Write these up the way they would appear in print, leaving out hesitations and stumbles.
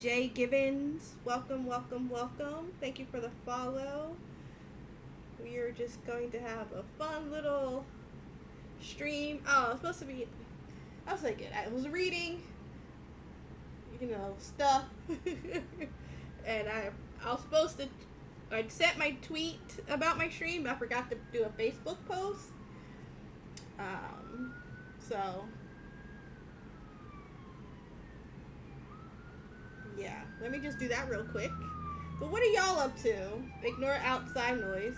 Jay Gibbons. Welcome, welcome, welcome. Thank you for the follow. We are just going to have a fun little stream. Oh, it's supposed to be. I was thinking, I was reading, stuff, and I was supposed to. I sent my tweet about my stream, but I forgot to do a Facebook post. Um, so yeah, let me just do that real quick. But what are y'all up to? Ignore outside noise.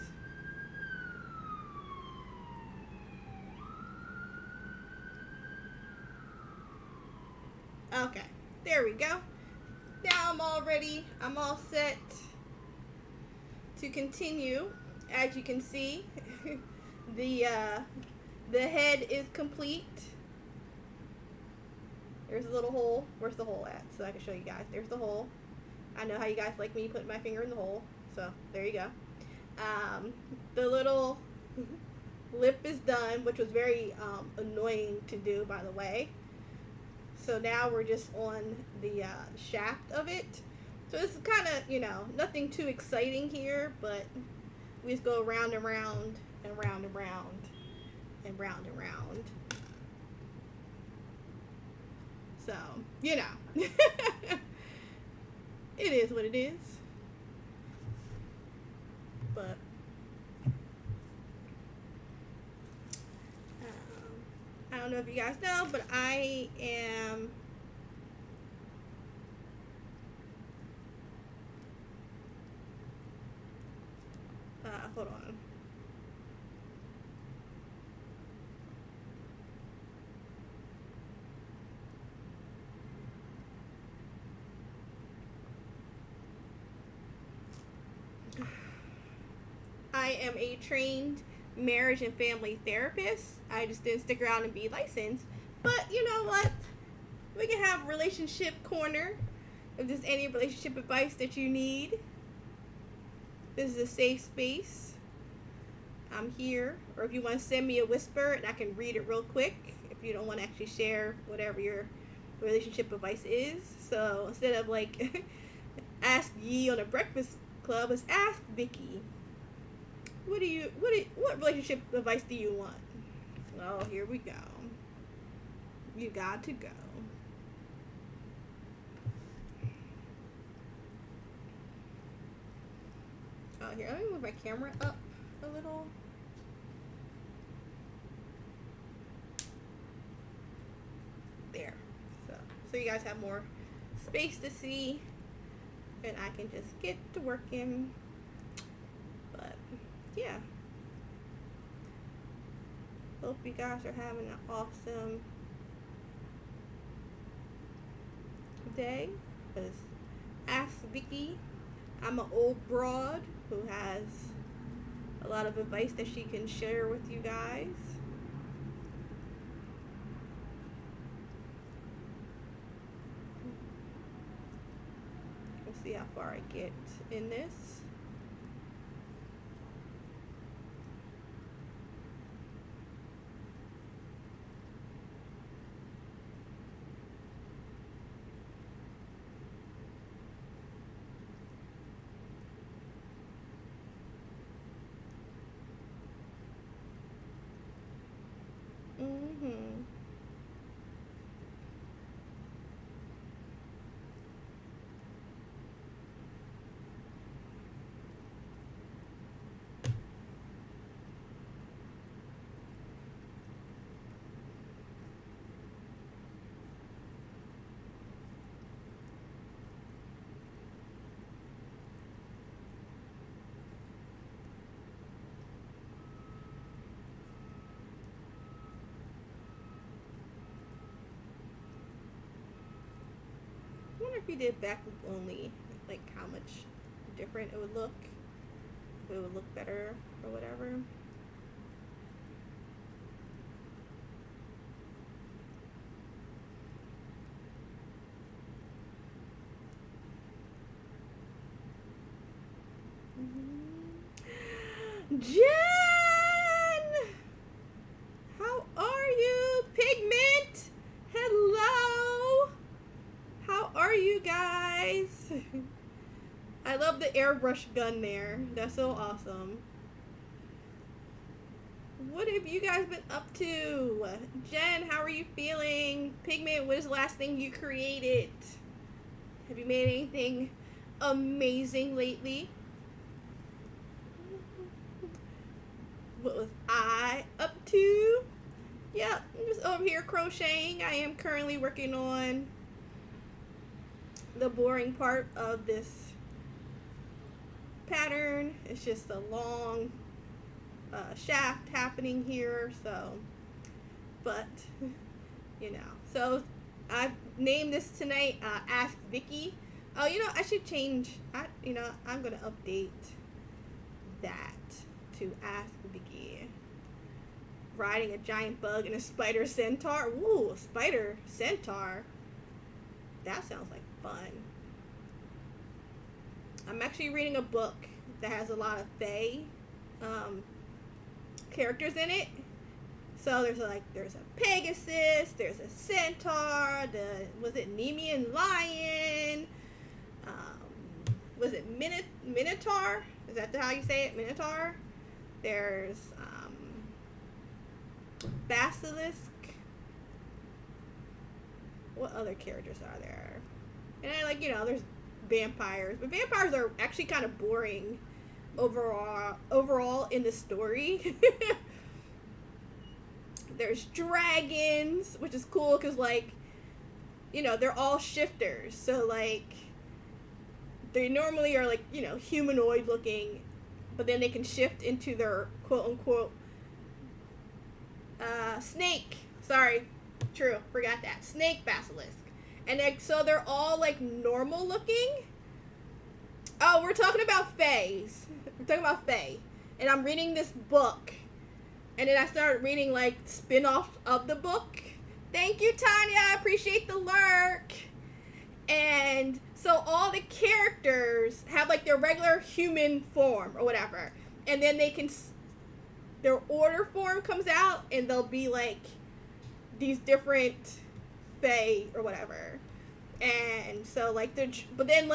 Okay, there we go. Now I'm all ready. I'm all set to continue. As you can see, the the head is complete. There's a little hole. Where's the hole at? So I can show you guys. There's the hole. I know how you guys like me putting my finger in the hole. So there you go. The little lip is done, which was very annoying to do, by the way. So now we're just on the shaft of it. So it's kind of, nothing too exciting here, but we just go round and round and round and round and round and round. So, it is what it is. But I don't know if you guys know, but I am hold on. I am a trained marriage and family therapist. I just didn't stick around and be licensed. But you know what? We can have relationship corner. If there's any relationship advice that you need, this is a safe space. I'm here. Or if you want to send me a whisper and I can read it real quick, if you don't want to actually share whatever your relationship advice is. So instead of like ask Yee on a breakfast club, it's ask Vicky. What relationship advice do you want? Oh, here we go. You got to go. Oh, here, let me move my camera up a little. There. So you guys have more space to see, and I can just get to working. But yeah, hope you guys are having an awesome day. Because ask Vicky. I'm an old broad who has a lot of advice that she can share with you guys. We'll see how far I get in this. Mm-hmm. I wonder if you did back loop only, like how much different it would look. If it would look better or whatever. Jen! How are you? Pigment! Hello! How are you guys? I love the airbrush gun there. That's so awesome. What have you guys been up to? Jen, how are you feeling? Pigment, what is the last thing you created? Have you made anything amazing lately? What was I up to? Yeah, I'm just over here crocheting. I am currently working on the boring part of this pattern. It's just a long shaft happening here, so, but you know, so I've named this tonight Ask Vicky. Oh, you know, I should change, I'm gonna update that to Ask Vicky. Riding a giant bug and a spider centaur. Ooh, a spider centaur. That sounds like fun. I'm actually reading a book that has a lot of fae characters in it. So there's a Pegasus, there's a centaur, was it Nemean lion? Was it Minotaur? Is that how you say it? Minotaur? There's basilisk. What other characters are there? And there's vampires, but vampires are actually kind of boring overall in the story. There's dragons, which is cool because they're all shifters, so they normally are humanoid looking, but then they can shift into their quote unquote snake. Sorry, true, forgot that. Snake basilisk. And so they're all normal looking. Oh, we're talking about fays. We're talking about fae. And I'm reading this book. And then I started reading spin-offs of the book. Thank you, Tanya. I appreciate the lurk. And so all the characters have their regular human form or whatever. And then their order form comes out and they'll be these different fae or whatever. And so but then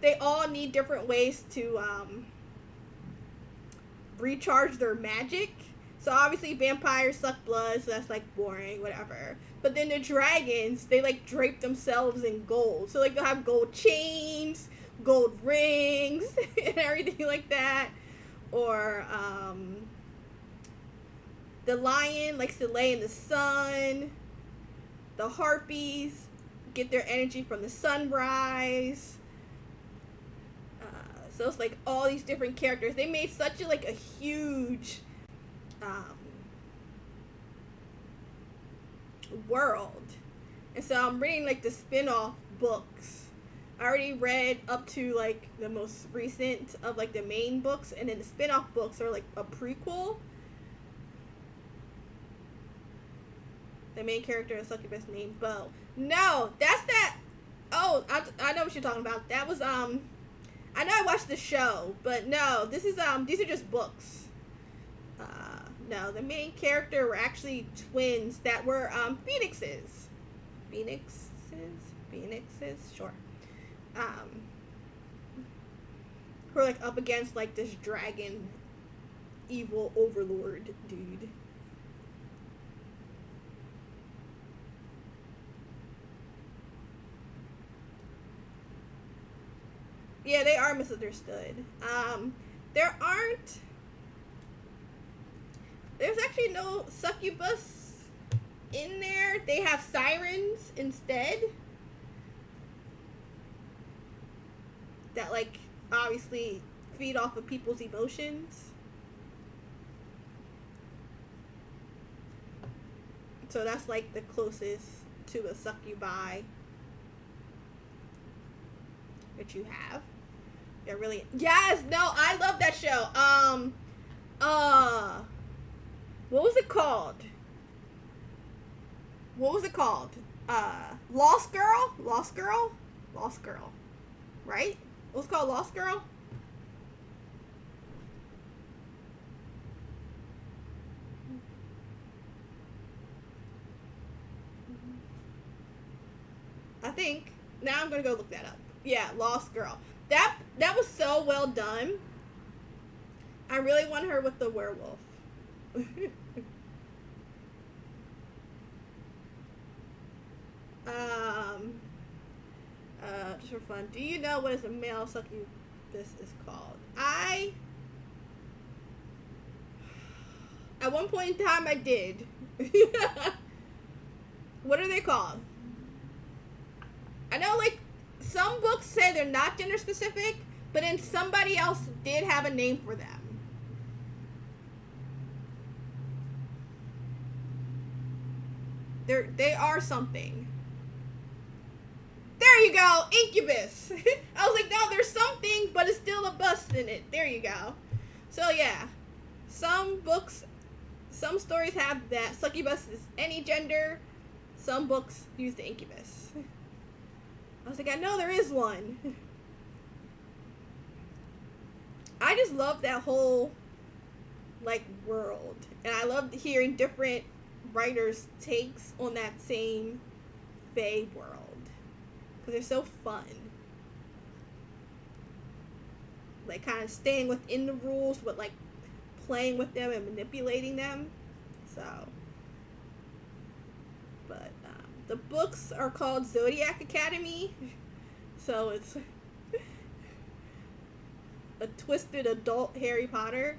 they all need different ways to recharge their magic. So obviously vampires suck blood, so that's boring, whatever. But then the dragons, they drape themselves in gold. So they'll have gold chains, gold rings, and everything like that. Or the lion likes to lay in the sun. The harpies get their energy from the sunrise. So it's all these different characters. They made such a huge world. And so I'm reading the spin-off books. I already read up to the most recent of the main books, and then the spin-off books are a prequel. The main character is succubus named Bo. No, that's that. Oh, I know what you're talking about. That was I know I watched the show, but no, this is these are just books. No, the main character were actually twins that were phoenixes. Phoenixes, sure. Who are up against this dragon evil overlord dude. Yeah, they are misunderstood. There's actually no succubus in there. They have sirens instead. That obviously feed off of people's emotions. So that's the closest to a succubi that you have. They're really, yes, no, I love that show. What was it called? Lost Girl, right? It was called Lost Girl. I think. Now I'm gonna go look that up. Yeah, Lost Girl. That was so well done. I really want her with the werewolf. um, just for fun, do you know what is a male succubus is called? At one point in time, I did. What are they called? I know, like, some books say they're not gender specific, but then somebody else did have a name for them. They are something. There you go, incubus. I was like, no, there's something, but it's still a bust in it. There you go. So yeah, some stories have that succubus is any gender. Some books use the incubus. I was like, I know there is one. I just love that whole, like, world. And I love hearing different writers' takes on that same Fae world. Because they're so fun. Like, kind of staying within the rules, but, like, playing with them and manipulating them. So, but the books are called Zodiac Academy. So it's a twisted adult Harry Potter.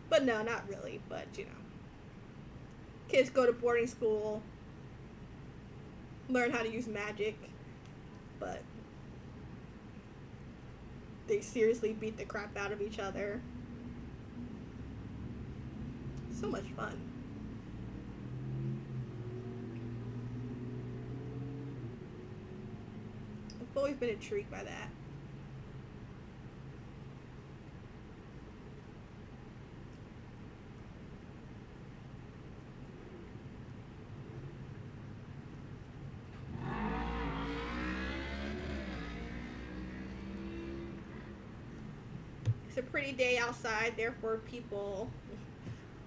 But no, not really. But, you know, kids go to boarding school, learn how to use magic, but they seriously beat the crap out of each other. So much fun. I've always been intrigued by that. It's a pretty day outside, therefore people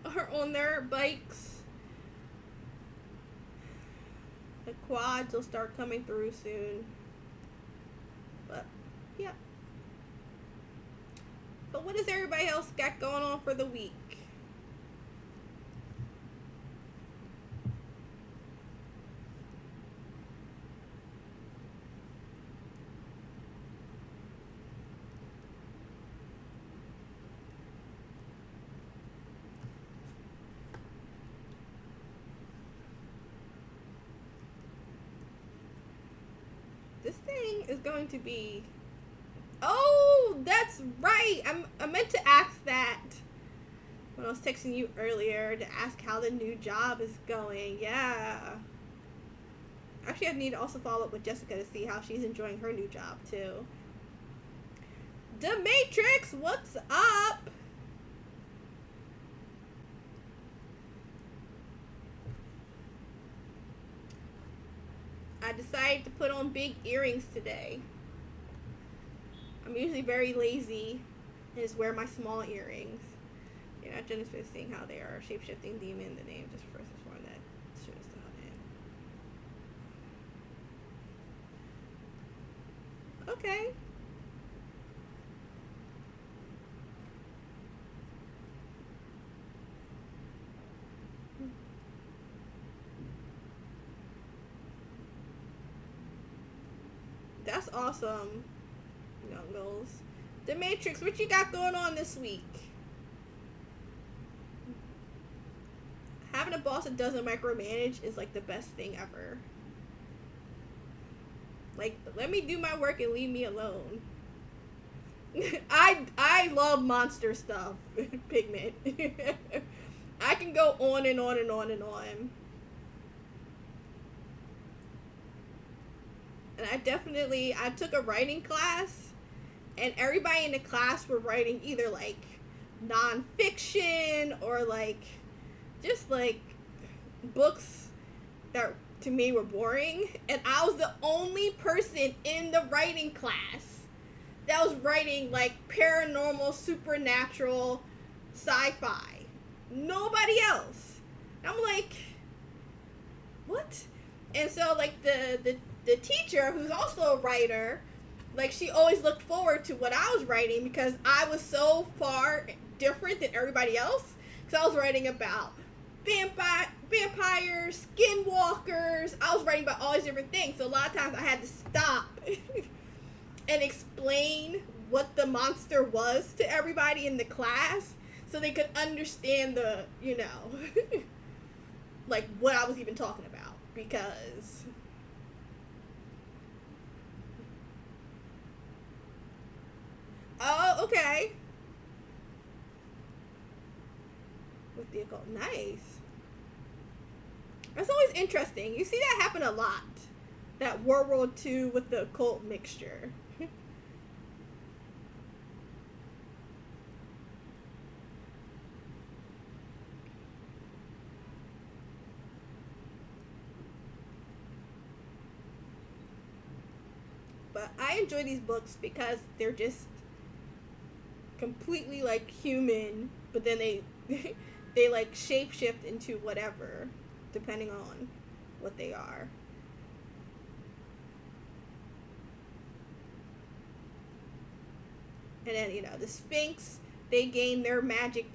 are on their bikes. The quads will start coming through soon. But, yeah. But what does everybody else got going on for the week? This thing is going to be... Oh, that's right. I meant to ask that when I was texting you earlier, to ask how the new job is going. Yeah. Actually, I need to also follow up with Jessica to see how she's enjoying her new job, too. The Matrix, what's up? I decided to put on big earrings today. I'm usually very lazy and just wear my small earrings. You're not just seeing how they are. Shape-shifting demon, the name just refers to one that shows the hot end. Okay. That's awesome, Youngles. The Matrix, what you got going on this week? Having a boss that doesn't micromanage is like the best thing ever. Like, let me do my work and leave me alone. I love monster stuff, Pigment. I can go on and on and on and on. And I took a writing class, and everybody in the class were writing either like nonfiction or like just like books that to me were boring, and I was the only person in the writing class that was writing like paranormal, supernatural, sci-fi. Nobody else. I'm like, what? And so like the teacher, who's also a writer, Like, she always looked forward to what I was writing because I was so far different than everybody else. Because I was writing about vampires, skinwalkers. I was writing about all these different things. So a lot of times I had to stop and explain what the monster was to everybody in the class so they could understand the, like what I was even talking about. Because oh, okay. With the occult. Nice. That's always interesting. You see that happen a lot. That World War II with the occult mixture. But I enjoy these books because they're just completely like human, but then they they like shapeshift into whatever, depending on what they are. And then the Sphinx, they gain their magic,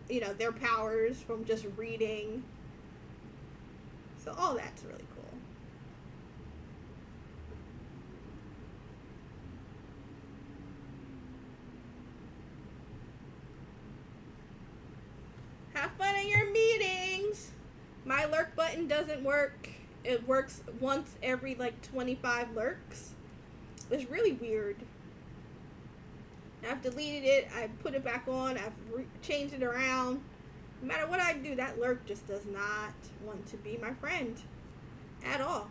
their powers from just reading. So all that's really cool. Have fun in your meetings. My lurk button doesn't work. It works once every like 25 lurks. It's really weird. I've deleted it. I put it back on. I've changed it around. No matter what I do, that lurk just does not want to be my friend at all.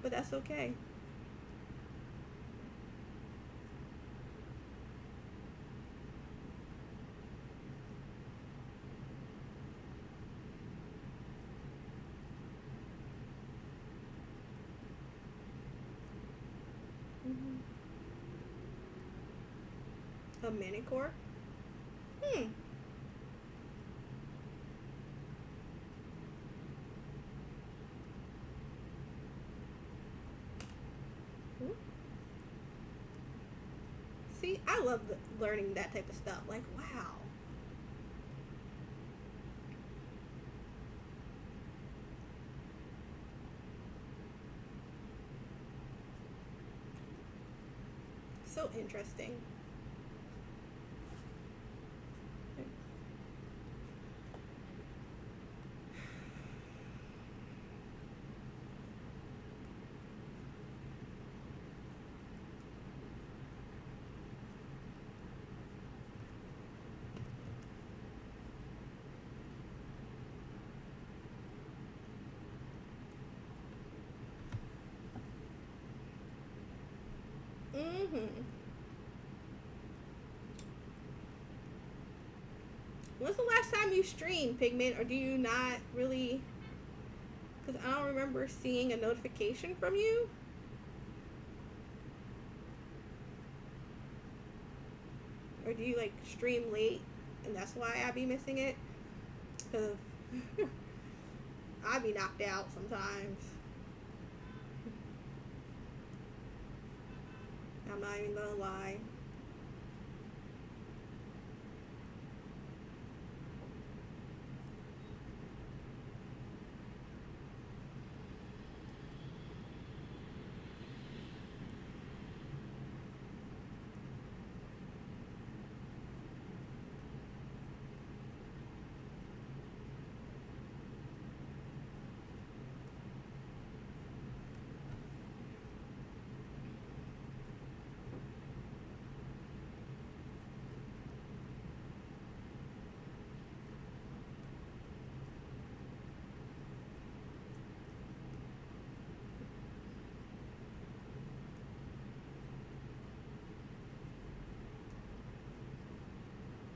But that's okay. Mm-hmm. A manicure? Hmm. See, I love learning that type of stuff. Like, wow. So interesting. Mm-hmm. When's the last time you streamed, Pigment? Or do you not really? Because I don't remember seeing a notification from you. Or do you like stream late and that's why I be missing it? Because I be knocked out sometimes. I'm not even gonna lie.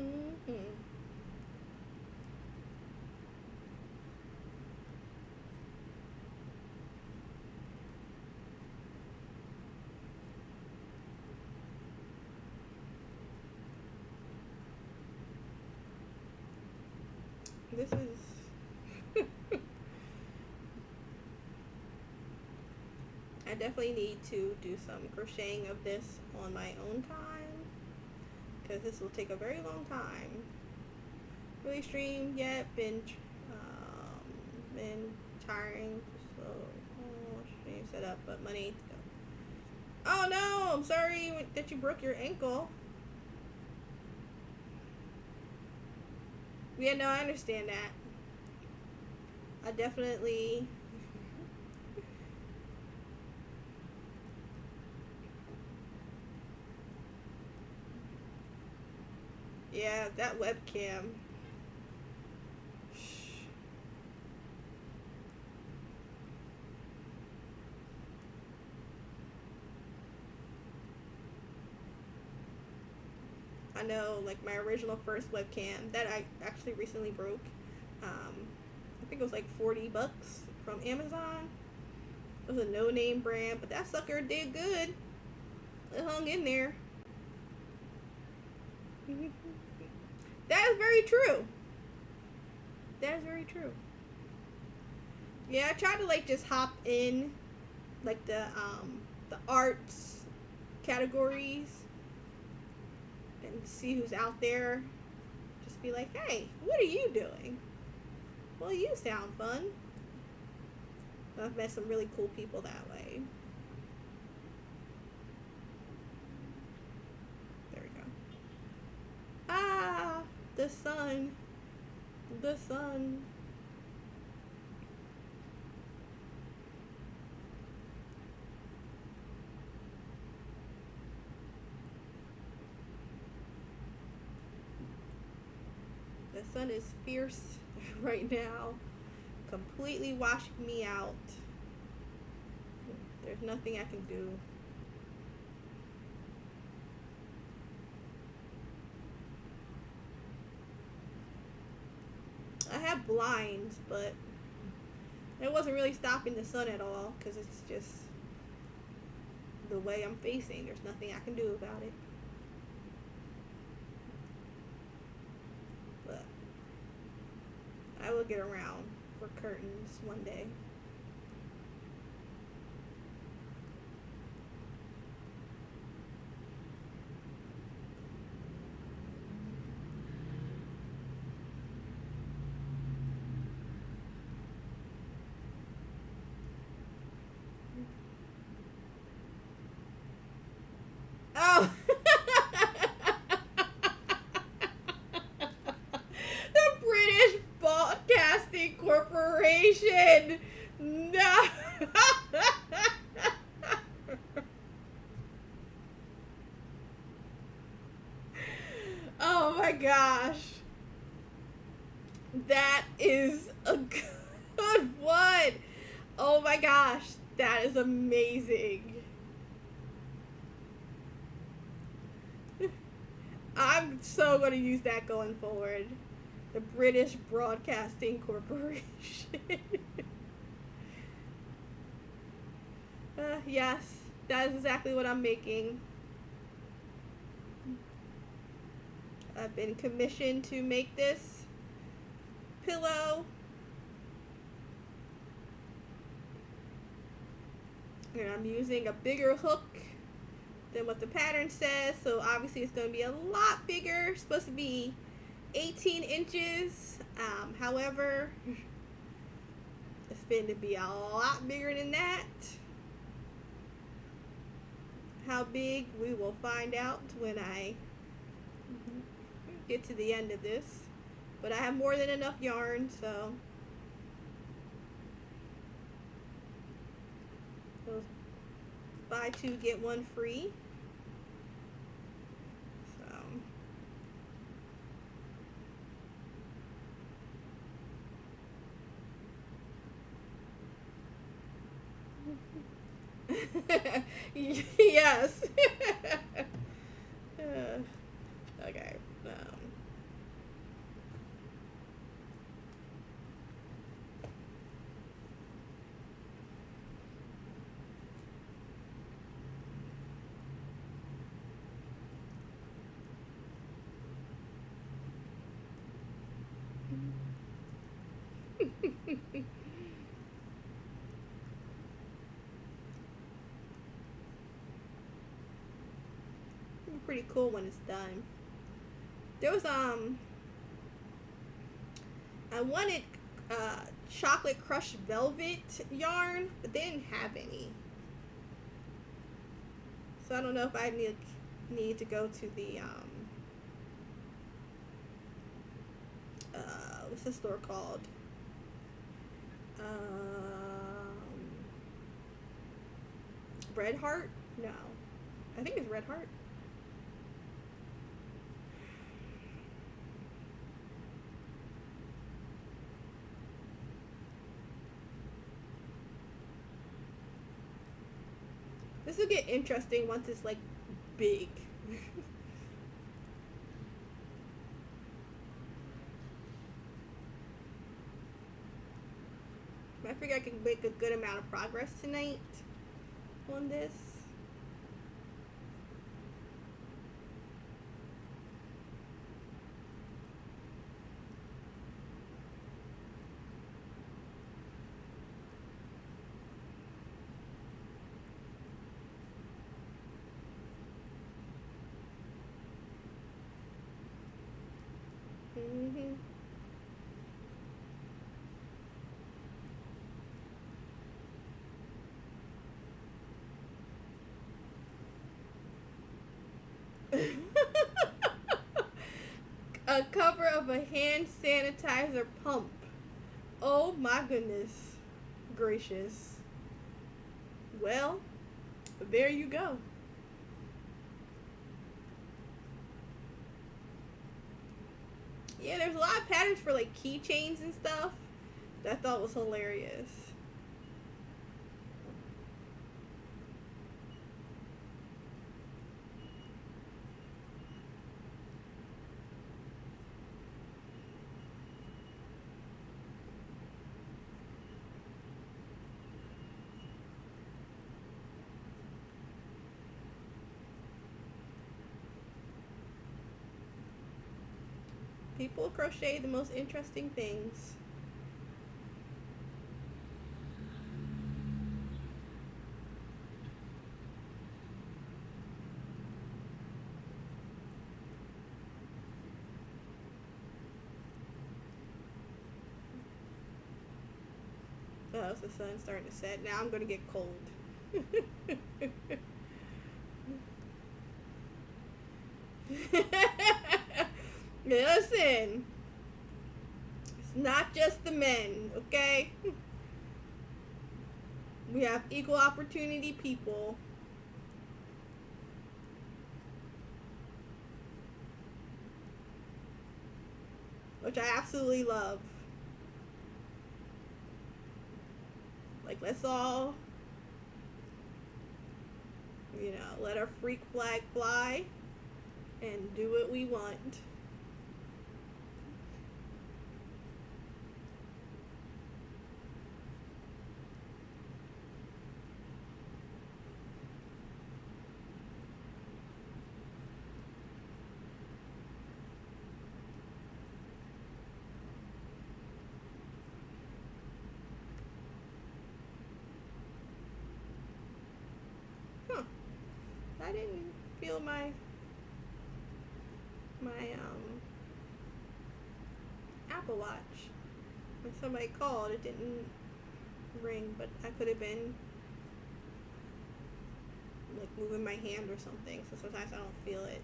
Mm-hmm. This is. I definitely need to do some crocheting of this on my own time, because this will take a very long time. Really streamed yet? Been tiring. So stream set up, but money. Oh no! I'm sorry that you broke your ankle. Yeah, no, I understand that. I definitely. Yeah, that webcam. I know, like my original first webcam that I actually recently broke. I think it was like $40 from Amazon. It was a no-name brand, but that sucker did good. It hung in there. That is very true. That is very true. Yeah, I tried to like just hop in like the arts categories and see who's out there. Just be like, hey, what are you doing? Well, you sound fun. I've met some really cool people that way. There we go. Ah, the sun. The sun. The sun is fierce right now, completely washing me out. There's nothing I can do. I have blinds, but it wasn't really stopping the sun at all because it's just the way I'm facing. There's nothing I can do about it. But I will get around for curtains one day. Oh! The British Broadcasting Corporation! No! Oh my gosh. That is a good one. Oh my gosh. That is amazing. I'm so going to use that going forward. The British Broadcasting Corporation. Yes, that is exactly what I'm making. I've been commissioned to make this pillow. And I'm using a bigger hook than what the pattern says, so obviously it's going to be a lot bigger. It's supposed to be 18 inches. However, it's going to be a lot bigger than that. How big, we will find out when I get to the end of this. But I have more than enough yarn, so buy two, get one free. Yes. Okay. pretty cool when it's done. There was I wanted chocolate crushed velvet yarn, but they didn't have any. So I don't know if I need to go to the what's the store called? Red Heart? No. I think it's Red Heart. This will get interesting once it's like big. I figure I can make a good amount of progress tonight on this. A cover of a hand sanitizer pump. Oh my goodness gracious. Well, there you go. Yeah, there's a lot of patterns for like keychains and stuff that I thought was hilarious. People crochet the most interesting things. Oh, it's the sun's starting to set. Now I'm gonna get cold. Listen, it's not just the men, okay? We have equal opportunity people. Which I absolutely love. Like, let's all, you know, let our freak flag fly and do what we want. I didn't feel my Apple Watch. When somebody called, it didn't ring, but I could have been like moving my hand or something, so sometimes I don't feel it.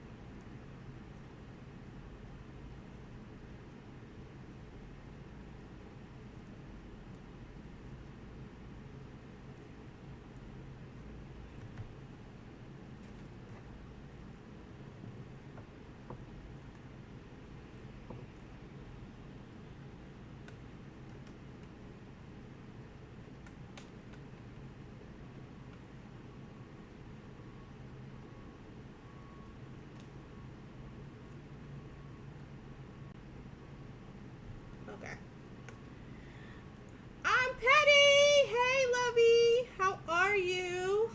Okay. I'm Patty! Hey, lovey! How are you?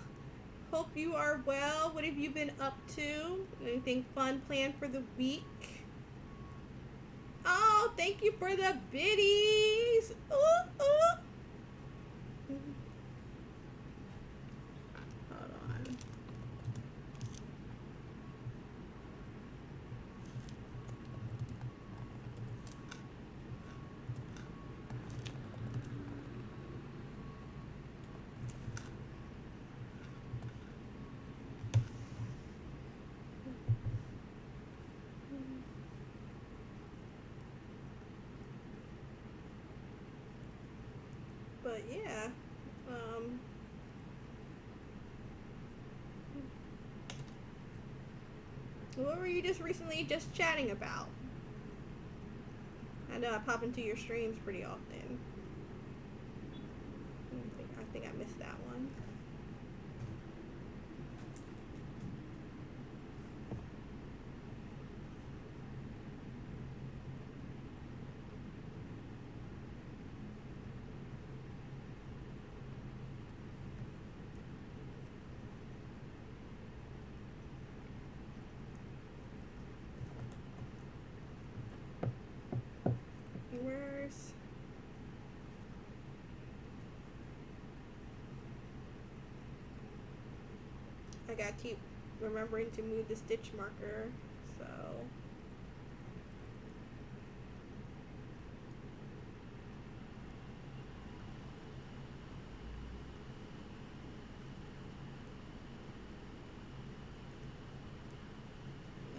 Hope you are well. What have you been up to? Anything fun planned for the week? Oh, thank you for the biddies! Ooh, ooh! Hold on. But yeah. What were you just recently just chatting about? I know I pop into your streams pretty often. I think I missed that one. Where's... I gotta keep remembering to move the stitch marker, so...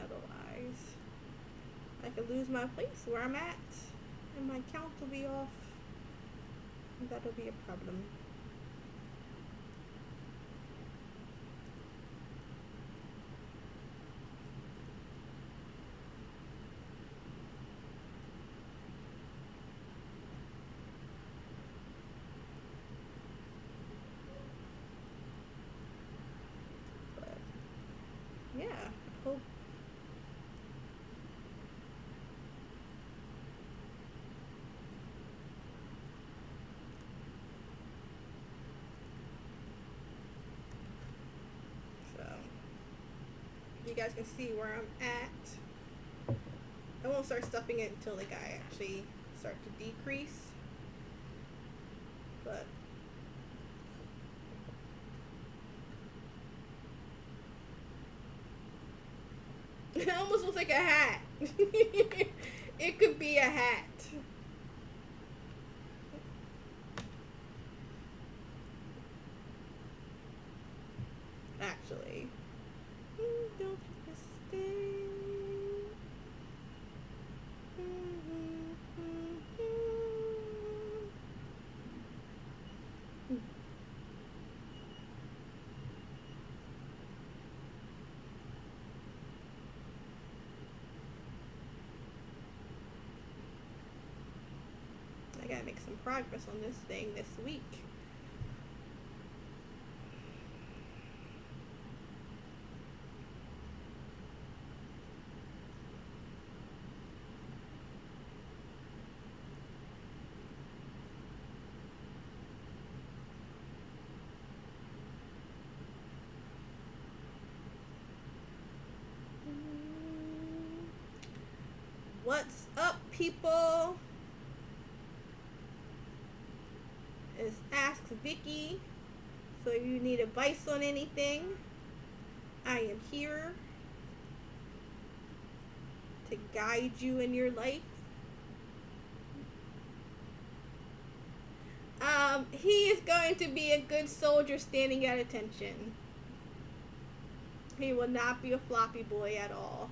Otherwise, I could lose my place where I'm at, and my count will be off. That'll be a problem. But yeah, I hope. So you guys can see where I'm at. I won't start stuffing it until like I actually start to decrease. But it almost looks like a hat. It could be a hat. Actually. Don't stay. I gotta make some progress on this thing this week. What's up, people? It's Ask Vicky. So if you need advice on anything, I am here to guide you in your life. He is going to be a good soldier standing at attention. He will not be a floppy boy at all.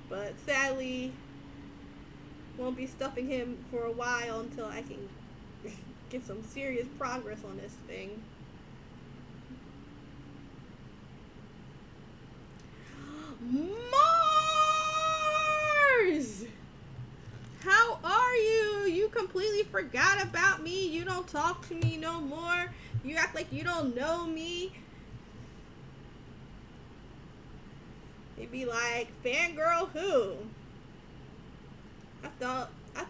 But sadly, won't be stuffing him for a while until I can get some serious progress on this thing. Mars! How are you? You completely forgot about me. You don't talk to me no more. You act like you don't know me. They'd be like, fangirl who? I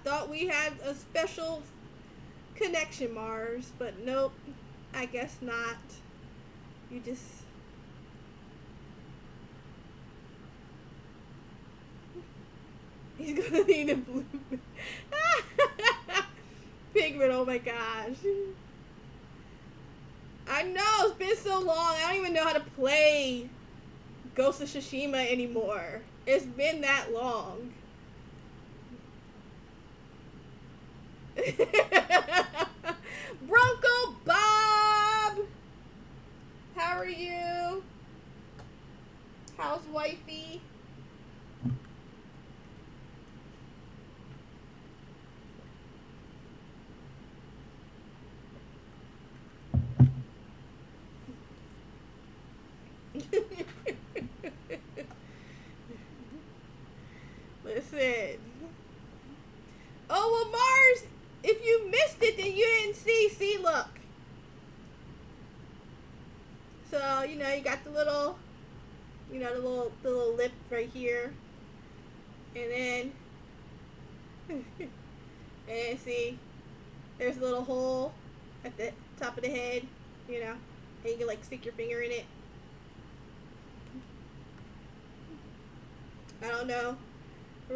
thought we had a special connection, Mars, but nope, I guess not. You just... He's gonna need a blue pigment, oh my gosh. I know, it's been so long, I don't even know how to play Ghost of Tsushima anymore. It's been that long. Bronco Bob! How are you? How's wifey? Listen. Oh, well, Mars, if you missed it, then you didn't see. See, look. So, you know, you got the little, you know, the little lip right here. And then, and see, there's a little hole at the top of the head, you know, and you can like stick your finger in it. I don't know. We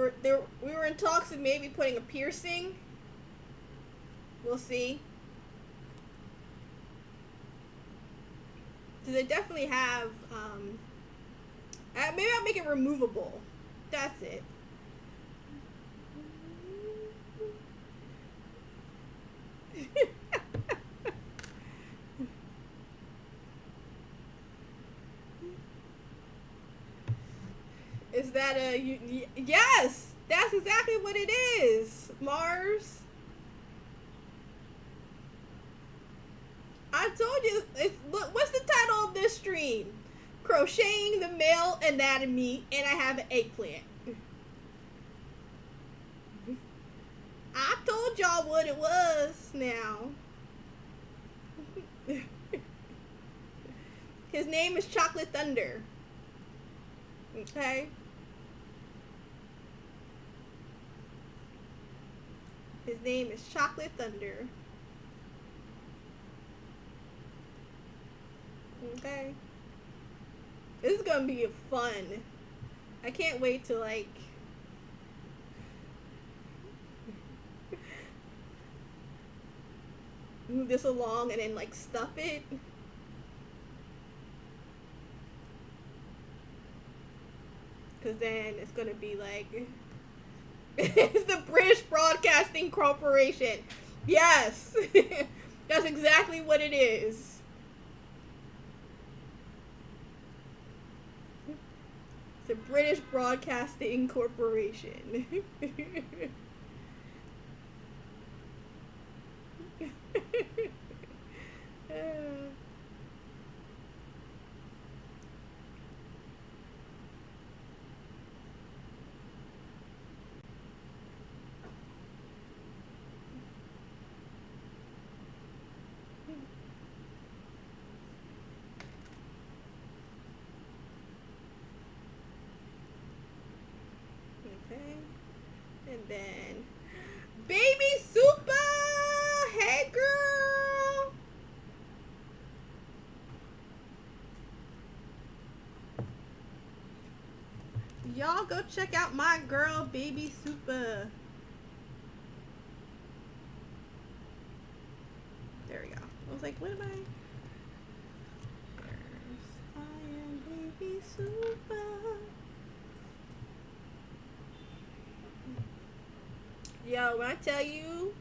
were in talks of maybe putting a piercing. We'll see. So they definitely have, maybe I'll make it removable. That's it. Is that a, yes, that's exactly what it is, Mars. I told you, look, what's the title of this stream? Crocheting the Male Anatomy, and I have an eggplant. I told y'all what it was now. His name is Chocolate Thunder. Okay? His name is Chocolate Thunder. Okay? This is gonna be fun. I can't wait to like move this along and then like stuff it. Cause then it's gonna be like it's the British Broadcasting Corporation. Yes. That's exactly what it is. The British Broadcasting Corporation. Okay. And then Baby Super! Hey girl! Y'all go check out my girl Baby Super. There we go. I was like, what am I? I am Baby Super. Yo, when I tell you,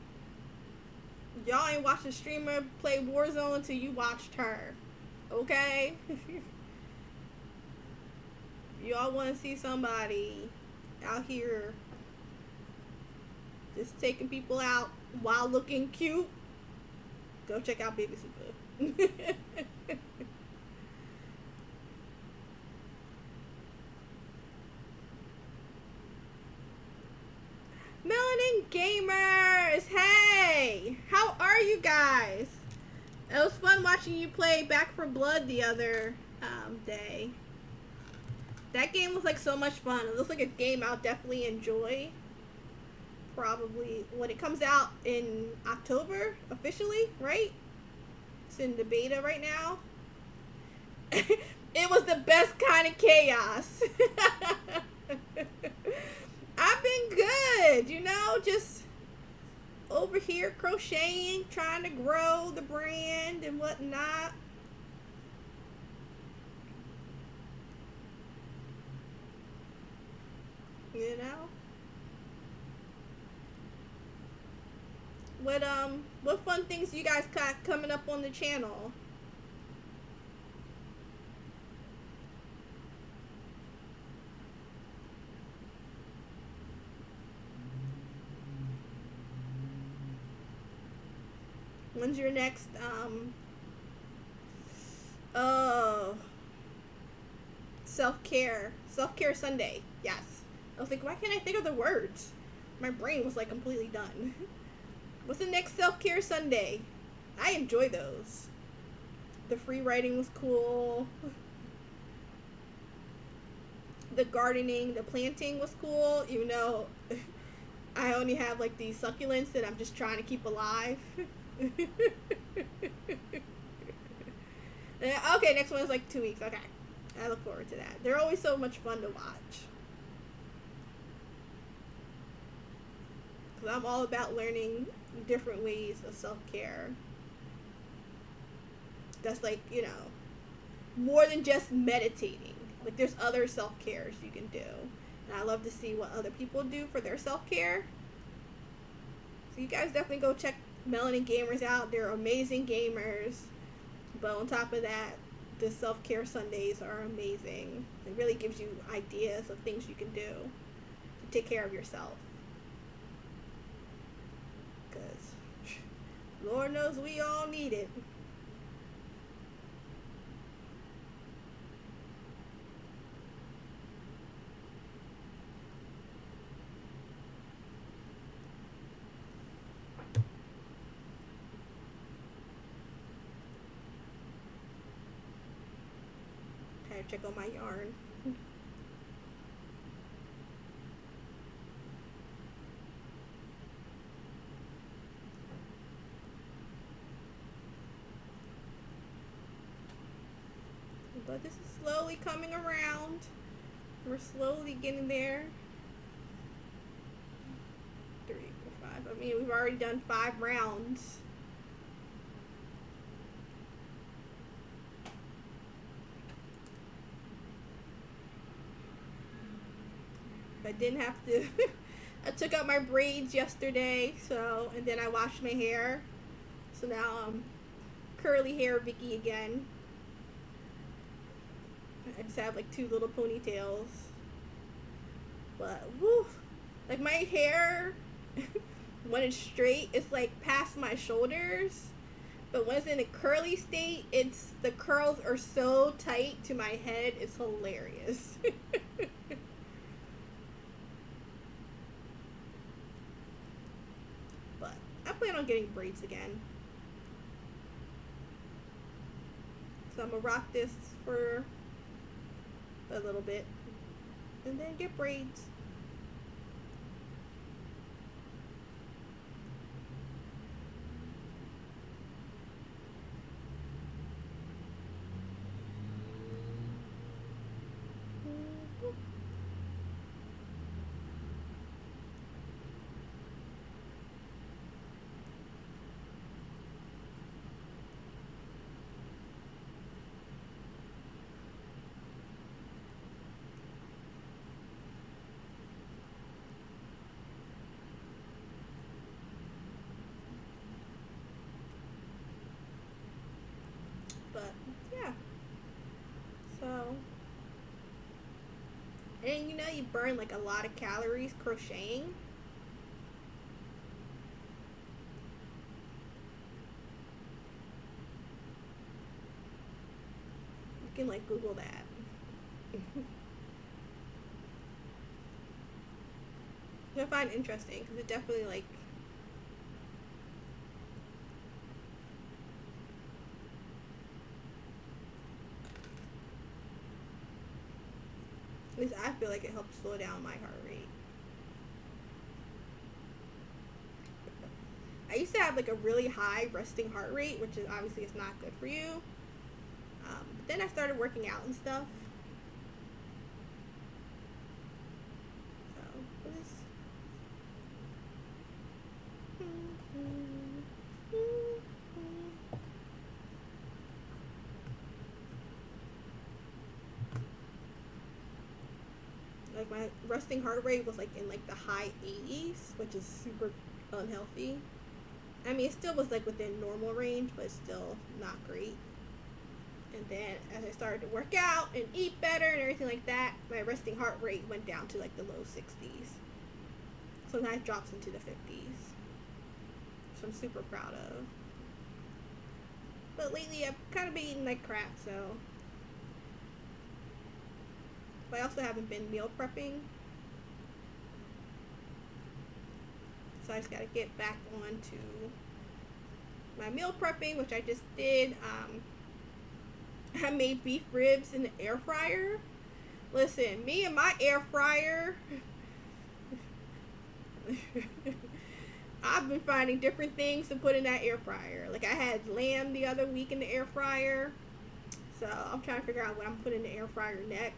y'all ain't watched a streamer play Warzone until you watched her. Okay? Y'all want to see somebody out here just taking people out while looking cute? Go check out Baby Super. Melanin Gamers! Hey! How are you guys? It was fun watching you play Back 4 Blood the other day. That game was like so much fun. It looks like a game I'll definitely enjoy. Probably when it comes out in October, officially, right? It's in the beta right now. It was the best kind of chaos. I've been good, you know, just over here crocheting, trying to grow the brand and whatnot. You know? What fun things you guys got coming up on the channel? When's your next, oh, self-care Sunday. Yes. I was like, why can't I think of the words? My brain was like completely done. What's the next self-care Sunday? I enjoy those. The free writing was cool. The gardening, the planting was cool, even though I only have like these succulents that I'm just trying to keep alive. Okay, next one is like 2 weeks. Okay. I look forward to that. They're always so much fun to watch. Because I'm all about learning different ways of self-care. That's like, you know, more than just meditating. Like there's other self-cares you can do. And I love to see what other people do for their self-care. So you guys definitely go check Melanin Gamers out. They're amazing gamers. But on top of that, the self-care Sundays are amazing. It really gives you ideas of things you can do to take care of yourself. Because Lord knows we all need it. Check on my yarn. But this is slowly coming around. We're slowly getting there. 3, 4, 5. I mean, we've already done 5 rounds. I didn't have to. I took out my braids yesterday, so, and then I washed my hair. So now I'm curly hair Vicky again. I just have like 2 little ponytails. But woo, like my hair when it's straight, it's like past my shoulders. But when it's in a curly state, it's the curls are so tight to my head, it's hilarious. But I plan on getting braids again. So I'm gonna rock this for a little bit and then get braids. But yeah, so, and you know, you burn like a lot of calories crocheting. You can like Google that. I find it interesting because it definitely like at least I feel like it helps slow down my heart rate. I used to have like a really high resting heart rate, which is obviously is not good for you. But then I started working out and stuff. So this. Like my resting heart rate was like in like the high 80s, which is super unhealthy. I mean, it still was like within normal range, but still not great. And then as I started to work out and eat better and everything like that, my resting heart rate went down to like the low 60s. Sometimes drops into the 50s. Which I'm super proud of. But lately I've kind of been eating like crap, so But I also haven't been meal prepping. So I just gotta get back on to my meal prepping, which I just did. I made beef ribs in the air fryer. Listen, me and my air fryer, I've been finding different things to put in that air fryer. Like I had lamb the other week in the air fryer. So I'm trying to figure out what I'm putting in the air fryer next.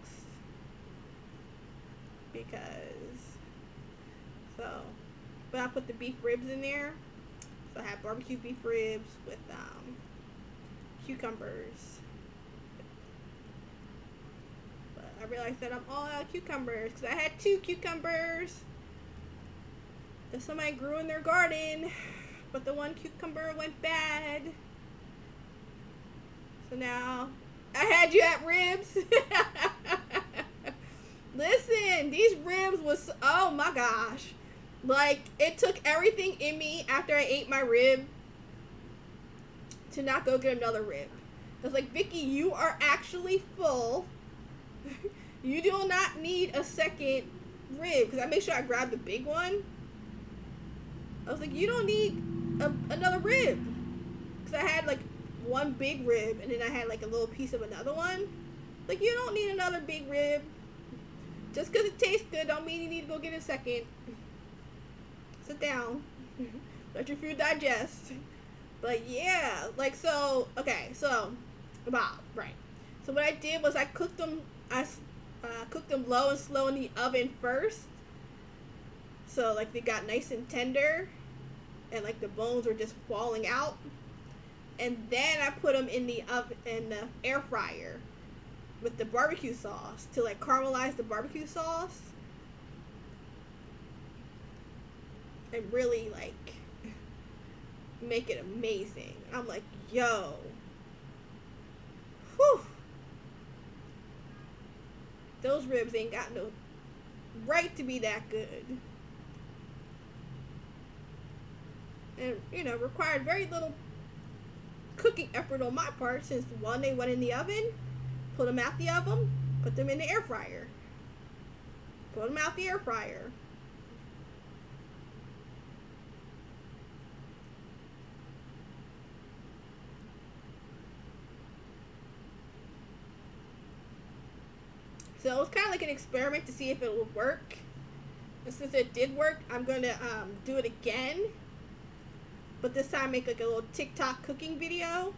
But I put the beef ribs in there. So I have barbecue beef ribs with cucumbers. But I realized that I'm all out of cucumbers because I had 2 cucumbers that somebody grew in their garden, but the one cucumber went bad. So now I had you at ribs. Listen, these ribs was, oh my gosh. Like, it took everything in me after I ate my rib to not go get another rib. I was like, Vicky, you are actually full. You do not need a second rib. Because I made sure I grabbed the big one. I was like, you don't need another rib. Because I had like one big rib and then I had like a little piece of another one. Like, you don't need another big rib. Just because it tastes good don't mean you need to go get a second. Sit down. Let your food digest. But yeah, like, so, okay, so, right. So what I did was I cooked them, cooked them low and slow in the oven first. So, like, they got nice and tender. And, like, the bones were just falling out. And then I put them in the oven, in the air fryer with the barbecue sauce to, like, caramelize the barbecue sauce. And really, like, make it amazing. I'm like, yo. Whew. Those ribs ain't got no right to be that good. And, you know, required very little cooking effort on my part since, one, they went in the oven, put them out the oven, put them in the air fryer. Put them out the air fryer. So it was kind of like an experiment to see if it would work. And since it did work, I'm going to do it again. But this time make like a little TikTok cooking video.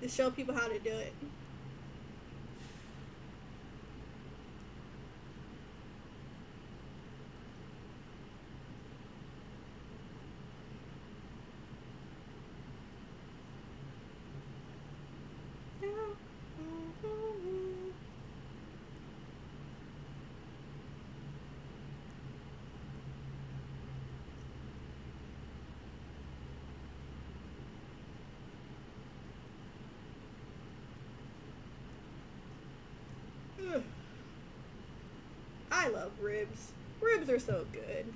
To show people how to do it. I love ribs. Ribs are so good.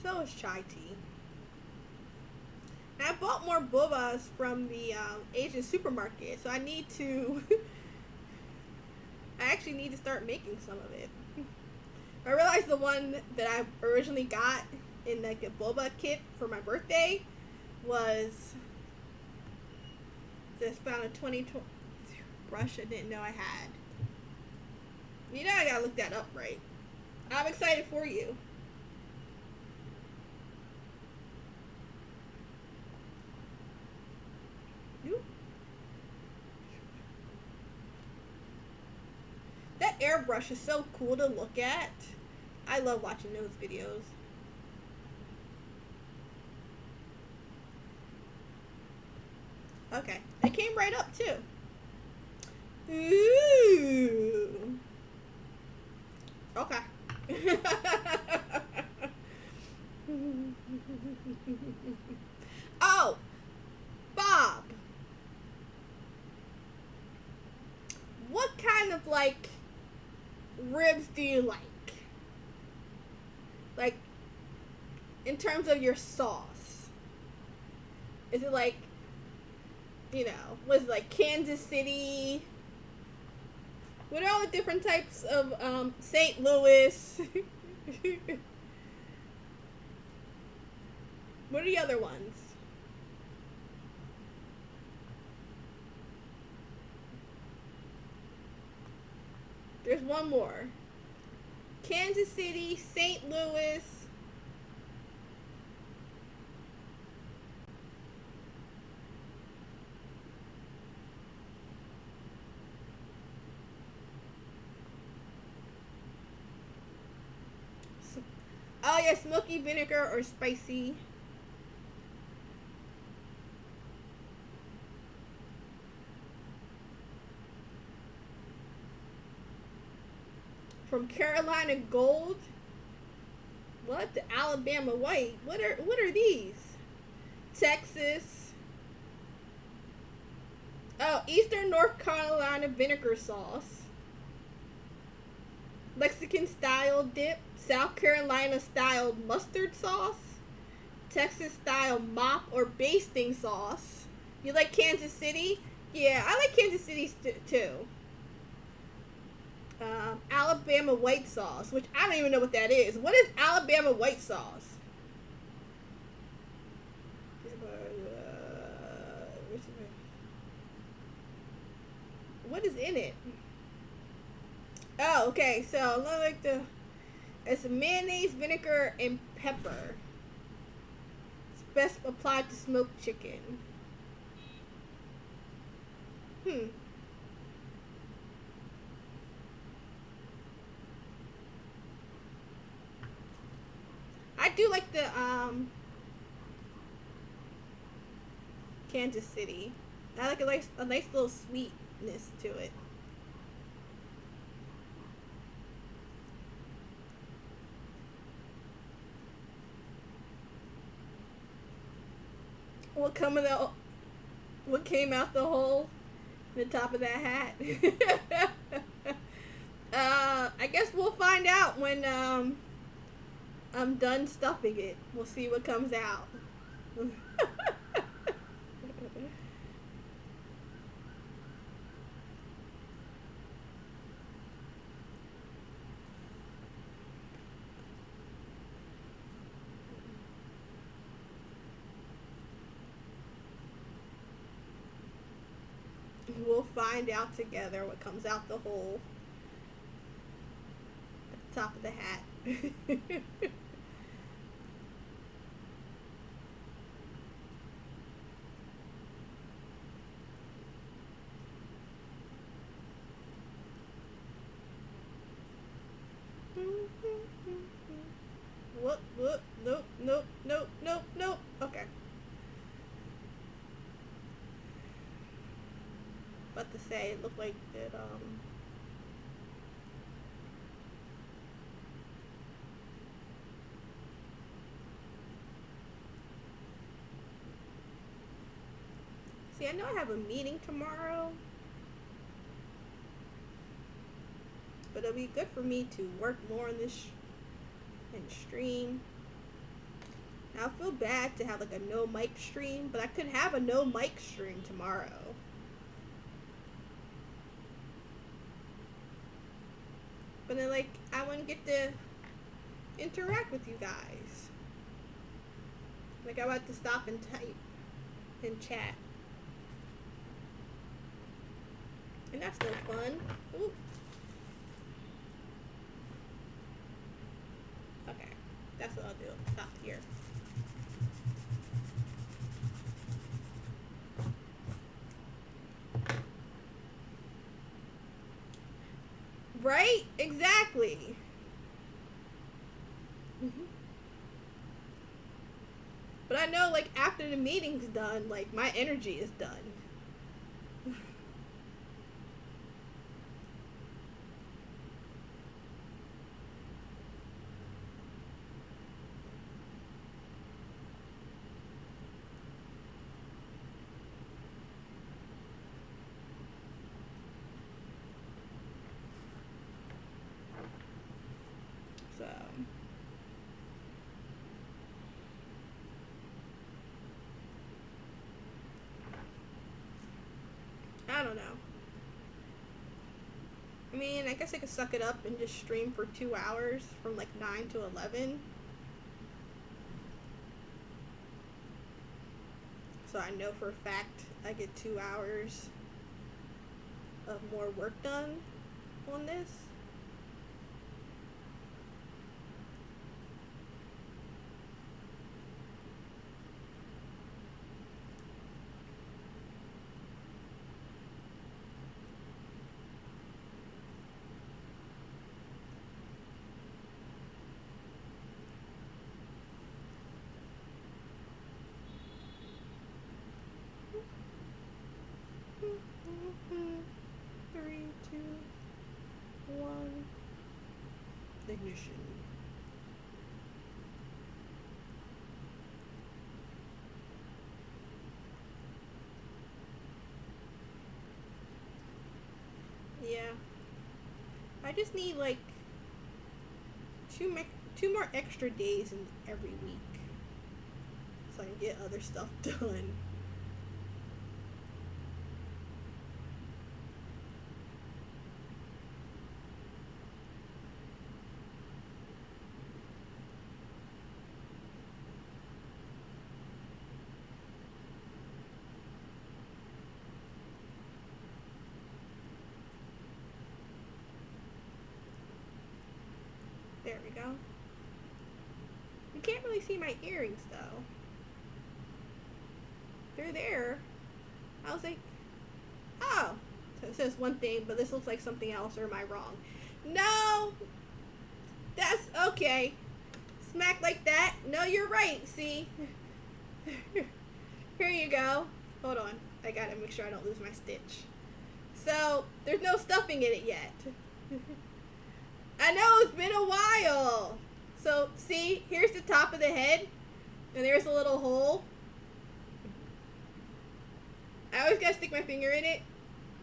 So is chai tea. And I bought more bobas from the Asian supermarket, so I need to I actually need to start making some of it. I realized the one that I originally got in like a boba kit for my birthday was this found a 2020 brush I didn't know I had. You know I gotta look that up, right? I'm excited for you. That airbrush is so cool to look at. I love watching those videos. Okay, it came right up too. Ooh. Okay. Oh, Bob. What kind of like ribs do you like? Like, in terms of your sauce, is it like, you know, was it like Kansas City? What are all the different types of St. Louis? What are the other ones? There's one more. Kansas City, St. Louis. Oh yeah, smoky vinegar or spicy. From Carolina Gold. What? The Alabama White. What are these? Texas. Oh, Eastern North Carolina vinegar sauce. Mexican style dip. South Carolina style mustard sauce. Texas style mop or basting sauce. You like Kansas City? Yeah, I like Kansas City too. Alabama white sauce, which I don't even know what that is. What is Alabama white sauce? What is in it? Oh, okay. So like it's mayonnaise, vinegar, and pepper. It's best applied to smoked chicken. I do like the Kansas City. I like a nice little sweetness to it. What came out the hole in the top of that hat? I guess we'll find out when I'm done stuffing it. We'll see what comes out. We'll find out together what comes out the hole at the top of the hat. What? Nope. Okay. About to say, it looked like it, See, I know I have a meeting tomorrow, but it'll be good for me to work more on this and stream. Now, I feel bad to have like a no mic stream, but I could have a no mic stream tomorrow. But then, like, I wouldn't get to interact with you guys. Like, I would have to stop and type and chat. And that's no fun. Ooh. Okay, that's what I'll do. Stop here. Right? Exactly. But I know, like, after the meeting's done, like, my energy is done. don't know. I mean, I guess I could suck it up and just stream for 2 hours from like 9 to 11. So I know for a fact I get 2 hours of more work done on this. Three, two, one. Ignition. Yeah. I just need like two more extra days in every week so I can get other stuff done. There we go. You can't really see my earrings though. They're there. I was like, oh. So it says one thing, but this looks like something else, or am I wrong? No! That's okay. Smack like that. No, you're right. See? Here you go. Hold on. I gotta make sure I don't lose my stitch. So, there's no stuffing in it yet. I know, it's been a while. So, see, here's the top of the head, and there's a little hole. I always gotta stick my finger in it,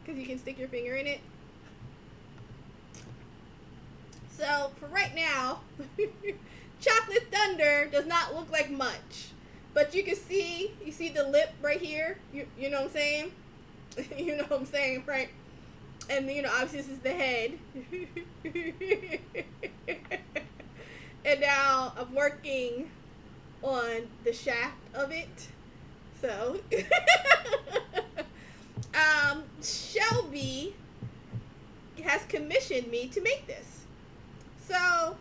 because you can stick your finger in it. So, for right now, Chocolate Thunder does not look like much. But you can see, you see the lip right here? You know what I'm saying? You know what I'm saying, right? And, you know, obviously this is the head. And now I'm working on the shaft of it. So, Shelby has commissioned me to make this. So,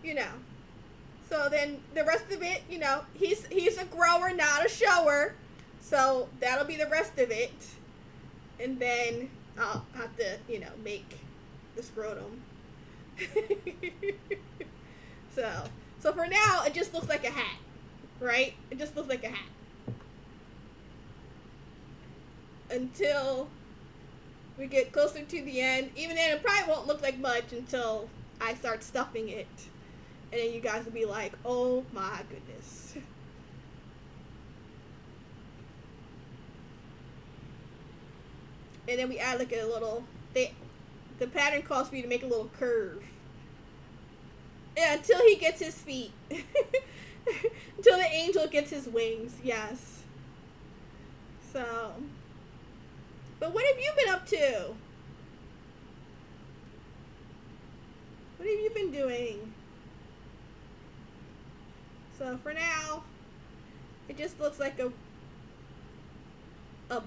you know. So then the rest of it, you know, he's a grower, not a shower. So that'll be the rest of it. And then I'll have to, you know, make the scrotum. So for now, it just looks like a hat, right? It just looks like a hat. Until we get closer to the end. Even then, it probably won't look like much until I start stuffing it. And then you guys will be like, oh my goodness. And then we add like a little, the pattern calls for you to make a little curve. Yeah, until he gets his feet. Until the angel gets his wings, yes. So, but what have you been up to? What have you been doing? So for now, it just looks like a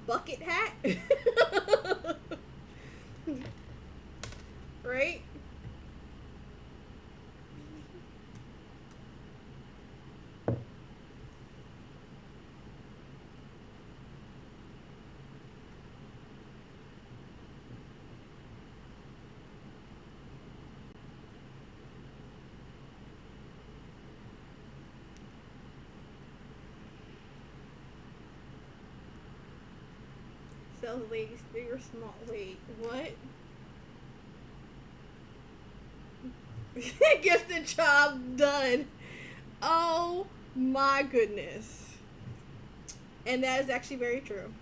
bucket hat. Right? Sells ladies big or small. Wait, what? Gets the job done. Oh my goodness. And that is actually very true.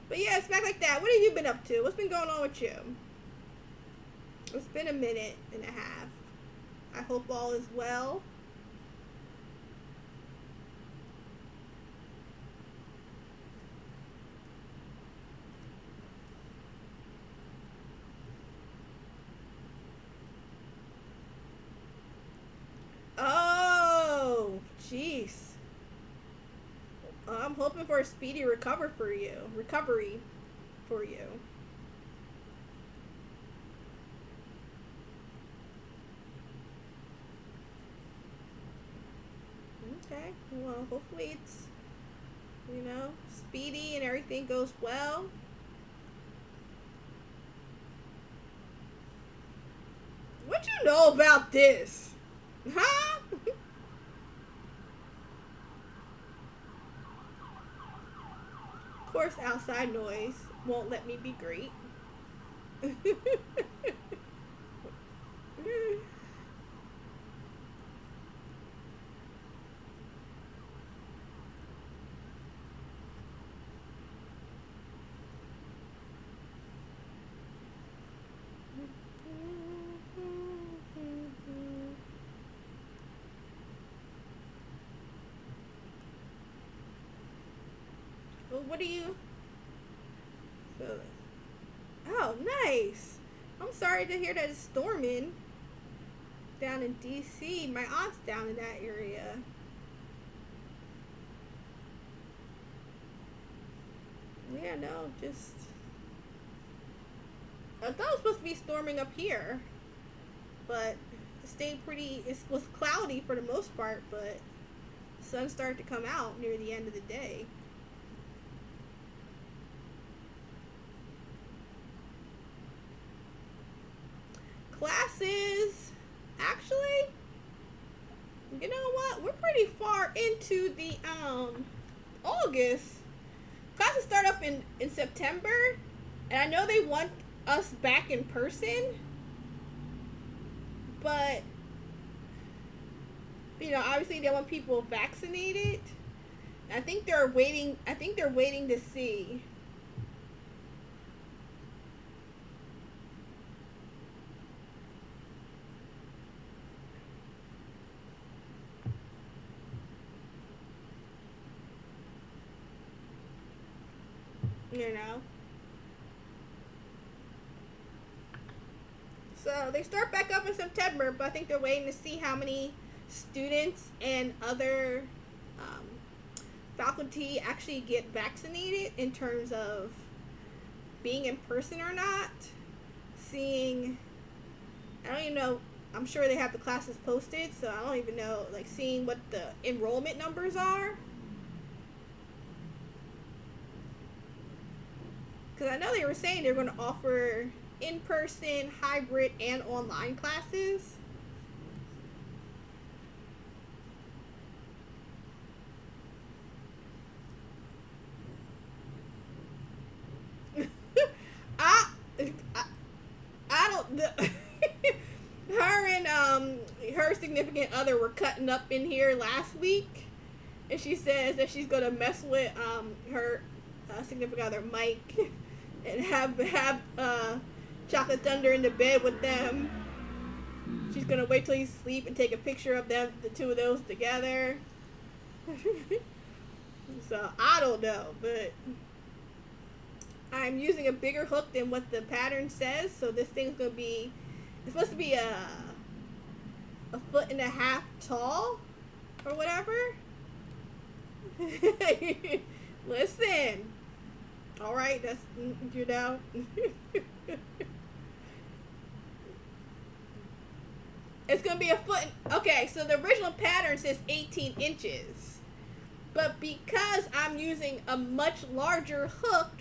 But yeah, smack like that. What have you been up to? What's been going on with you? It's been a minute and a half. I hope all is well. Oh, jeez. I'm hoping for a speedy recovery for you. Okay. Well, hopefully it's, speedy and everything goes well. What you know about this? Huh? Of course, outside noise won't let me be great. Well, what do you? So, oh, nice. I'm sorry to hear that it's storming down in DC. My aunt's down in that area. Yeah, no, just. I thought it was supposed to be storming up here, but it stayed pretty. It was cloudy for the most part, but the sun started to come out near the end of the day. Classes, actually, you know what? We're pretty far into the August. Classes start up in September, and I know they want us back in person, but obviously they want people vaccinated. I think they're waiting. I think they're waiting to see. You know. So they start back up in September, but I think they're waiting to see how many students and other faculty actually get vaccinated in terms of being in person or not. Seeing, I don't even know. I'm sure they have the classes posted, so I don't even know. Like seeing what the enrollment numbers are. Because I know they were saying they're going to offer in-person, hybrid, and online classes. I, I, I don't. Her and her significant other were cutting up in here last week, and she says that she's gonna mess with her significant other Mike and have Chocolate Thunder in the bed with them. She's gonna wait till he's asleep and take a picture of them, the two of those together. So I don't know, but I'm using a bigger hook than what the pattern says. So this thing's gonna be, it's supposed to be a 1.5 feet tall or whatever. Listen. All right, that's It's gonna be a foot. Okay, so the original pattern says 18 inches, but because I'm using a much larger hook,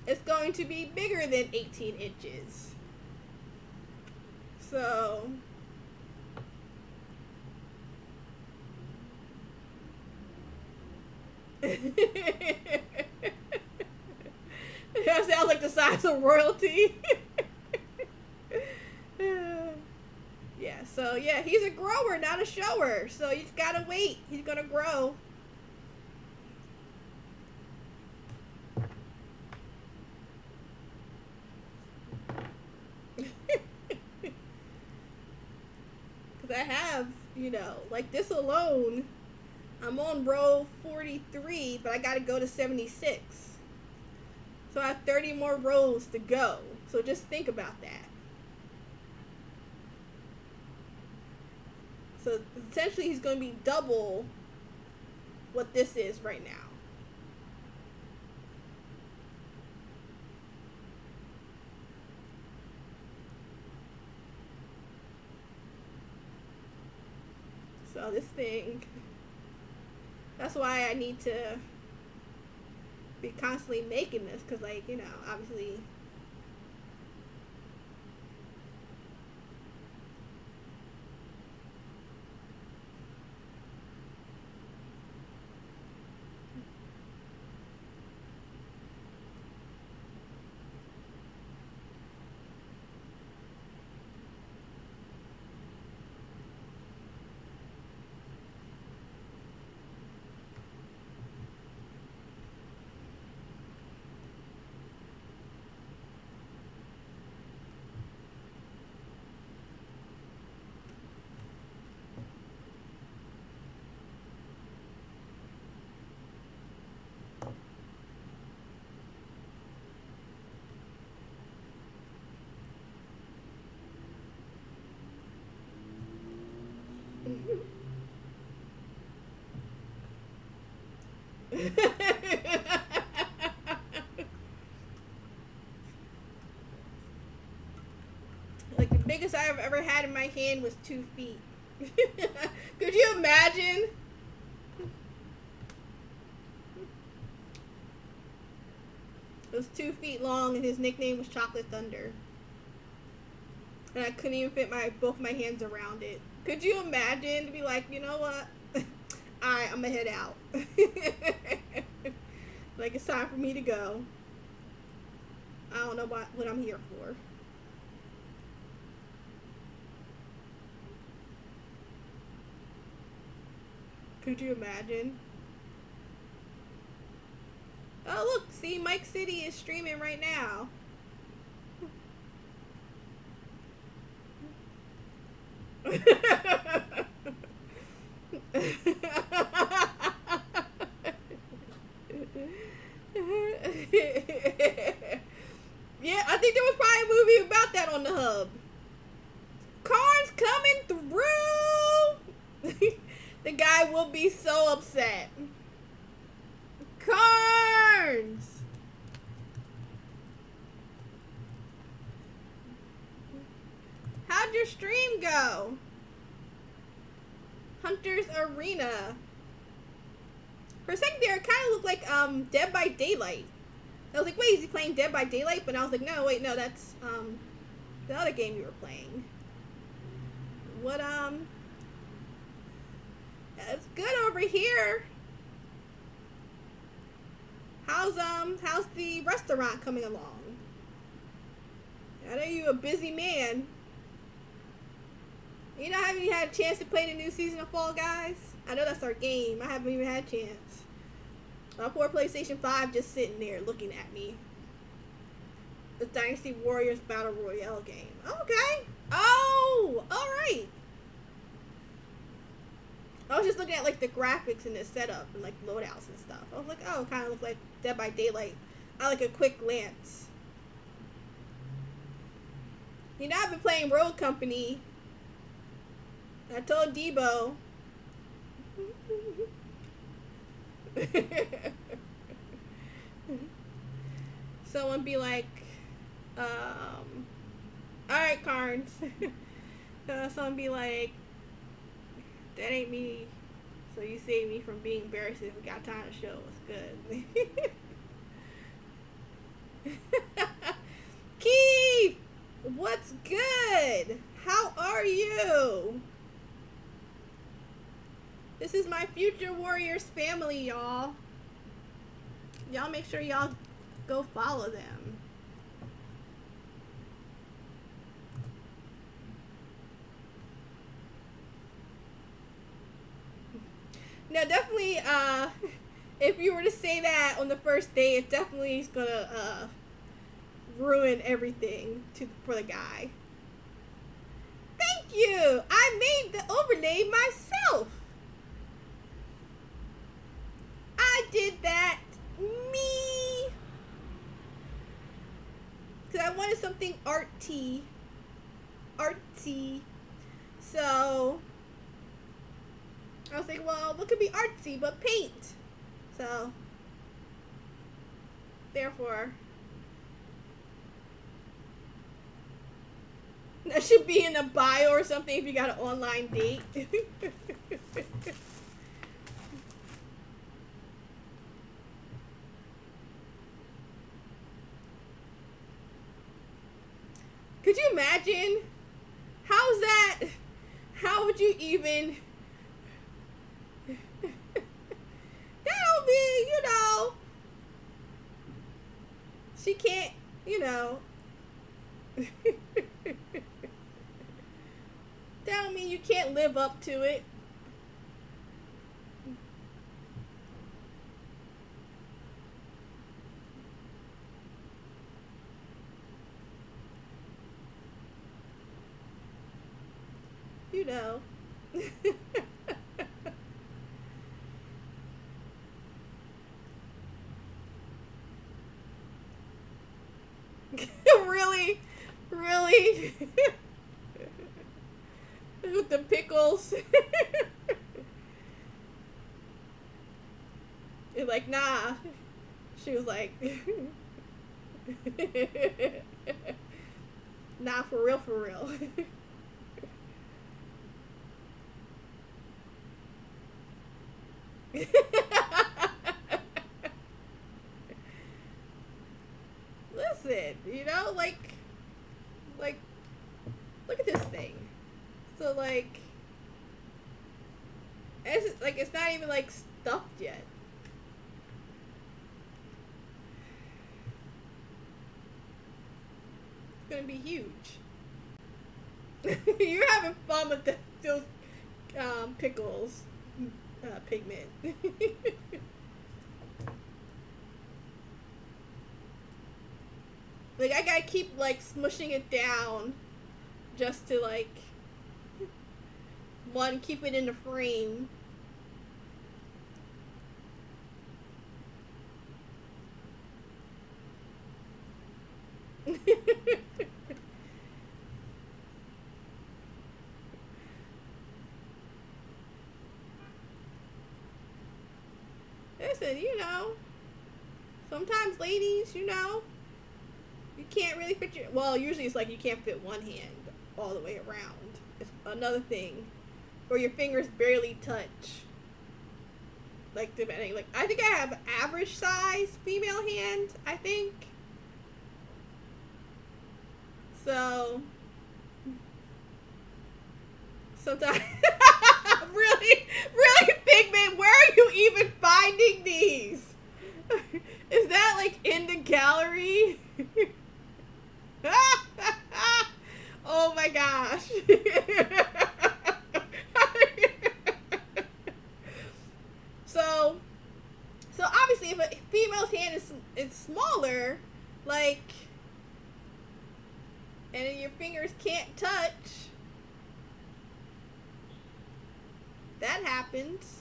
it's going to be bigger than 18 inches. So that sounds like the size of royalty. Yeah, so yeah, he's a grower, not a shower. So you just gotta wait. He's gonna grow. I have, you know, like this alone, I'm on row 43, but I gotta go to 76. So I have 30 more rows to go. So just think about that. So essentially he's going to be double what this is right now. So this thing, that's why I need to be constantly making this, because, like, you know, obviously like the biggest I've ever had in my hand was 2 feet. Could you imagine? It was 2 feet long, and his nickname was Chocolate Thunder. And I couldn't even fit both my hands around it. Could you imagine to be like, you know what? Alright, I'm gonna head out. Like, it's time for me to go. I don't know what I'm here for. Could you imagine? Oh, look, see, Mike City is streaming right now. Yeah, I think there was probably a movie about that on the hub. Karn's coming through. The guy will be so upset. Karns. How'd your stream go? Hunter's Arena. For a second there, it kind of looked like Dead by Daylight. I was like, wait, is he playing Dead by Daylight? But I was like, no, wait, no, that's the other game you were playing. What it's good over here. How's the restaurant coming along? I know you're a busy man. You know, haven't you had a chance to play the new season of Fall Guys? I know that's our game. I haven't even had a chance. My poor PlayStation 5 just sitting there looking at me. The Dynasty Warriors Battle Royale game. Okay. Oh, alright. I was just looking at, like, the graphics and the setup and, like, loadouts and stuff. I was like, oh, it kind of looks like Dead by Daylight. I like a quick glance. You know, I've been playing Road Company. I told Debo. Someone be like, alright, Carnes. Someone be like, that ain't me. So you saved me from being embarrassed. If we got time to show, it's good. Keith, what's good? How are you? This is my Future Warriors family, y'all. Y'all make sure y'all go follow them. Now, definitely, if you were to say that on the first day, it definitely is gonna ruin everything for the guy. Thank you! I paint the overlay myself. I did that. Me. Because I wanted something arty. Artsy. So I was like, well, what could be artsy but paint? So therefore, that should be in a bio or something if you got an online date. Could you imagine? How's that? How would you even? That'll be, she can't, that'll mean you can't live up to it. Really? Really? With the pickles. You're like, nah. She was like, nah, for real, for real. Listen, like, look at this thing. So it's not even stuffed yet. It's gonna be huge. You're having fun with those pickles, pigment. I gotta keep smushing it down just to one, keep it in the frame. Listen, sometimes ladies, you can't really fit usually it's you can't fit one hand all the way around. It's another thing. Or your fingers barely touch. Depending. I think I have average size female hand, I think. So sometimes really, Pigment, where are you even finding these? Is that in the gallery? Oh my gosh. So obviously if a female's hand is smaller, and your fingers can't touch, that happens.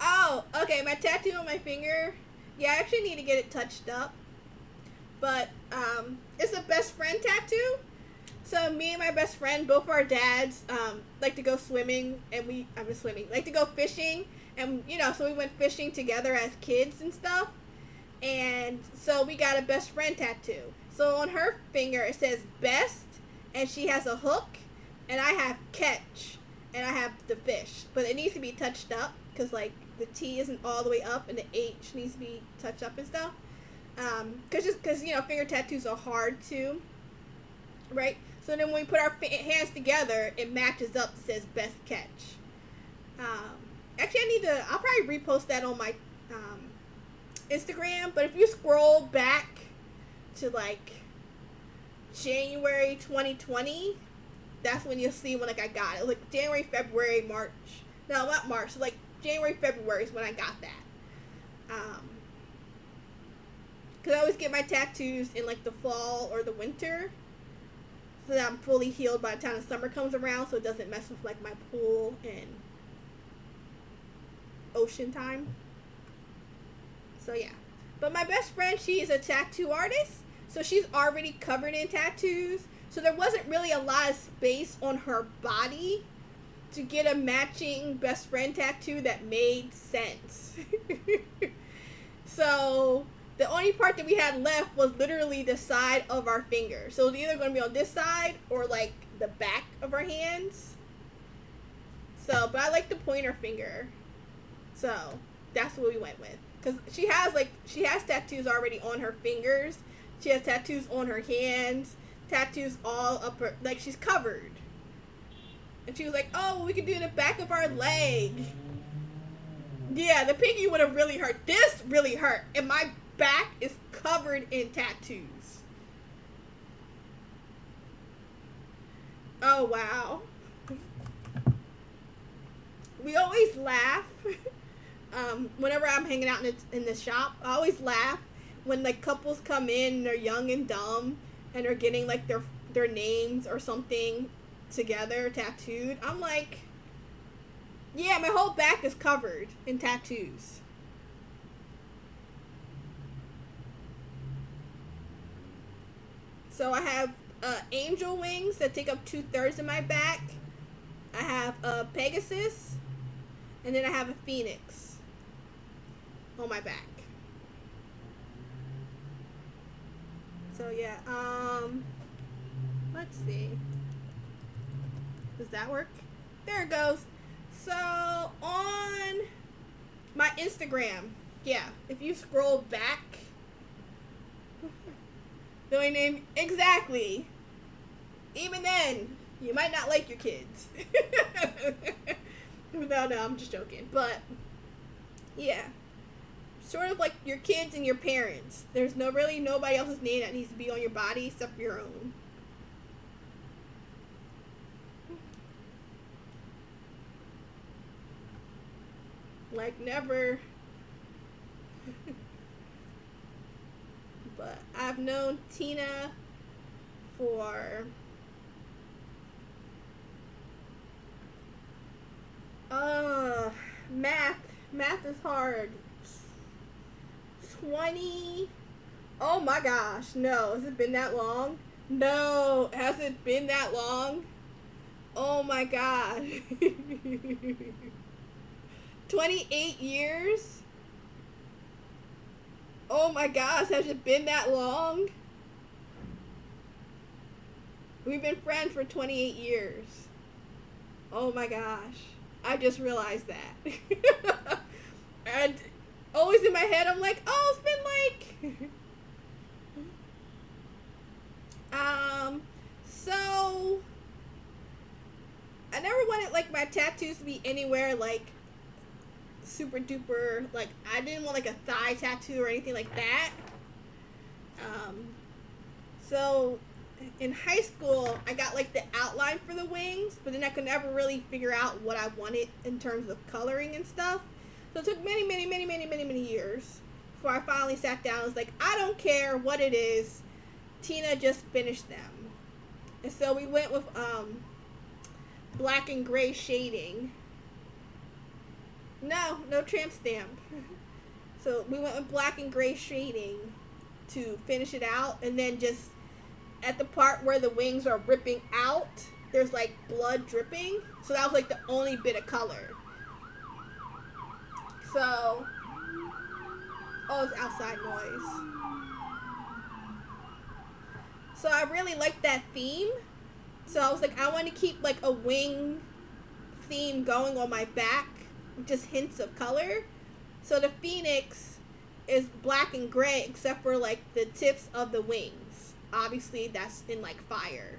Oh, okay, my tattoo on my finger. Yeah, I actually need to get it touched up. But it's a best friend tattoo. So me and my best friend, both our dads, like to go swimming, and like to go fishing, and so we went fishing together as kids and stuff. And so we got a best friend tattoo. So on her finger it says best, and she has a hook, and I have catch, and I have the fish. But it needs to be touched up because the T isn't all the way up, and the H needs to be touched up and stuff. Because finger tattoos are hard too, right? So then when we put our hands together, it matches up. It says best catch. Actually, I'll probably repost that on my Instagram. But if you scroll back to January 2020, that's when you'll see when I got it. January, February, March. No, not March. So January, February is when I got that. Because I always get my tattoos in the fall or the winter. so that I'm fully healed by the time the summer comes around, so it doesn't mess with like my pool and ocean time. So yeah. But my best friend, she is a tattoo artist, so she's already covered in tattoos. So there wasn't really a lot of space on her body to get a matching best friend tattoo that made sense. So the only part that we had left was literally the side of our finger. So it was either going to be on this side or like the back of our hands. So, but I like the pointer finger. So that's what we went with. Because she has tattoos already on her fingers. She has tattoos on her hands. Tattoos all up her, like she's covered. And she was like, oh, well, we could do the back of our leg. Yeah, the pinky would have really hurt. This really hurt. And my back is covered in tattoos. Oh, wow. We always laugh. Whenever I'm hanging out in the shop, I always laugh when like couples come in and they're young and dumb and they're getting like their names or something together tattooed. I'm like, yeah, my whole back is covered in tattoos. So I have angel wings that take up 2/3 of my back. I have a Pegasus, and then I have a phoenix on my back. So yeah, let's see. Does that work? There it goes. So on my Instagram, yeah, if you scroll back, the only name, exactly. Even then, you might not like your kids. No, I'm just joking. But yeah, sort of like your kids and your parents. There's really nobody else's name that needs to be on your body except your own. Like never. But I've known Tina for math is hard. 20. Oh my gosh, no. Has it been that long? No, has it been that long? Oh my god. 28 years? Oh my gosh, has it been that long? We've been friends for 28 years. Oh my gosh. I just realized that. And always in my head, I'm like, oh, it's been like... So... I never wanted, like, my tattoos to be anywhere, like, super duper, like, I didn't want, like, a thigh tattoo or anything like that. So... in high school, I got like the outline for the wings, but then I could never really figure out what I wanted in terms of coloring and stuff. So it took many years before I finally sat down and was like, I don't care what it is. Tina just finished them. And so we went with black and gray shading. No tramp stamp. So we went with black and gray shading to finish it out, and then just at the part where the wings are ripping out, there's like blood dripping. So that was like the only bit of color. So, oh, it's outside noise. So I really liked that theme. So I was like, I want to keep like a wing theme going on my back, with just hints of color. So the phoenix is black and gray except for like the tips of the wings. Obviously that's in like fire.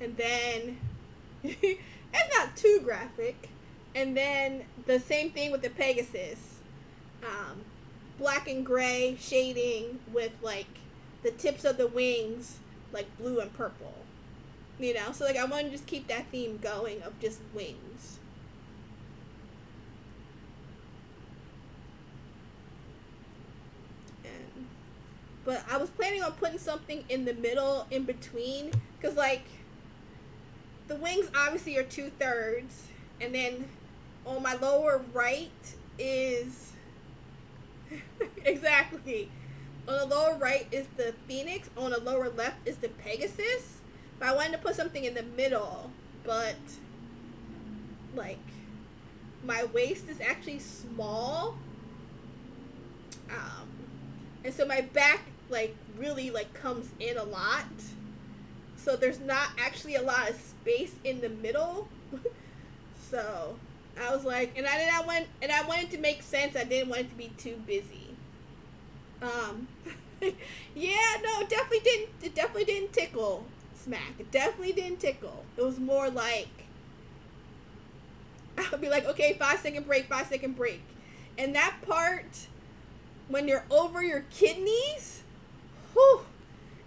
And then it's not too graphic. And then the same thing with the Pegasus. Black and gray shading with like the tips of the wings like blue and purple. You know, so like I want to just keep that theme going of just wings. But I was planning on putting something in the middle, in between, because like the wings obviously are 2/3, and then on my lower right is exactly, on the lower right is the phoenix, on the lower left is the pegasus. But I wanted to put something in the middle, but like my waist is actually small, um, and so my back like really like comes in a lot. So there's not actually a lot of space in the middle. So I was like, I wanted to make sense. I didn't want it to be too busy. Um, yeah, no, it definitely didn't. It definitely didn't tickle smack. It definitely didn't tickle. It was more like I would be like, okay, 5 second break, 5 second break, and that part when you're over your kidneys, whew,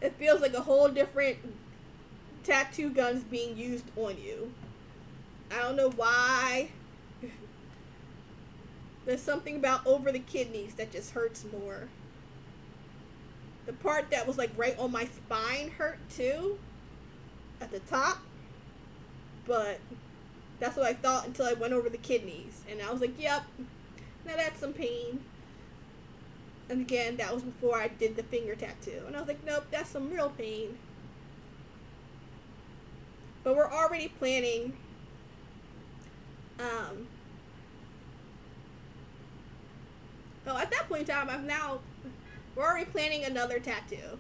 it feels like a whole different tattoo guns being used on you. I don't know why. There's something about over the kidneys that just hurts more. The part that was like right on my spine hurt too, at the top. But that's what I thought until I went over the kidneys. And I was like, yep, now that's some pain. And again, that was before I did the finger tattoo. And I was like, nope, that's some real pain. But we're already planning at that point in time, we're already planning another tattoo.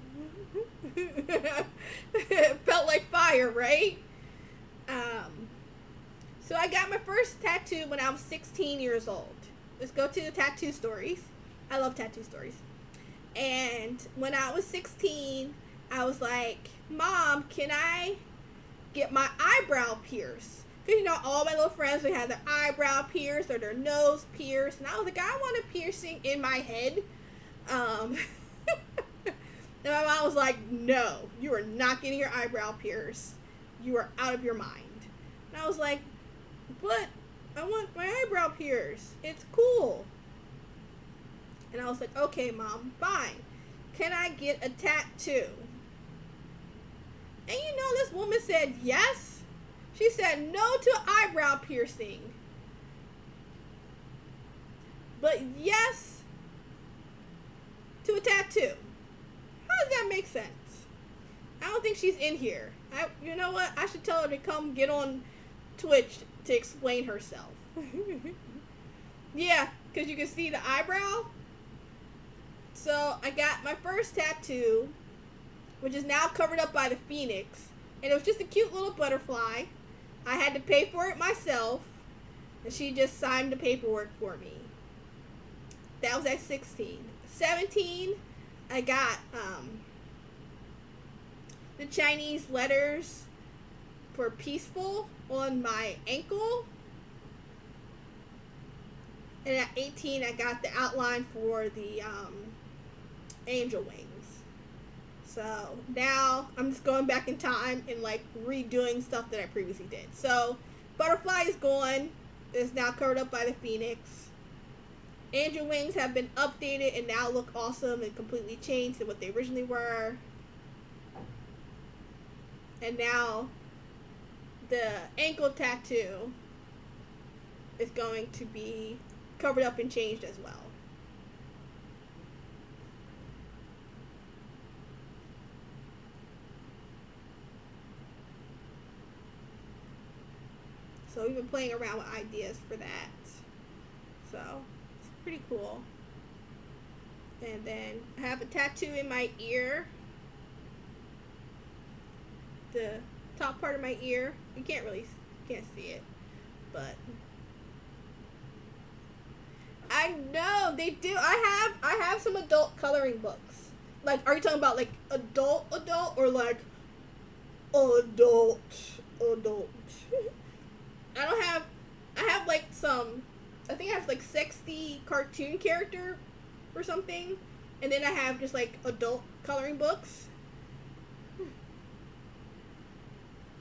It felt like fire, right? So I got my first tattoo when I was 16 years old. Let's go to the tattoo stories. I love tattoo stories. And when I was 16, I was like, Mom, can I get my eyebrow pierced? Because, you know, all my little friends would have their eyebrow pierced or their nose pierced. And I was like, I want a piercing in my head. And my mom was like, no, you are not getting your eyebrow pierced. You are out of your mind. And I was like, but I want my eyebrow pierced. It's cool. And I was like, okay, Mom, fine. Can I get a tattoo? And you know, this woman said yes. She said no to eyebrow piercing, but yes to a tattoo. How does that make sense? I don't think she's in here. You know what? I should tell her to come get on Twitch to explain herself. Yeah, because you can see the eyebrow. So I got my first tattoo, which is now covered up by the phoenix. And it was just a cute little butterfly. I had to pay for it myself. And she just signed the paperwork for me. That was at 16. 17, I got the Chinese letters for peaceful on my ankle. And at 18, I got the outline for the angel wings. So now I'm just going back in time and like redoing stuff that I previously did. So butterfly is gone. It's now covered up by the phoenix. Angel wings have been updated and now look awesome and completely changed than what they originally were. And now the ankle tattoo is going to be covered up and changed as well. So we've been playing around with ideas for that. So it's pretty cool. And then I have a tattoo in my ear. The top part of my ear. You can't see it. But I know they do. I have some adult coloring books. Like, are you talking about like adult or like adult? I have like some, I think I have like 60 cartoon character or something. And then I have just like adult coloring books.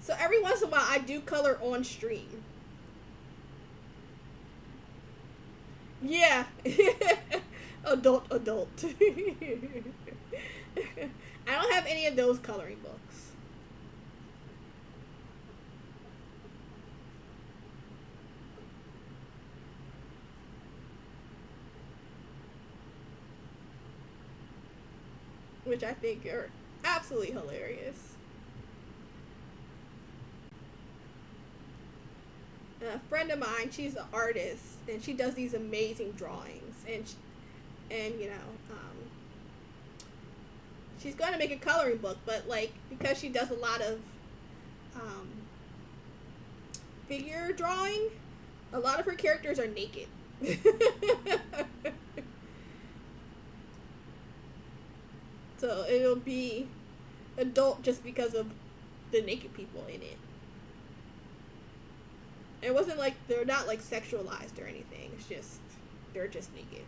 So every once in a while I do color on stream. Yeah. adult. have any of those coloring books. Which I think are absolutely hilarious. A friend of mine, she's an artist, and she does these amazing drawings, and you know, she's going to make a coloring book, but like because she does a lot of figure drawing, a lot of her characters are naked. So it'll be adult just because of the naked people in it. It wasn't like they're not like sexualized or anything. It's just they're just naked.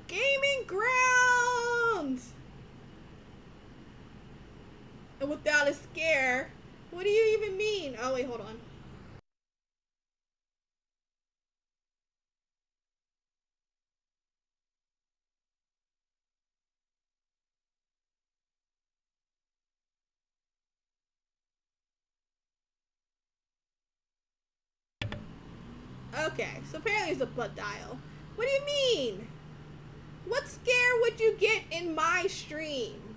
Gaming grounds. And without a scare, what do you even mean? Oh wait, hold on. Okay, so apparently it's a blood dial. What do you mean? What scare would you get in my stream?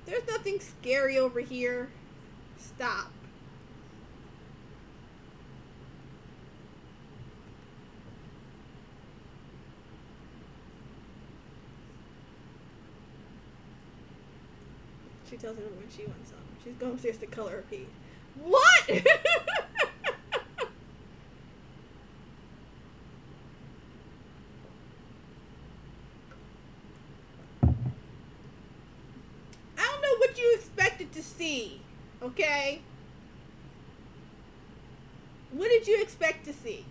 There's nothing scary over here. Stop. She tells her when she wants some. She's going upstairs to color her pee. What? I don't know what you expected to see, okay? What did you expect to see?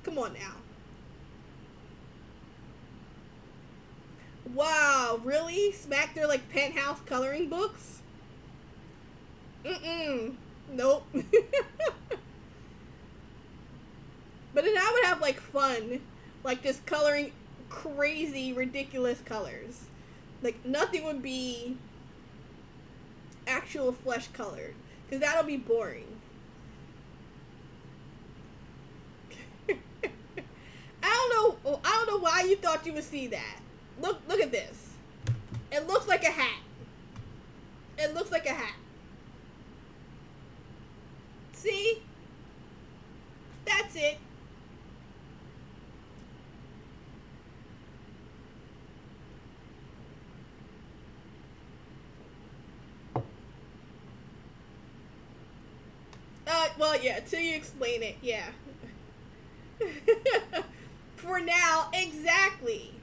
Come on now. Wow, really? Smack their like penthouse coloring books? Nope. But then I would have like fun, like just coloring crazy, ridiculous colors. Like nothing would be actual flesh colored, because that'll be boring. I don't know why you thought you would see that. Look at this. It looks like a hat. It looks like a hat. See? That's it. Well, yeah, till you explain it, yeah. For now, exactly.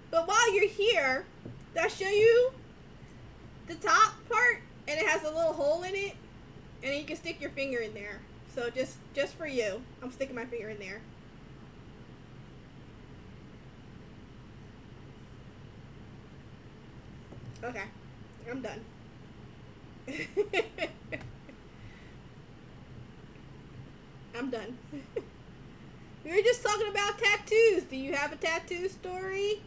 But while you're here, did I show you the top part? And it has a little hole in it, and you can stick your finger in there. So just for you, I'm sticking my finger in there. Okay, I'm done. I'm done. We were just talking about tattoos. Do you have a tattoo story?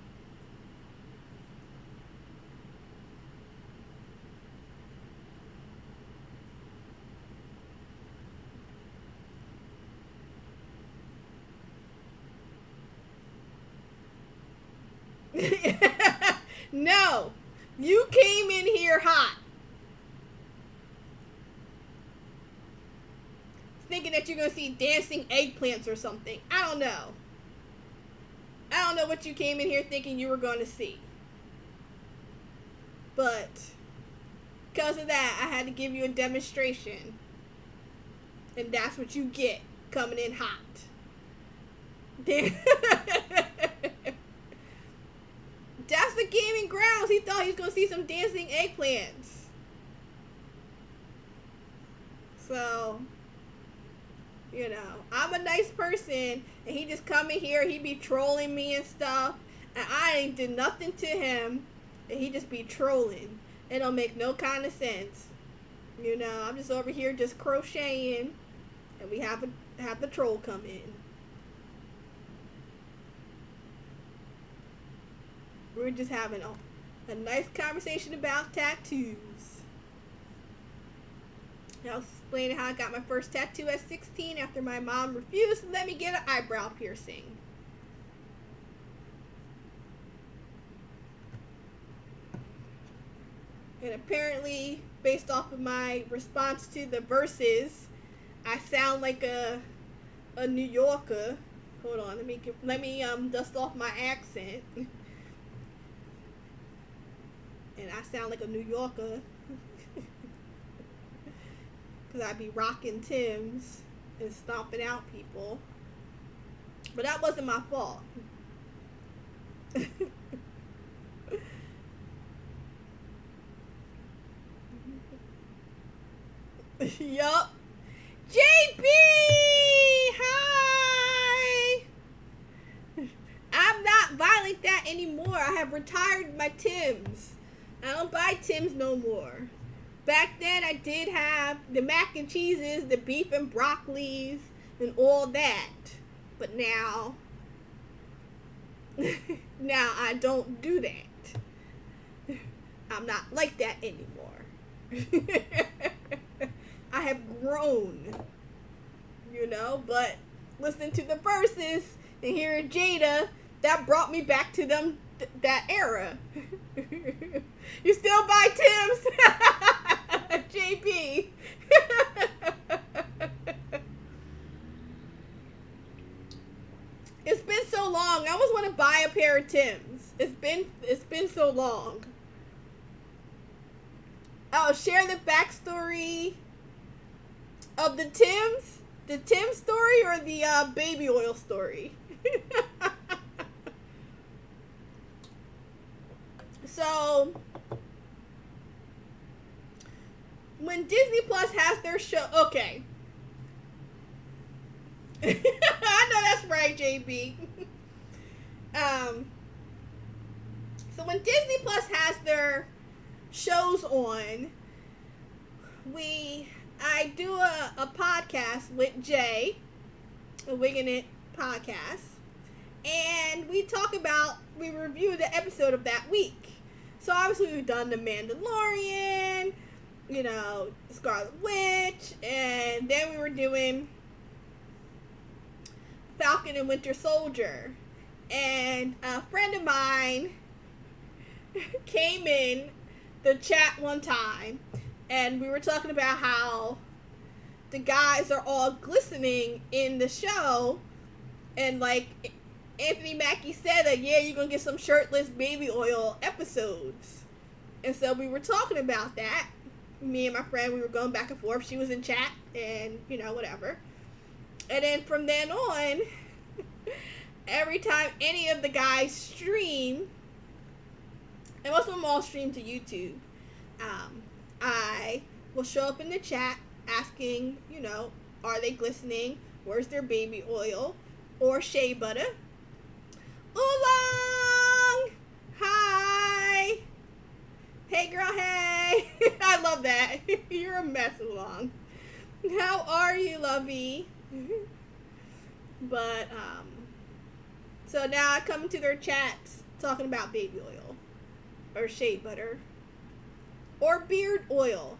No, you came in here hot, thinking that you're gonna see dancing eggplants or something. I don't know what you came in here thinking you were going to see, but because of that I had to give you a demonstration, and that's what you get coming in hot. That's the gaming grounds. He thought he was going to see some dancing eggplants. So, you know, I'm a nice person, and he just come in here, he be trolling me and stuff, and I ain't did nothing to him, and he just be trolling. It don't make no kind of sense. You know, I'm just over here just crocheting, and we have have the troll come in. We're just having a nice conversation about tattoos. I was explaining how I got my first tattoo at 16 after my mom refused to let me get an eyebrow piercing. And apparently, based off of my response to the verses, I sound like a New Yorker. Hold on, let me dust off my accent. And I sound like a New Yorker. Because I be rocking Timbs and stomping out people. But that wasn't my fault. Yup. JB! Hi! I'm not violent that anymore. I have retired my Timbs. I don't buy Timbs no more. Back then, I did have the mac and cheeses, the beef and broccolis, and all that. But now, now I don't do that. I'm not like that anymore. I have grown, you know, but listening to the verses and hearing Jada, that brought me back to that era. You still buy Tim's? JP. It's been so long. I almost want to buy a pair of Tim's. It's been so long. I'll share the backstory of the Tim's story or the baby oil story. So, when Disney Plus has their show, okay. I know that's right, JB. So when Disney Plus has their shows on, I do a podcast with Jay, a Wiggin' It podcast, and we review the episode of that week. So obviously we've done The Mandalorian, you know, Scarlet Witch, and then we were doing Falcon and Winter Soldier. And a friend of mine came in the chat one time, and we were talking about how the guys are all glistening in the show, and like Anthony Mackie said that, yeah, you're gonna get some shirtless baby oil episodes. And so we were talking about that. Me and my friend, we were going back and forth. She was in chat and, you know, whatever. And then from then on, every time any of the guys stream, and most of them all stream to YouTube, I will show up in the chat asking, you know, are they glistening? Where's their baby oil? Or shea butter? Oolong! Hi! Hey girl, hey! I love that. You're a mess, Oolong. How are you, lovey? But, so now I come into their chats talking about baby oil. Or shea butter. Or beard oil.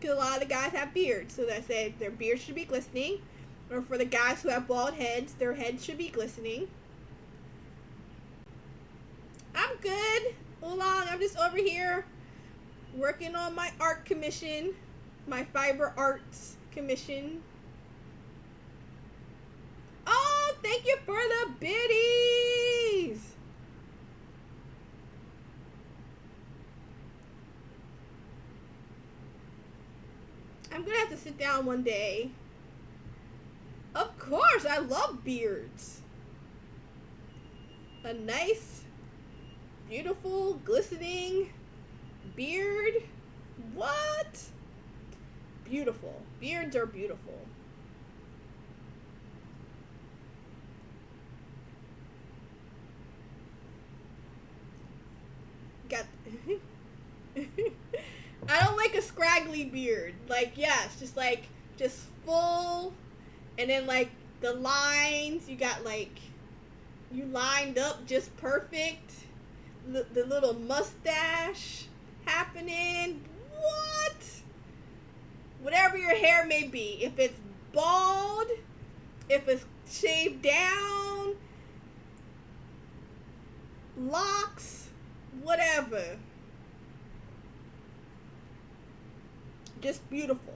Because a lot of the guys have beards. So I said their beards should be glistening. Or for the guys who have bald heads, their heads should be glistening. I'm good, Oolong. I'm just over here working on my art commission, my fiber arts commission. Oh, thank you for the biddies. I'm gonna have to sit down one day. Of course, I love beards. A nice, beautiful, glistening beard. What? Beautiful. Beards are beautiful. Got. I don't like a scraggly beard. Like, yes, just full And then like the lines, you got like, you lined up just perfect. The little mustache happening. What? Whatever your hair may be. If it's bald, if it's shaved down, locks, whatever. Just beautiful.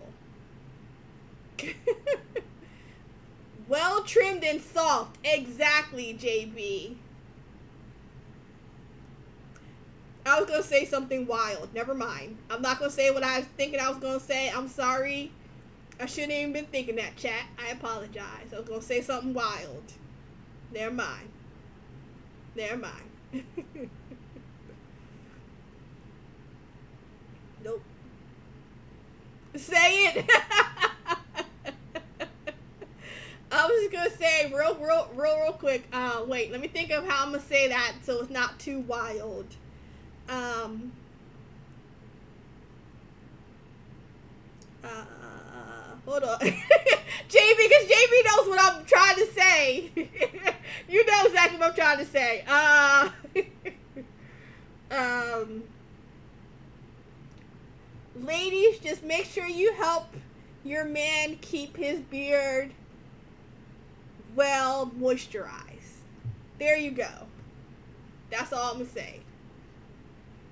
Well trimmed and soft. Exactly, JB. I was going to say something wild. Never mind. I'm not going to say what I was thinking I was going to say. I'm sorry. I shouldn't even been thinking that, chat. I apologize. I was going to say something wild. Never mind. Never mind. Nope. Say it. I was just gonna say real quick. Wait, let me think of how I'm gonna say that so it's not too wild. Hold on. JB, because JB knows what I'm trying to say. You know exactly what I'm trying to say. Ladies, just make sure you help your man keep his beard well moisturized. There you go. That's all I'm gonna say.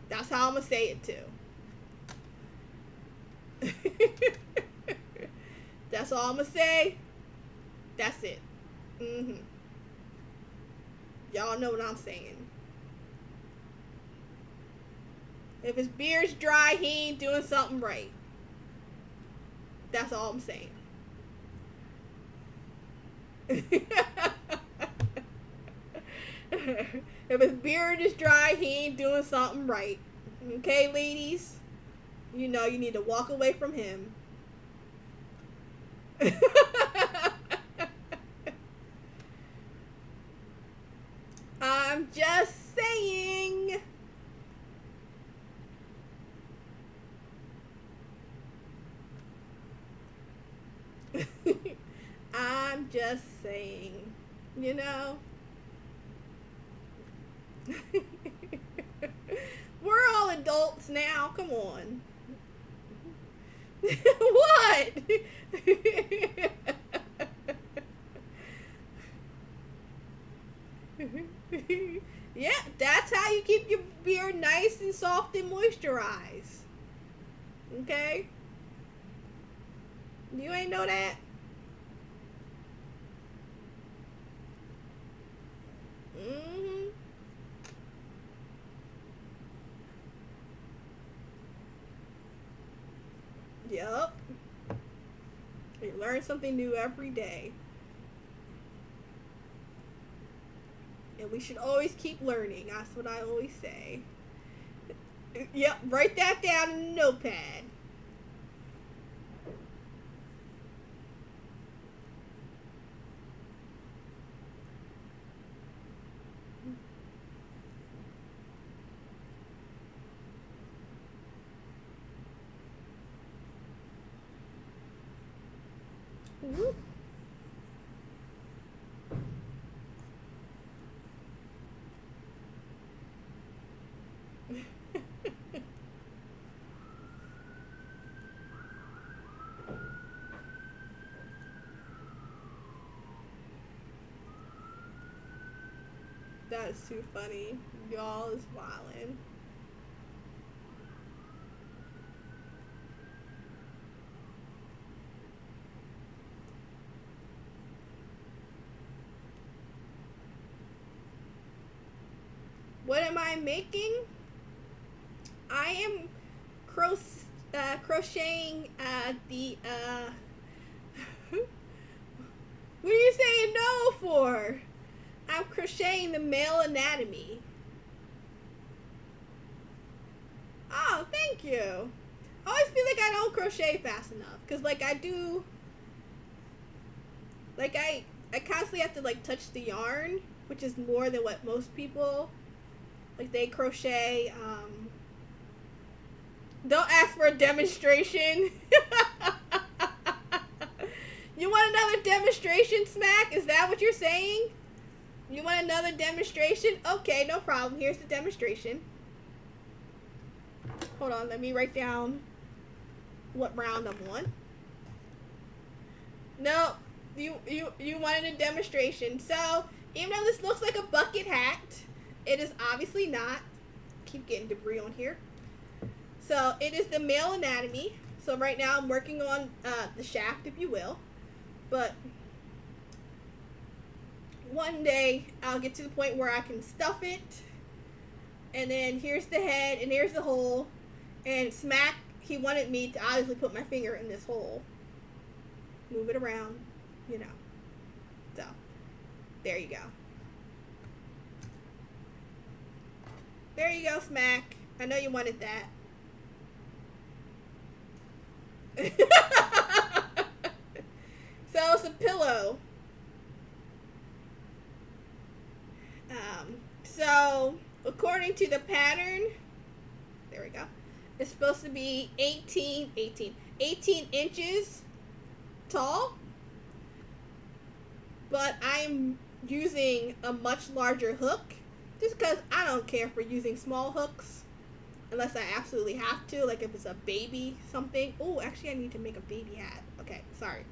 That's how I'm gonna say it too. That's all I'm gonna say. That's it. Y'all know what I'm saying. If his beard's dry, he ain't doing something right. That's all I'm saying. If his beard is dry, he ain't doing something right. Okay, ladies? You know you need to walk away from him. I'm just saying. I'm just saying, you know. We're all adults now. Come on. What? Yeah, that's how you keep your beard nice and soft and moisturized. Okay? You ain't know that? Yup. You learn something new every day. And we should always keep learning. That's what I always say. Yep, write that down in a notepad. Whoop. That is too funny. Y'all is wildin'. What am I making? I am crocheting the what are you saying no for? I'm crocheting the male anatomy. Oh, thank you. I always feel like I don't crochet fast enough. Because, like, I do... Like, I constantly have to, like, touch the yarn. Which is more than what most people... Like, they crochet. Don't ask for a demonstration. You want another demonstration? demonstration, Smack? Is that what you're saying? You want another demonstration? Okay, no problem. Here's the demonstration. Hold on, let me write down what round I'm on. No, you wanted a demonstration. So, even though this looks like a bucket hat, it is obviously not. Keep getting debris on here. So, it is the male anatomy. So, right now I'm working on the shaft, if you will. But one day I'll get to the point where I can stuff it. And then here's the head, and here's the hole. And Smack, he wanted me to obviously put my finger in this hole. Move it around, you know. So, there you go. There you go, Smack. I know you wanted that. So, it's a pillow. So, according to the pattern, there we go. It's supposed to be 18 inches tall, but I'm using a much larger hook just because I don't care for using small hooks unless I absolutely have to, like if it's a baby something. Oh, actually I need to make a baby hat. Okay, sorry.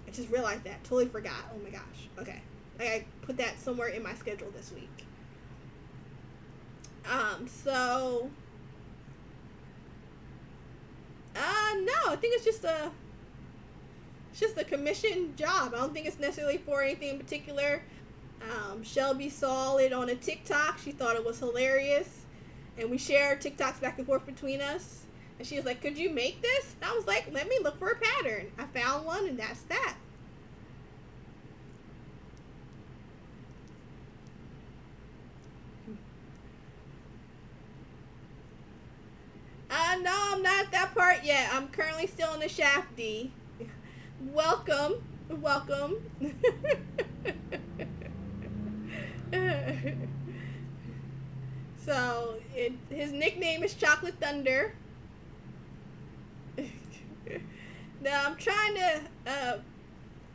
I just realized that. Totally forgot. Oh my gosh. Okay. I put that somewhere in my schedule this week. So no, I think it's just a commission job. I don't think it's necessarily for anything in particular. Shelby saw it on a TikTok. She thought it was hilarious, and we shared TikToks back and forth between us. And she was like, "Could you make this?" And I was like, "Let me look for a pattern." I found one, and that's that. No, I'm not at that part yet. I'm currently still in the shaft D. Welcome. So, his nickname is Chocolate Thunder. Now, I'm trying to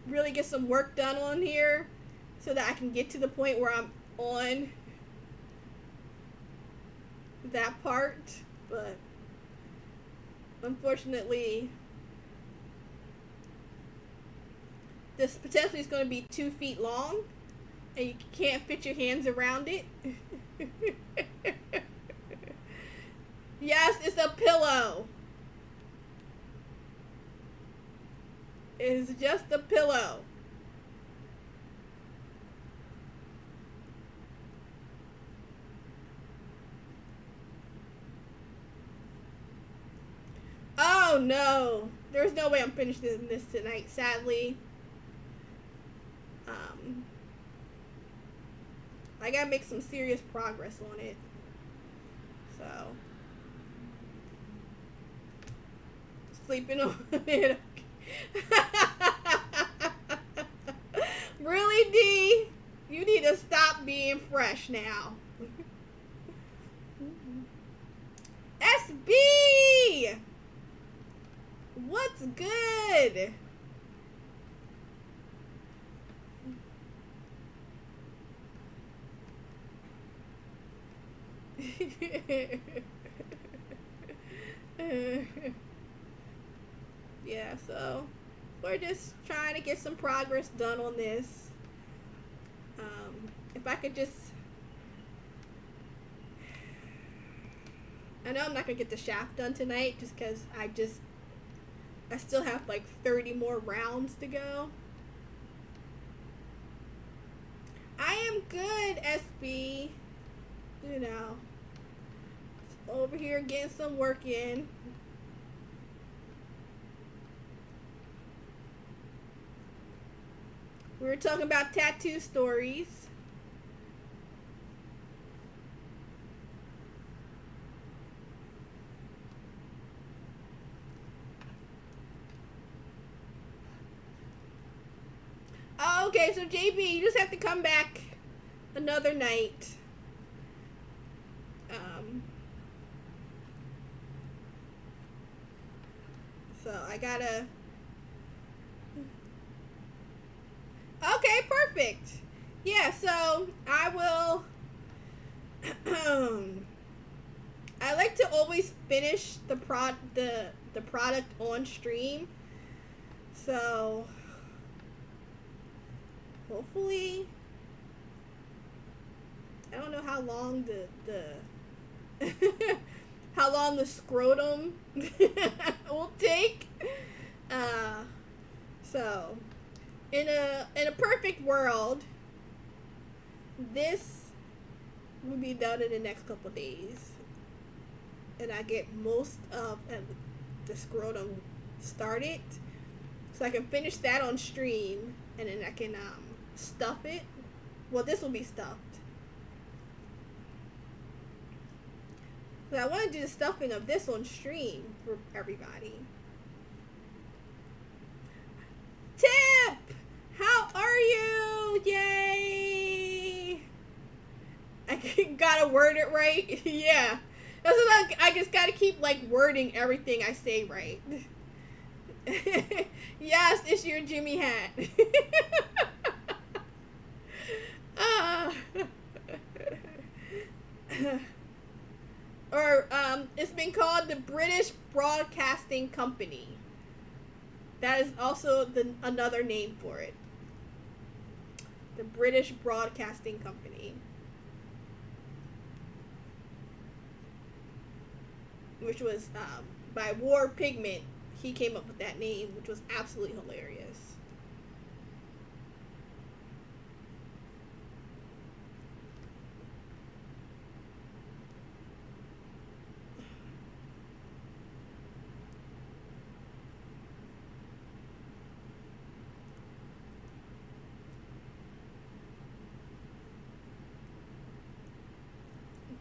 really get some work done on here so that I can get to the point where I'm on that part, but unfortunately this potentially is going to be 2 feet long and you can't fit your hands around it. Yes, it's a pillow. It's just a pillow. Oh no, there's no way I'm finishing this tonight, sadly. I gotta make some serious progress on it. So, sleeping on it. Really, D? You need to stop being fresh now. SB! What's good? Yeah, so we're just trying to get some progress done on this. If I could just, I know I'm not gonna get the shaft done tonight just because I still have like 30 more rounds to go. I am good, SB. You know, over here getting some work in. We were talking about tattoo stories. Oh, okay, so JB, you just have to come back another night. So I gotta. perfect. Yeah, so I will. I like to always finish the product on stream. So hopefully, I don't know how long the how long the scrotum will take. Uh, so in a perfect world, this will be done in the next couple of days, and I get most of the scrotum started, so I can finish that on stream, and then I can stuff it. Well, this will be stuffed. So I want to do the stuffing of this on stream for everybody. Tip! How are you? Yay! I gotta word it right. Yeah. That's what I just gotta keep like wording everything I say right. Yes, it's your Jimmy hat. Or it's been called the British Broadcasting Company. That is also another name for it. The British Broadcasting Company. Which was by War Pigment. He came up with that name, which was absolutely hilarious.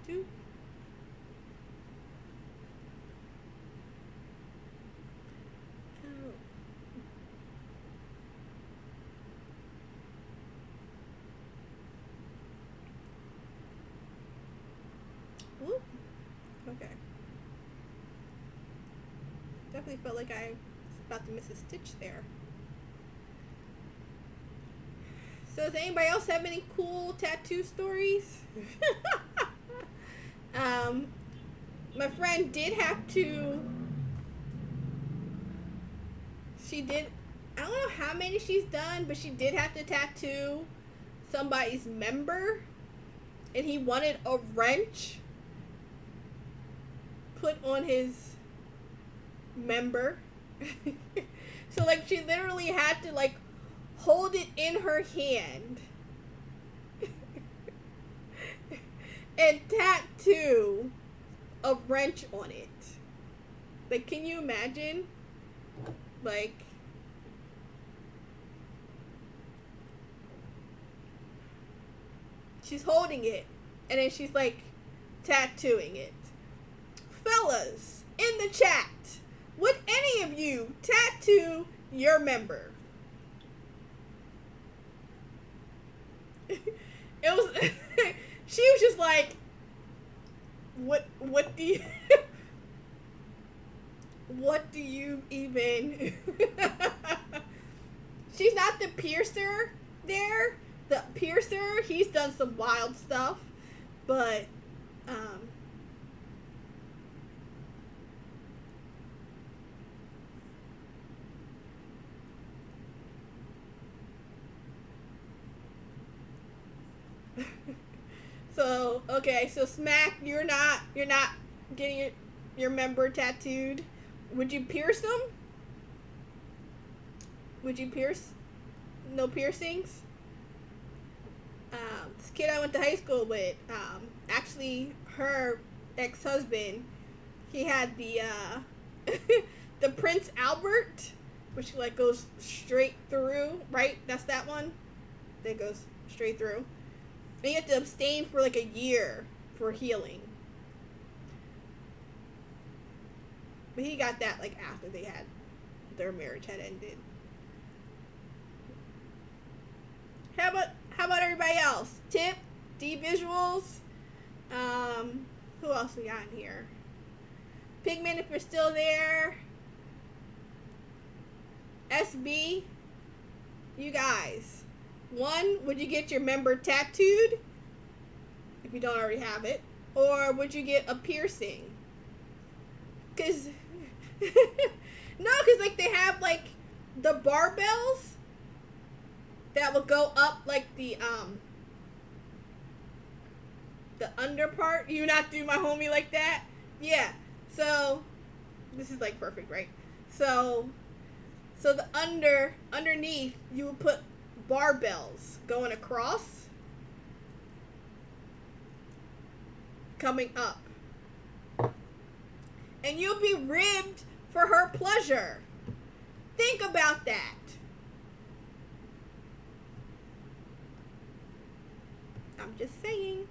Two. Ooh. Okay. Definitely felt like I was about to miss a stitch there. So does anybody else have any cool tattoo stories? My friend did have to. She did. I don't know how many she's done, but she did have to tattoo somebody's member, and he wanted a wrench put on his member. So like she literally had to like hold it in her hand and tattoo a wrench on it. Like, can you imagine? Like, she's holding it and then she's like tattooing it. Fellas, in the chat, would any of you tattoo your member? It was she was just like, what do you what do you even she's not the piercer there. The piercer, he's done some wild stuff, but so okay, so Smack, you're not getting your member tattooed. Would you pierce them? Would you pierce? No piercings? This kid I went to high school with, actually her ex-husband, he had the the Prince Albert, which like goes straight through, right? That's that one that goes straight through. And you have to abstain for like a year for healing. But he got that like after their marriage had ended. How about everybody else? Tip, D Visuals. Who else we got in here? Pigment, if you're still there. SB. You guys. One, would you get your member tattooed if you don't already have it? Or would you get a piercing? Because, no, because like they have like the barbells that will go up like the under part. You not do my homie like that? Yeah. So this is like perfect, right? So the underneath you will put barbells going across, coming up. And you'll be ribbed for her pleasure. Think about that. I'm just saying.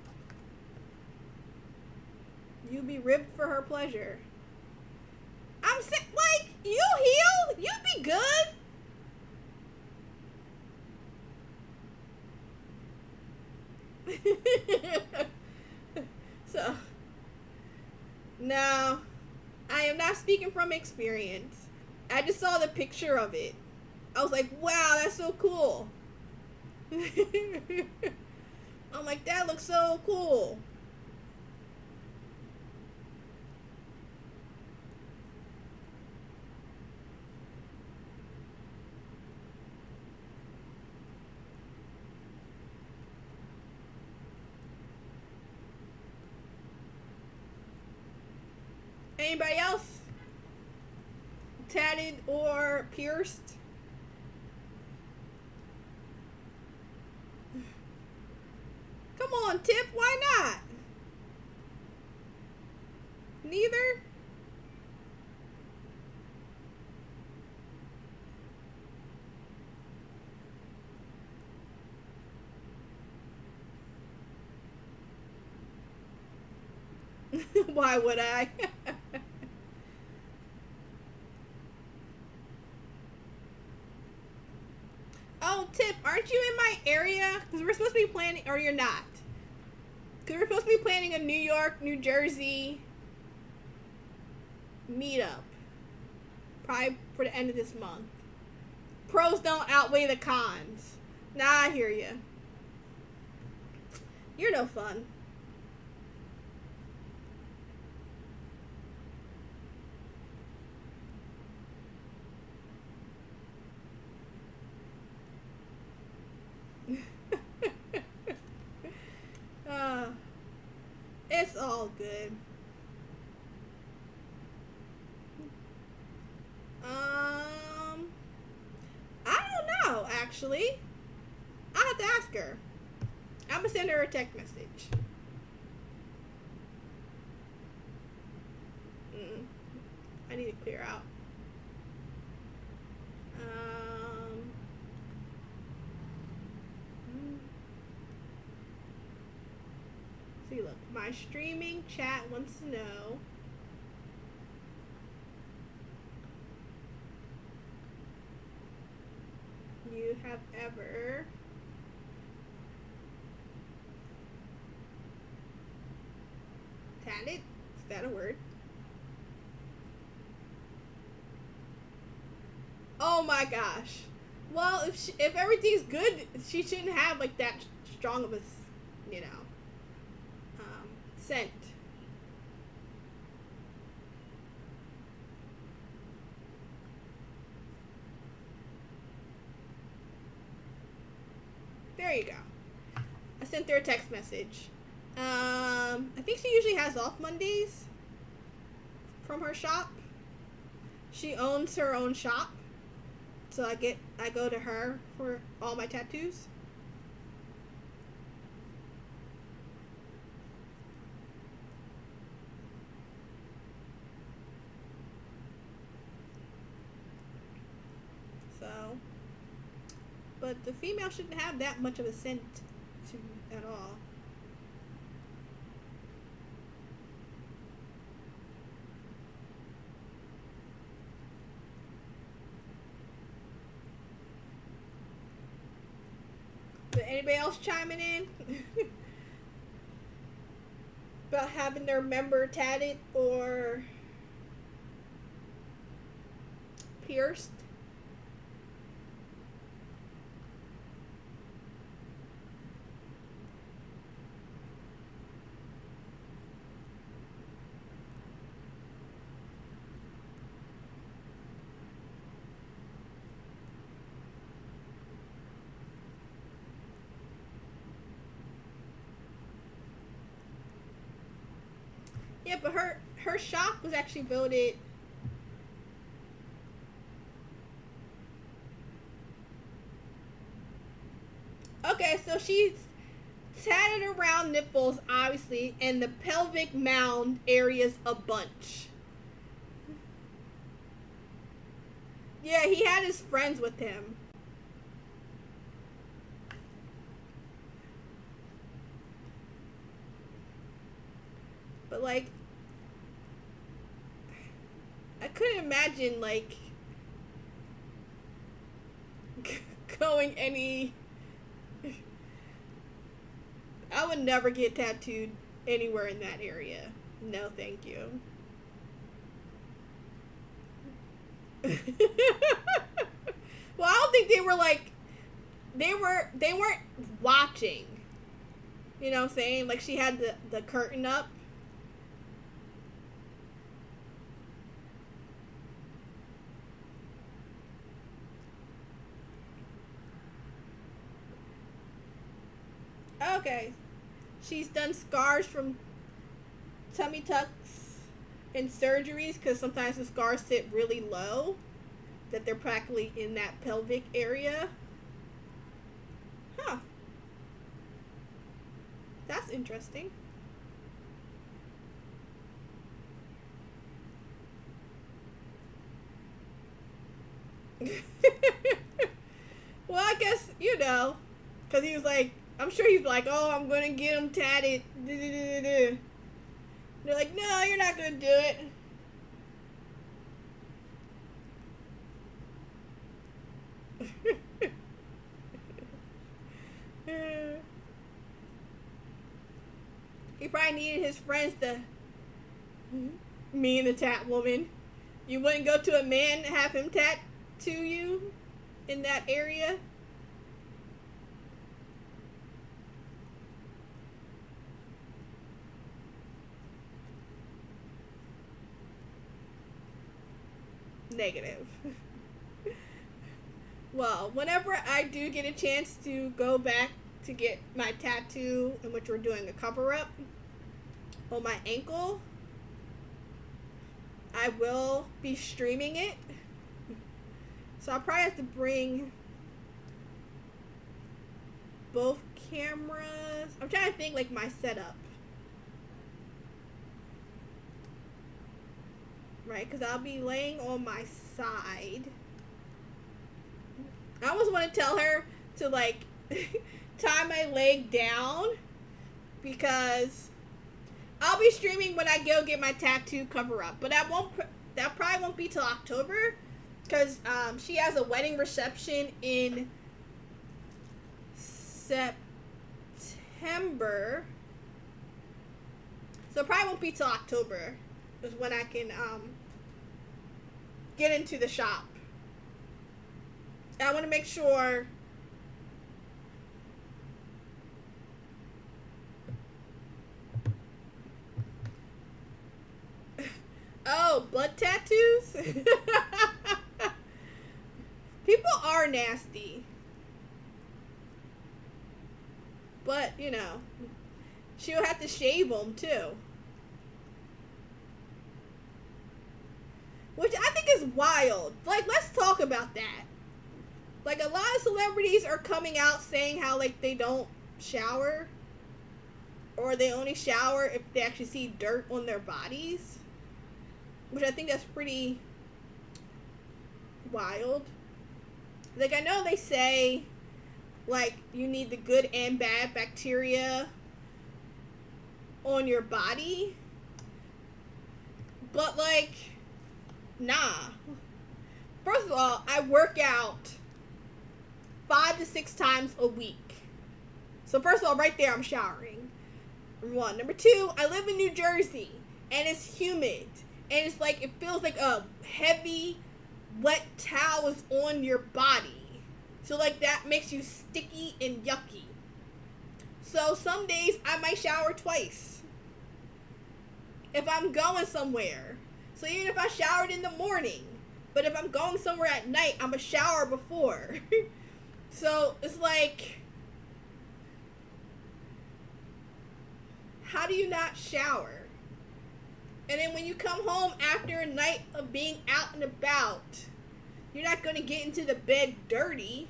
You'll be ribbed for her pleasure. I'm saying, like, you heal, you be good. So, no, I am not speaking from experience. I just saw the picture of it. I was like, wow, that's so cool. I'm like, that looks so cool. Anybody else? Tatted or pierced? Come on, Tip, why not? Neither? Why would I? Oh, Tip, aren't you in my area? Because we're supposed to be planning, or you're not. Because we're supposed to be planning a New York, New Jersey meetup. Probably for the end of this month. Pros don't outweigh the cons. Nah, I hear you. You're no fun. It's all good. I don't know, actually. I'll have to ask her. I'm gonna send her a text message. I need to clear out. See, look, my streaming chat wants to know. You have ever tatted? Is that a word? Oh my gosh. Well, if everything's good, she shouldn't have like that strong of a, you know, scent. There you go. I sent her a text message. I think she usually has off Mondays from her shop. She owns her own shop. So I go to her for all my tattoos. So, but the female shouldn't have that much of a scent to at all. Did anybody else chiming in about having their member tatted or pierced? Yeah, but her shop was actually voted. Okay, so she's tatted around nipples, obviously, and the pelvic mound areas a bunch. Yeah, he had his friends with him. But like, I couldn't imagine like going any. I would never get tattooed anywhere in that area. No, thank you. Well, I don't think they were like they weren't watching. You know what I'm saying? Like she had the curtain up. Okay. She's done scars from tummy tucks and surgeries because sometimes the scars sit really low that they're practically in that pelvic area. Huh. That's interesting. Well, I guess, you know, because he was like, I'm sure he's like, oh, I'm going to get him tatted. They're like, no, you're not going to do it. He probably needed his friends to. Me and the tat woman. You wouldn't go to a man and have him tattoo you in that area? Negative. Well, whenever I do get a chance to go back to get my tattoo, in which we're doing a cover up on my ankle, I will be streaming it. So I'll probably have to bring both cameras. I'm trying to think like my setup. Right, because I'll be laying on my side. I almost want to tell her to like tie my leg down because I'll be streaming when I go get my tattoo cover up. But that probably won't be till October because she has a wedding reception in September. So it probably won't be till October is when I can get into the shop. I want to make sure oh, blood tattoos? People are nasty. But, you know, she'll have to shave them too. Which I think is wild. Like, let's talk about that. Like, a lot of celebrities are coming out saying how, like, they don't shower. Or they only shower if they actually see dirt on their bodies. Which I think that's pretty wild. Like, I know they say, like, you need the good and bad bacteria on your body. But, like, nah. First of all, I work out 5 to 6 times a week. So first of all, right there, I'm showering. Number 1. Number 2, I live in New Jersey, and it's humid. And it's like, it feels like a heavy, wet towel is on your body. So like that makes you sticky and yucky. So some days I might shower twice. If I'm going somewhere. So even if I showered in the morning, but if I'm going somewhere at night, I'm a shower before. So it's like, how do you not shower? And then when you come home after a night of being out and about, you're not going to get into the bed dirty.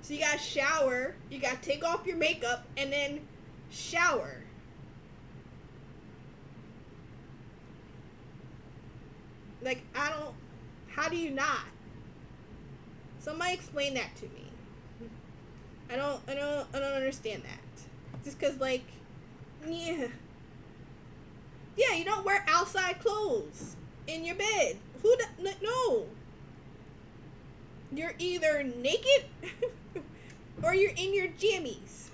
So you got to shower, you got to take off your makeup, and then shower. Like, how do you not? Somebody explain that to me. I don't understand that. Just because, like, yeah, you don't wear outside clothes in your bed. No. You're either naked or you're in your jammies.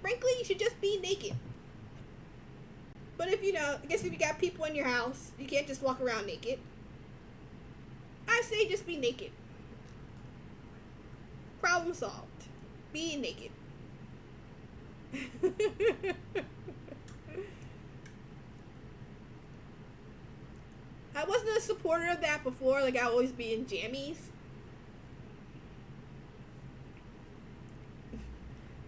Frankly, you should just be naked. But if I guess if you got people in your house, you can't just walk around naked. I say just be naked. Problem solved. Be naked. I wasn't a supporter of that before. Like, I always be in jammies.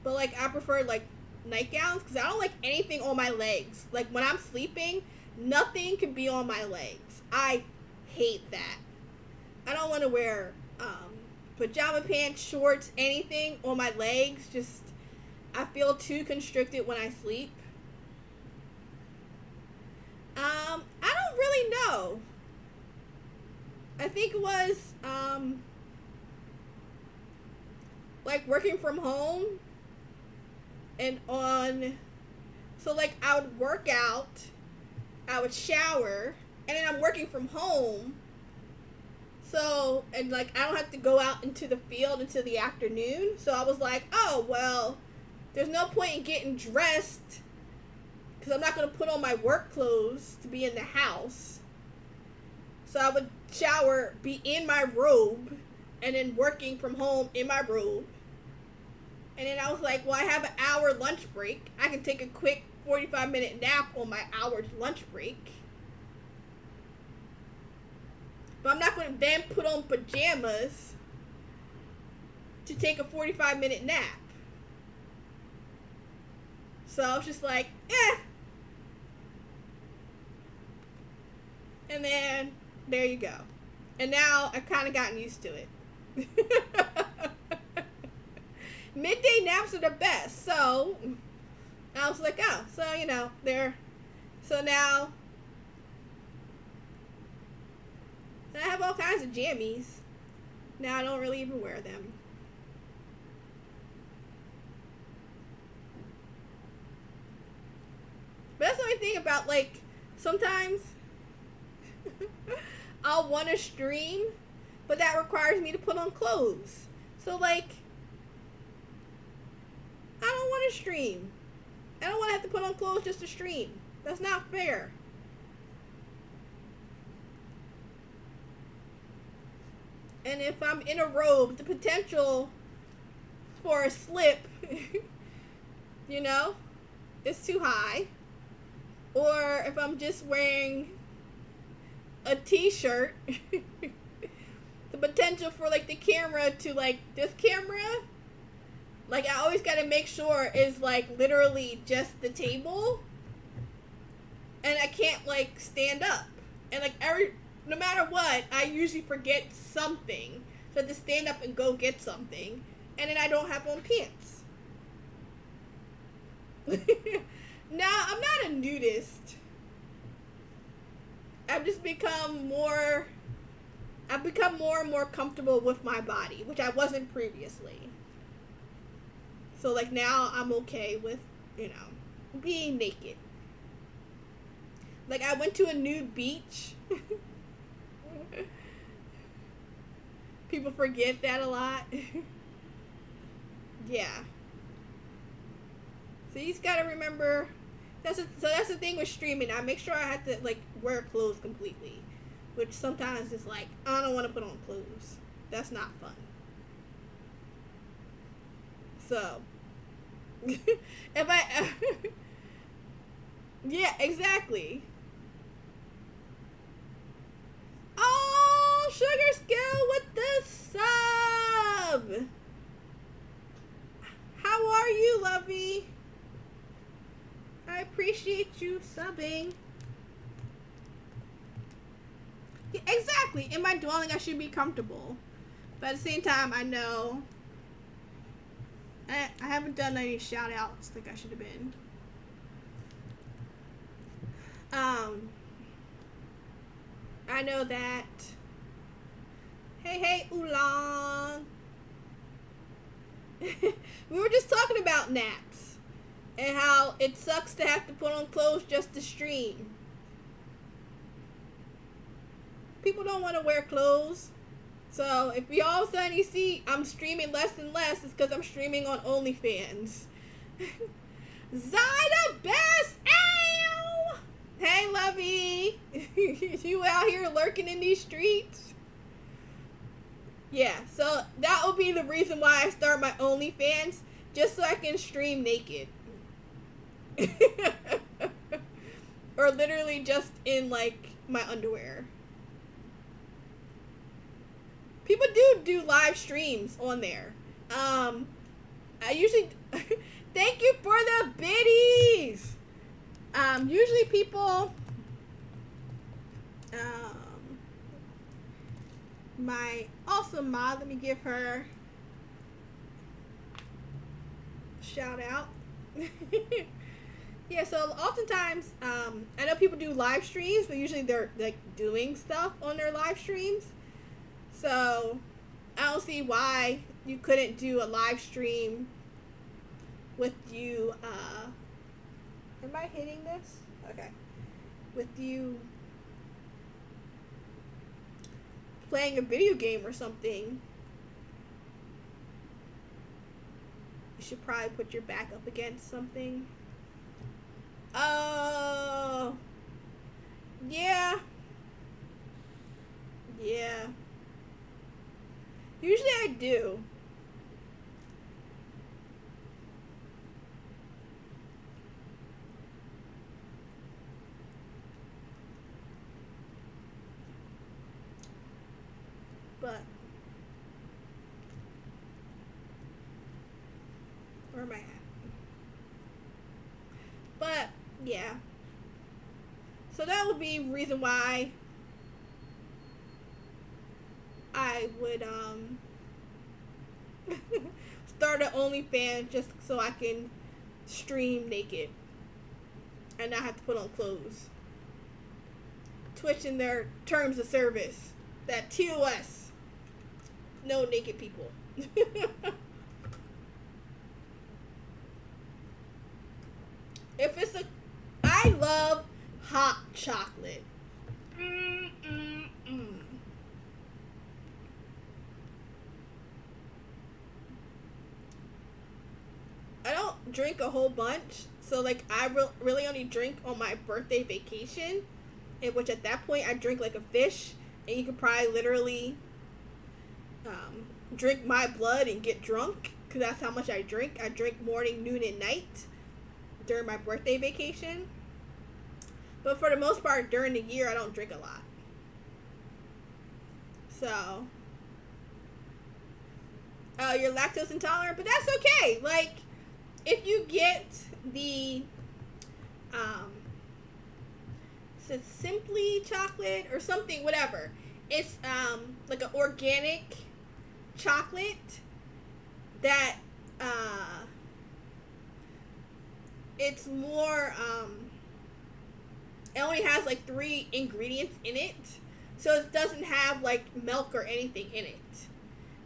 But, like, I prefer, like, nightgowns because I don't like anything on my legs. Like, when I'm sleeping, nothing can be on my legs. I hate that. I don't want to wear pajama pants, shorts, anything on my legs. Just, I feel too constricted when I sleep. I don't really know. I think it was, like, working from home and so, like, I would work out, I would shower, and then I'm working from home. So, and, like, I don't have to go out into the field until the afternoon. So I was like, oh, well, there's no point in getting dressed because I'm not going to put on my work clothes to be in the house. So I would shower, be in my robe, and then working from home in my robe. And then I was like, well, I have an hour lunch break. I can take a quick 45-minute nap on my hour's lunch break. But I'm not going to then put on pajamas to take a 45-minute nap. So I was just like, eh. And then, there you go. And now I've kind of gotten used to it. Midday naps are the best. So I was like, oh, so, so now I have all kinds of jammies. Now I don't really even wear them. But that's the only thing about, like, sometimes I'll want to stream, but that requires me to put on clothes. So, like, I don't want to stream. I don't want to have to put on clothes just to stream. That's not fair. And if I'm in a robe, the potential for a slip, is too high. Or if I'm just wearing a t-shirt, the potential for, like, the camera to, like, this camera, like, I always got to make sure is, like, literally just the table. And I can't, like, stand up. And, like, no matter what, I usually forget something. So I have to stand up and go get something. And then I don't have on pants. Now, I'm not a nudist. I've become more and more comfortable with my body, which I wasn't previously. So, like, now I'm okay with, being naked. Like, I went to a nude beach. People forget that a lot. Yeah. So you just gotta remember. So that's the thing with streaming. I make sure I have to, like, wear clothes completely, which sometimes is like, I don't want to put on clothes. That's not fun. So if I yeah, exactly. Oh, Sugar Skill with the sub. How are you, lovey? I appreciate you subbing. Yeah, exactly. In my dwelling, I should be comfortable. But at the same time, I know I haven't done any shout outs like I should have been. I know that. Hey, Oolong. We were just talking about naps and how it sucks to have to put on clothes just to stream. People don't want to wear clothes. So if you all of a sudden you see I'm streaming less and less, it's because I'm streaming on OnlyFans. Zyda Best! Ow! Hey, Lovey! You out here lurking in these streets? Yeah, so that will be the reason why I start my OnlyFans, just so I can stream naked. Or literally just in, like, my underwear. People do live streams on there. I usually... Thank you for the biddies! Usually people... my awesome mod, let me give her a shout out. Yeah, so oftentimes, I know people do live streams, but usually they're like doing stuff on their live streams. So I don't see why you couldn't do a live stream with you, am I hitting this? Okay. With you playing a video game or something. You should probably put your back up against something. Oh, yeah. Yeah. Usually I do. But where am I at? But yeah. So that would be reason why I would start an OnlyFans, just so I can stream naked and not have to put on clothes. Twitch in their terms of service, that TOS. No naked people. If it's a... I love hot chocolate. I don't drink a whole bunch. So, like, I really only drink on my birthday vacation. In which, at that point, I drink like a fish. And you could probably literally... drink my blood and get drunk, because that's how much I drink. I drink morning, noon, and night during my birthday vacation. But for the most part, during the year, I don't drink a lot. So, you're lactose intolerant, but that's okay. Like, if you get the, it's Simply chocolate or something, whatever. It's, like an organic chocolate that it's more it only has like 3 ingredients in it, so it doesn't have like milk or anything in it.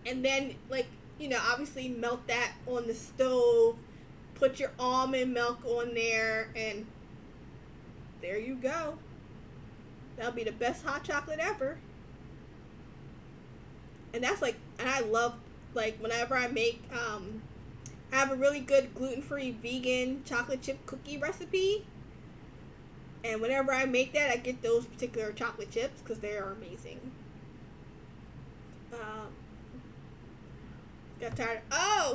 And then, like, you know, obviously melt that on the stove, put your almond milk on there, and there you go. That'll be the best hot chocolate ever. And that's like, and I love, like, whenever I make, I have a really good gluten-free vegan chocolate chip cookie recipe. And whenever I make that, I get those particular chocolate chips because they are amazing. Got tired. I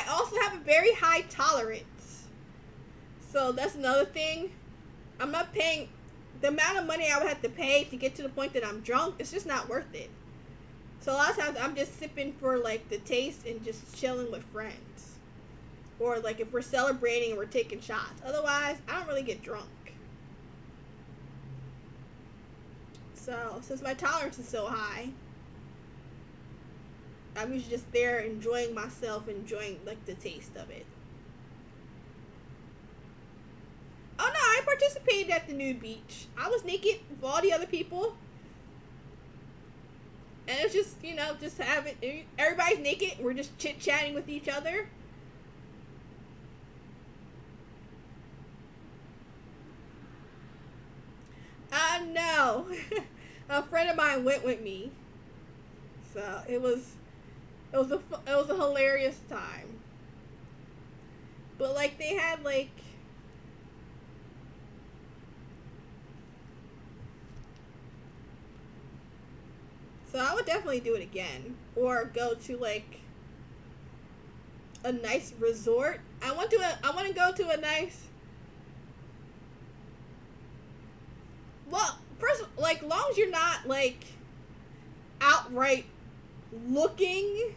also have a very high tolerance. So that's another thing. I'm not paying... The amount of money I would have to pay to get to the point that I'm drunk, it's just not worth it. So a lot of times I'm just sipping for like the taste and just chilling with friends. or like if we're celebrating and we're taking shots. Otherwise, I don't really get drunk. So since my tolerance is so high, I'm usually just there enjoying myself, enjoying like the taste of it. Oh no, I participated at the nude beach. I was naked with all the other people. And it's just, you know, just having, everybody's naked. We're just chit-chatting with each other. No. A friend of mine went with me. So it was a hilarious time. But like they had like, so I would definitely do it again, or go to like a nice resort. I want to go to a nice. Well, first, like, long as you're not like outright looking,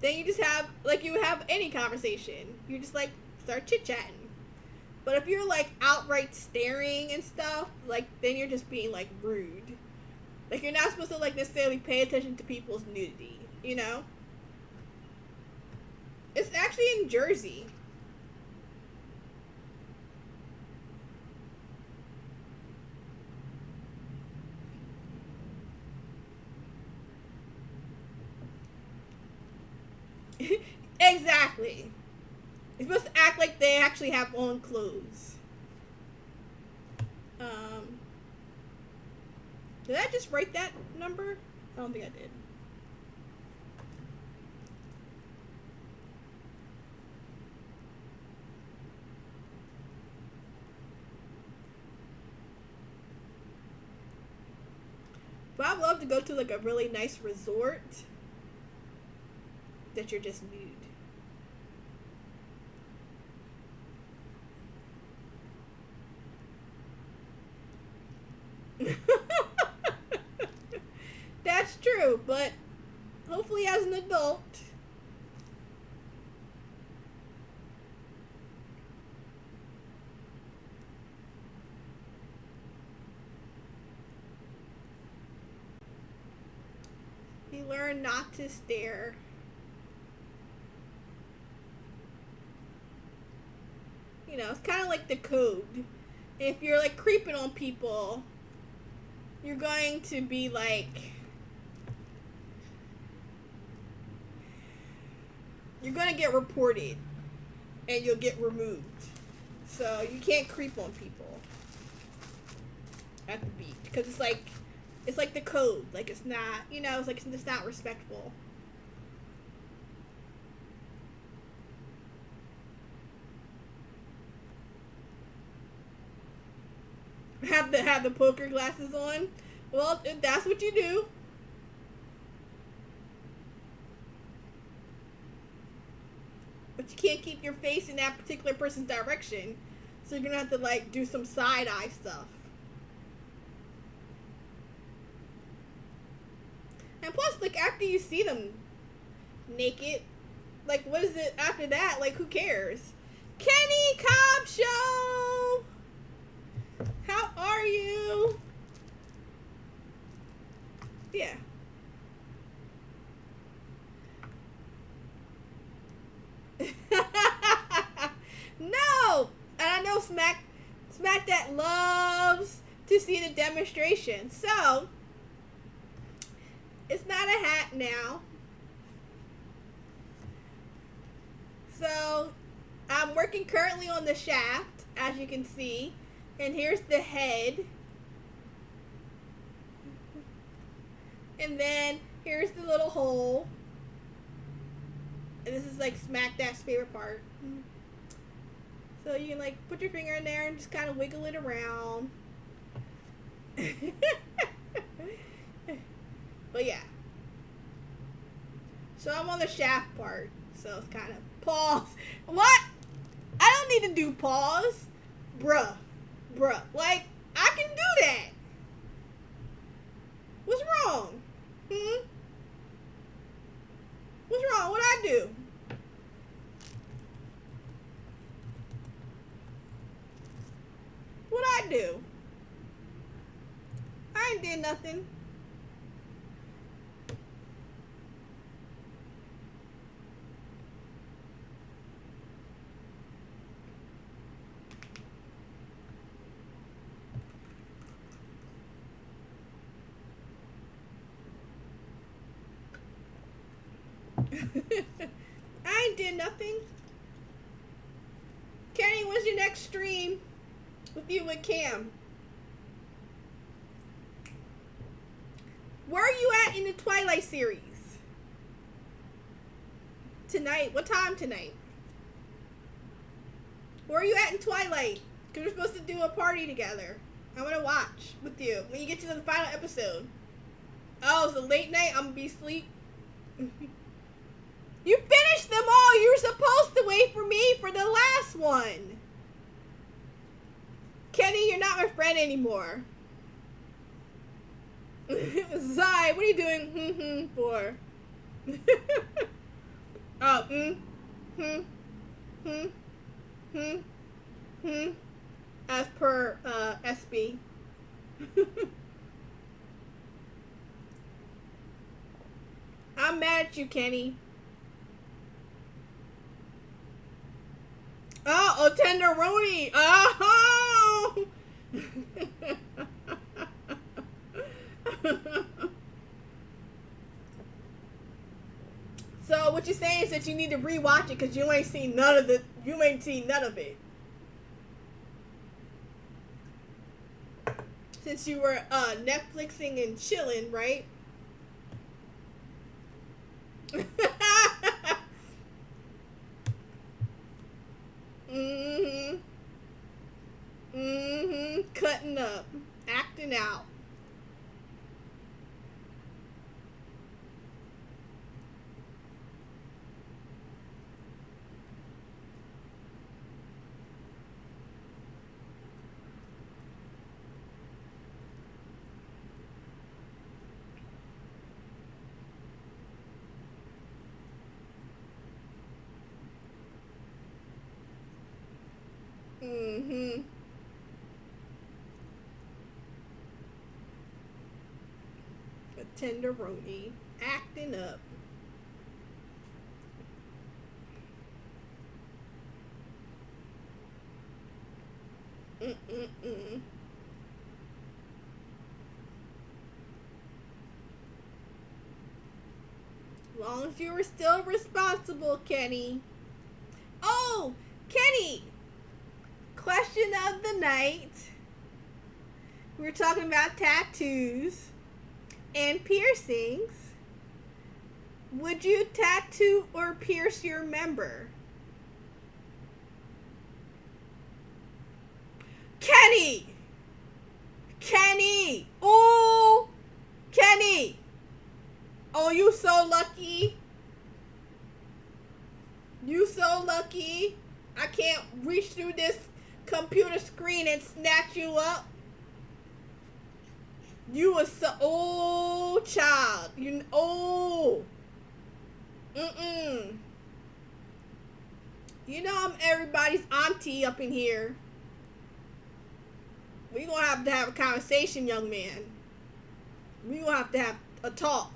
then you just have like you would have any conversation. You just like start chit chatting. But if you're like outright staring and stuff, like then you're just being like rude. Like, you're not supposed to, like, necessarily pay attention to people's nudity, you know? It's actually in Jersey. Exactly. You're supposed to act like they actually have on clothes. Did I just write that number? I don't think I did. But I'd love to go to like a really nice resort that you're just nude. That's true, but hopefully as an adult. You learn not to stare. You know, it's kind of like the code. If you're like creeping on people, you're going to be like, you're going to get reported and you'll get removed. So you can't creep on people at the beach because it's like the code. Like, it's not, you know, it's like it's not respectful. Have the poker glasses on. Well, if that's what you do. But you can't keep your face in that particular person's direction. So you're gonna have to like do some side eye stuff. And plus, like, after you see them naked, like, what is it after that? Like, who cares? Kenny Cobb Show! How are you? Yeah. No! And I know Smack That loves to see the demonstration. So, it's not a hat now. So, I'm working currently on the shaft, as you can see. And here's the head. And then here's the little hole. And this is like Smack That's favorite part. So you can like put your finger in there and just kind of wiggle it around. But yeah. So I'm on the shaft part. So it's kind of pause. What? I don't need to do pause. Bruh. Like, I can do that. What's wrong? What's wrong? What'd I do? nothing? I ain't did nothing. Kenny, when's your next stream with you and Cam? Where are you at in the Twilight series? Tonight? What time tonight? Where are you at in Twilight? Because we're supposed to do a party together. I want to watch with you when you get to the final episode. Oh, it's a late night? I'm going to be asleep. You finished them all. You were supposed to wait for me for the last one. Kenny, you're not my friend anymore. Zai, what are you doing for? Oh, as per SB. I'm mad at you, Kenny. Oh, tenderoni. Oh. So what you're saying is that you need to rewatch it because you ain't seen none of it. Since you were Netflixing and chilling, right? Cutting up, acting out. A tenderoni, acting up. As long as you were still responsible, Kenny. Oh, Kenny! Question of the night. We were talking about tattoos and piercings. Would you tattoo or pierce your member? Kenny! Kenny! Oh! Kenny! Oh, you so lucky. You so lucky. I can't reach through this computer screen and snatch you up. You were so old, child. You oh. You know I'm everybody's auntie up in here. We gonna have a conversation, young man. We gonna have a talk.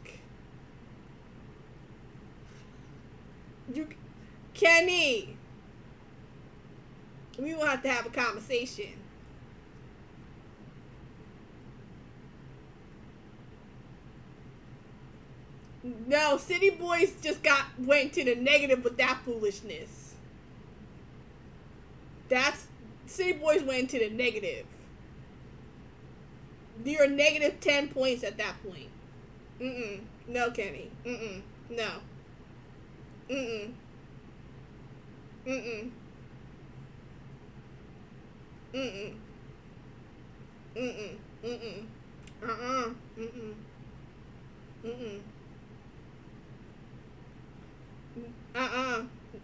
You, Kenny. We gonna have a conversation. No, City Boys just went to the negative with that foolishness. City Boys went to the negative. You're negative 10 points at that point. No, Kenny. No.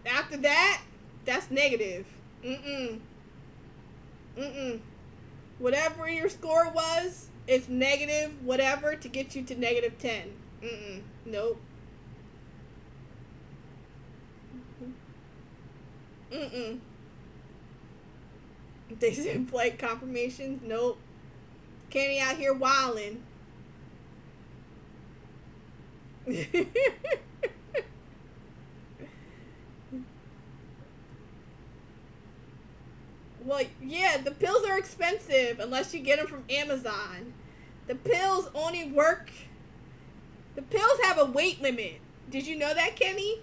After that, that's negative. Whatever your score was, it's negative whatever to get you to negative 10. Nope. They said play confirmations. Nope. Kenny out here wilding. Well, yeah, the pills are expensive unless you get them from Amazon. The pills only work. The pills have a weight limit. Did you know that, Kenny?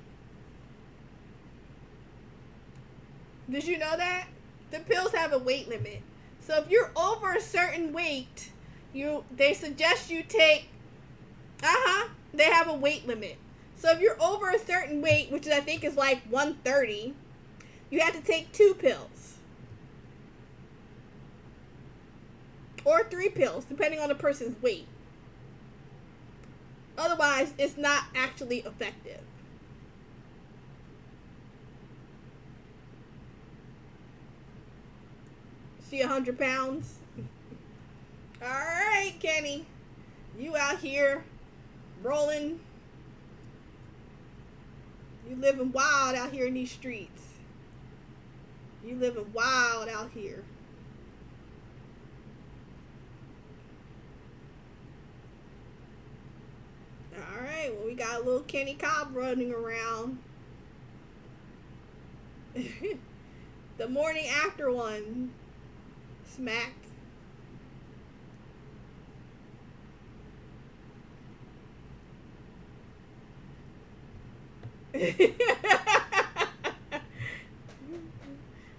Did you know that? The pills have a weight limit. So if you're over a certain weight, they suggest you take. They have a weight limit. So if you're over a certain weight, which I think is like 130, you have to take 2 pills. Or 3 pills, depending on the person's weight. Otherwise, it's not actually effective. See 100 pounds? Alright, Kenny. You out here rolling. You living wild out here in these streets. You living wild out here. Alright, well, we got a little Kenny Cobb running around. The morning after one. Smack.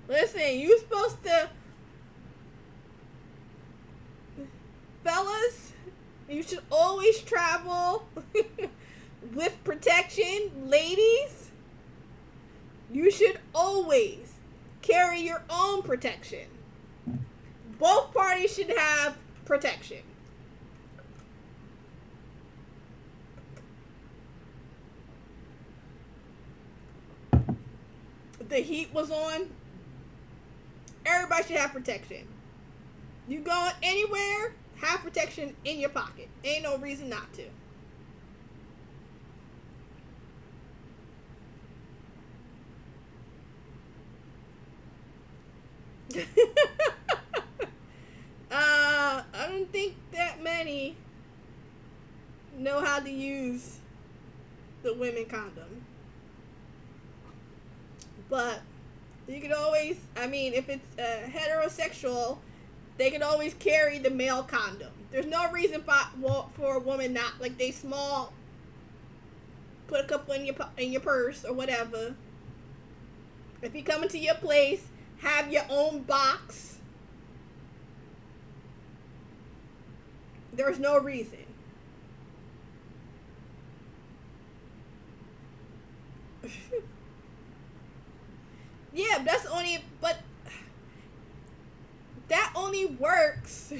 Listen, you supposed to, fellas, you should always travel with protection. Ladies, you should always carry your own protection. Both parties should have protection. The heat was on. Everybody should have protection. You going anywhere, have protection in your pocket. Ain't no reason not to. I don't think that many know how to use the women condom. But you could always, I mean, if it's heterosexual, they can always carry the male condom. There's no reason for a woman not, like, they small, put a couple in your purse or whatever. If you come into your place, have your own box. There's no reason. Yeah, but that only works.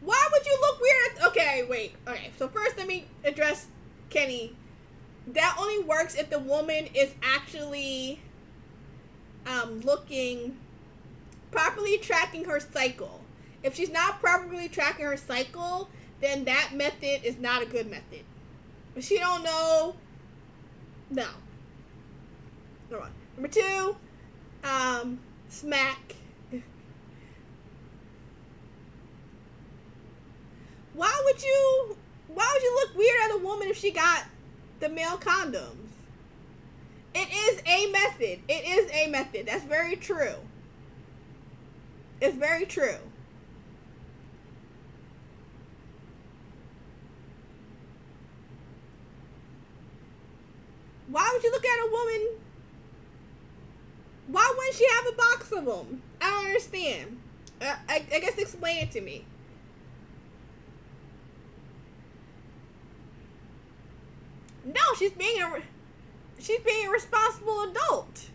Why would you look weird? Okay, wait. Okay, so first let me address Kenny. That only works if the woman is actually properly tracking her cycle. If she's not properly tracking her cycle, then that method is not a good method. If she don't know, no. Number 1. Number 2, smack. Why would you look weird at a woman if she got the male condoms? It is a method. It is a method. That's very true. It's very true. Why would you look at a woman? Why wouldn't she have a box of them? I don't understand. I guess explain it to me. No, she's being a responsible adult.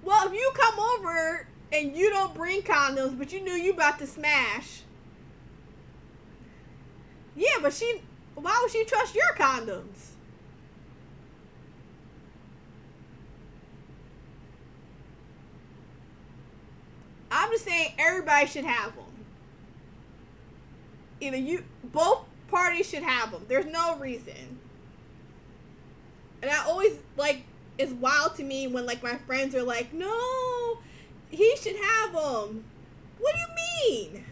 Well, if you come over and you don't bring condoms, but you knew you about to smash. Yeah, but why would she trust your condoms? I'm just saying everybody should have them. Both parties should have them. There's no reason. And I always, like, it's wild to me when, like, my friends are like, no, he should have them. mean?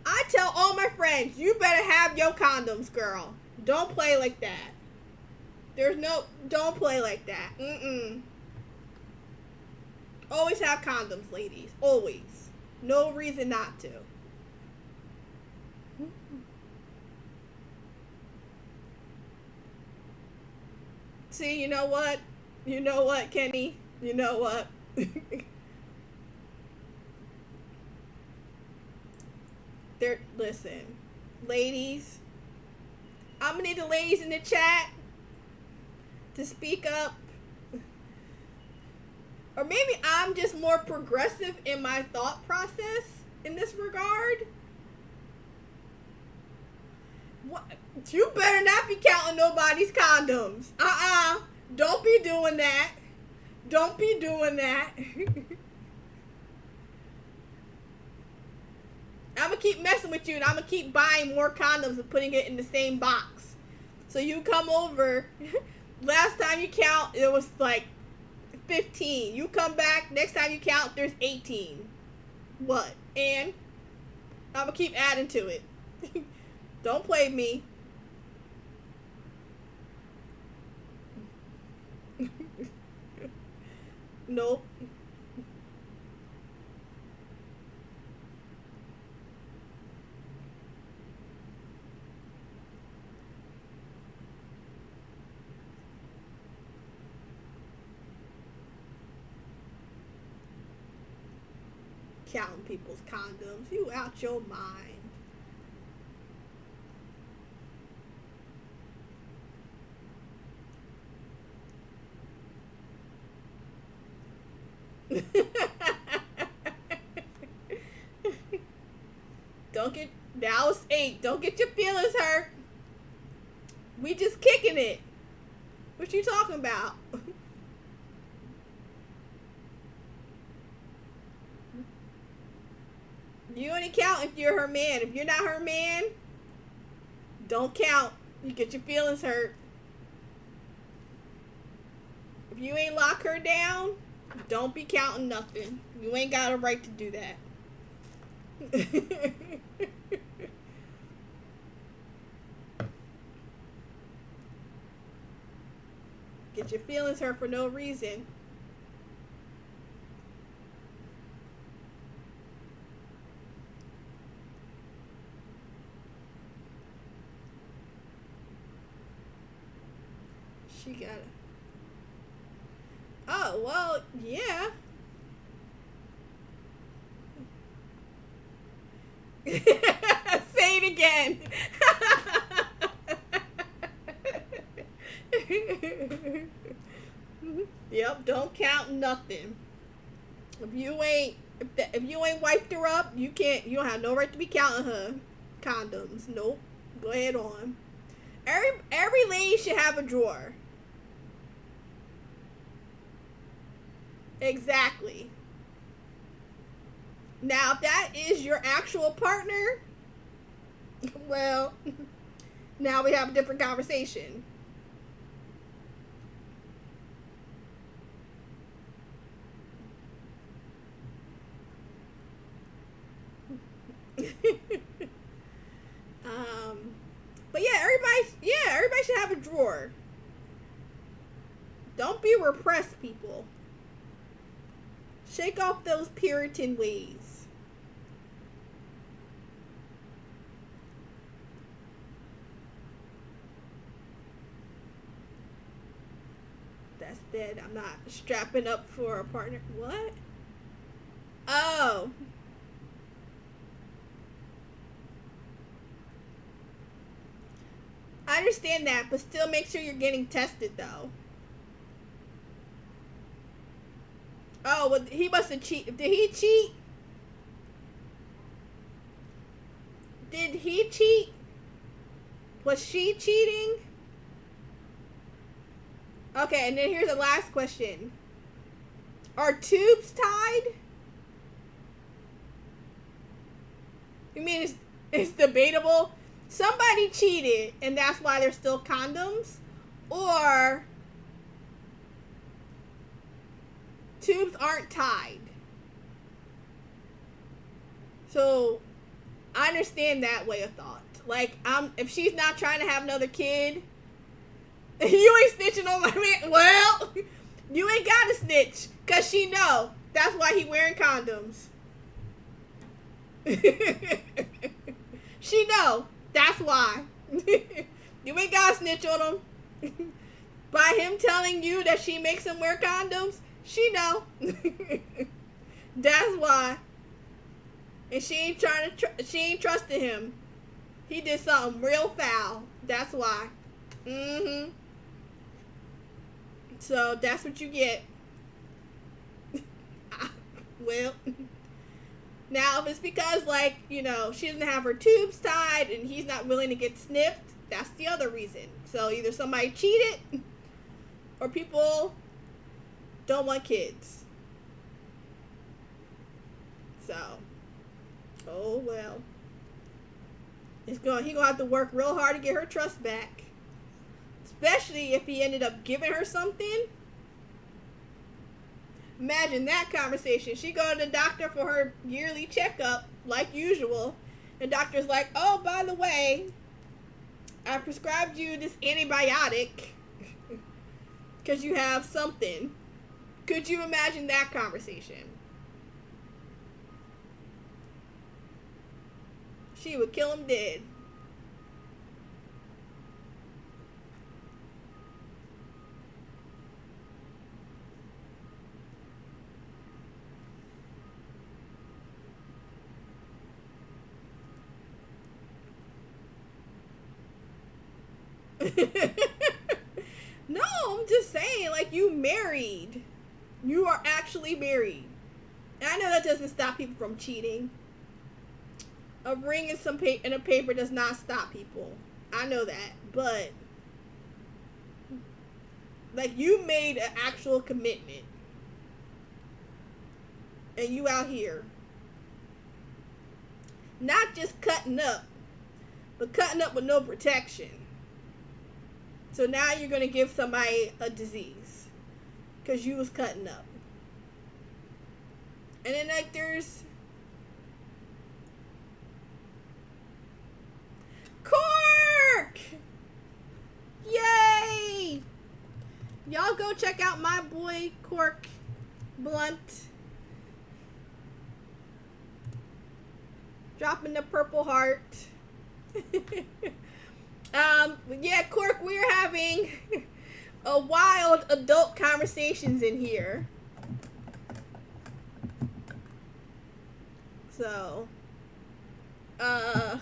I tell all my friends, you better have your condoms, girl. Don't play like that. Don't play like that. Always have condoms, ladies. Always. No reason not to. See, you know what? You know what, Kenny? You know what? Listen, ladies. I'm gonna need the ladies in the chat to speak up. Or maybe I'm just more progressive in my thought process in this regard. What? You better not be counting nobody's condoms. Don't be doing that. Don't be doing that. I'm gonna keep messing with you, and I'm gonna keep buying more condoms and putting it in the same box. So you come over. Last time you count, it was like 15. You come back, next time you count, there's 18. What? And I'm gonna keep adding to it. Don't play me. Nope. Counting people's condoms. You out your mind. Now it's 8. Don't get your feelings hurt. We just kicking it. What you talking about? You only count if you're her man. If you're not her man, don't count. You get your feelings hurt. If you ain't lock her down, don't be counting nothing. You ain't got a right to do that. Get your feelings hurt for no reason. She got it. Oh, well, yeah. Say it again. Yep, don't count nothing. If you ain't wiped her up, you don't have no right to be counting her condoms. Nope. Go ahead on. Every lady should have a drawer. Exactly. Now, if that is your actual partner, well, now we have a different conversation. But yeah, everybody should have a drawer. Don't be repressed, people. Shake off those Puritan ways. That's dead. I'm not strapping up for a partner. What? Oh. I understand that, but still make sure you're getting tested, though. Oh, well, he must have cheated. Did he cheat? Did he cheat? Was she cheating? Okay, and then here's the last question. Are tubes tied? You mean it's debatable? Somebody cheated, and that's why there's still condoms? Or tubes aren't tied. So I understand that way of thought. Like, if she's not trying to have another kid, you ain't snitching on my man. Well, you ain't gotta snitch, cause she know that's why he wearing condoms. She know that's why. You ain't gotta snitch on him. By him telling you that she makes him wear condoms, she know. That's why. And she ain't trying to. She ain't trusting him. He did something real foul. That's why. So that's what you get. Well, now if it's because, like, you know, she doesn't have her tubes tied and he's not willing to get snipped, that's the other reason. So either somebody cheated or people don't want kids. So, oh well. He gonna have to work real hard to get her trust back. Especially if he ended up giving her something. Imagine that conversation. She go to the doctor for her yearly checkup, like usual. The doctor's like, oh, by the way, I prescribed you this antibiotic because you have something. Could you imagine that conversation? She would kill him dead. No, I'm just saying, like, you married. You are actually married. And I know that doesn't stop people from cheating. A ring and a paper does not stop people. I know that. But, like, you made an actual commitment. And you out here. Not just cutting up, but cutting up with no protection. So now you're going to give somebody a disease because you was cutting up. And then, like, there's Cork! Yay! Y'all go check out my boy Cork Blunt. Dropping the purple heart. Yeah, Cork, we're having a wild adult conversations in here. So, I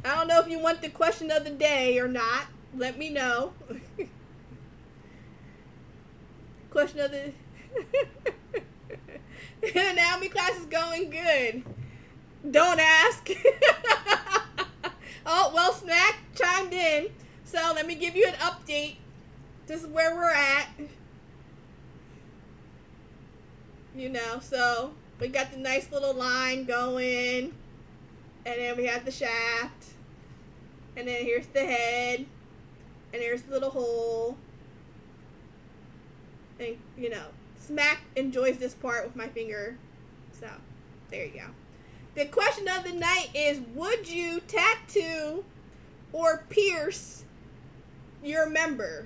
don't know if you want the question of the day or not. Let me know. Question of the... Anatomy class is going good. Don't ask. Oh, well, Smack chimed in. So let me give you an update. This is where we're at. You know, so we got the nice little line going. And then we have the shaft. And then here's the head. And here's the little hole. And, you know, Smack enjoys this part with my finger. So, there you go. The question of the night is, would you tattoo or pierce your member?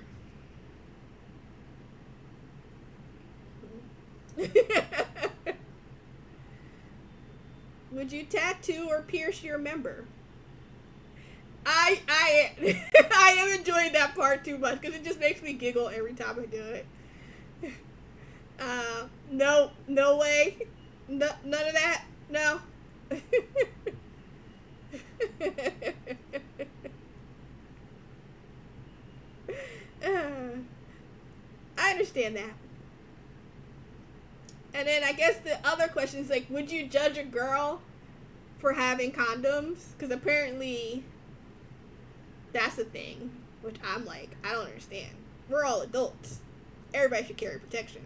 Would you tattoo or pierce your member? I I am enjoying that part too much because it just makes me giggle every time I do it. No way. No, none of that. No. I understand that. And then I guess the other question is, like, would you judge a girl for having condoms? Because apparently that's a thing, which I'm like, I don't understand. We're all adults. Everybody should carry protection.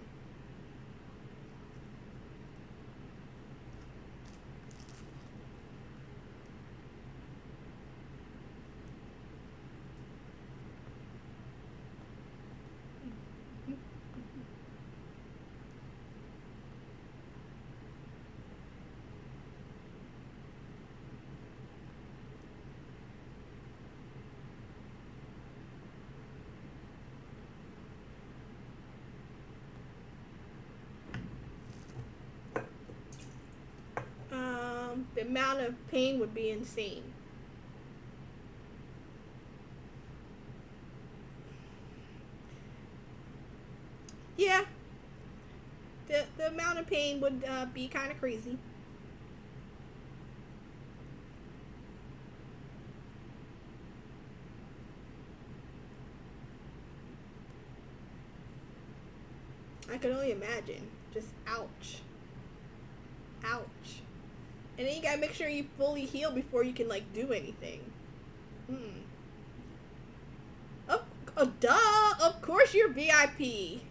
amount of pain would be insane. Yeah, the amount of pain would be kind of crazy. I can only imagine. Just ouch. Ouch. And then you gotta make sure you fully heal before you can like do anything. Hmm. Oh, duh! Of course you're VIP.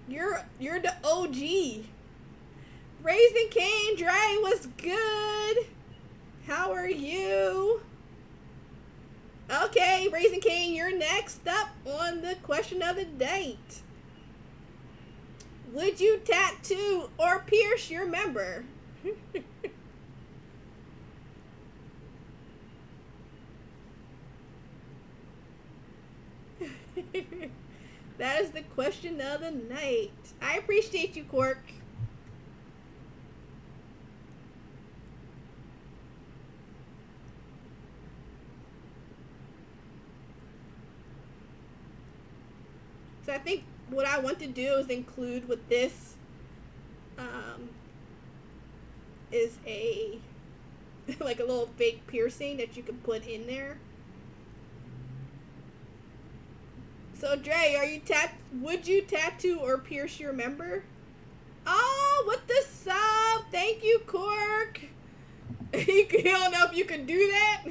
You're the OG. Raising Cane Dre was good. How are you? Okay, Raising Cane, you're next up on the question of the date. Would you tattoo or pierce your member? That is the question of the night. I appreciate you, Cork. So I think what I want to do is include with this is a like a little fake piercing that you can put in there. So Dre, would you tattoo or pierce your member? Oh, what the sub? Thank you, Cork. You don't know if you can do that.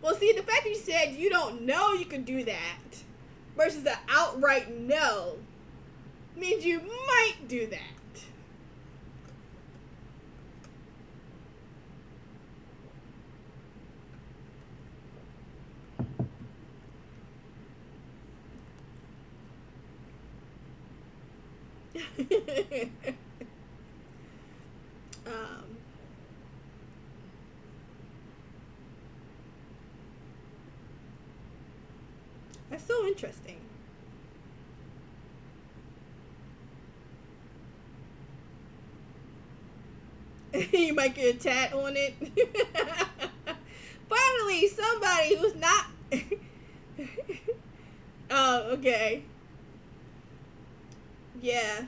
Well, see, the fact that you said you don't know you can do that versus an outright no means you might do that. um, that's so interesting. You might get a tat on it. Finally, somebody who's not. Oh, okay. Yeah.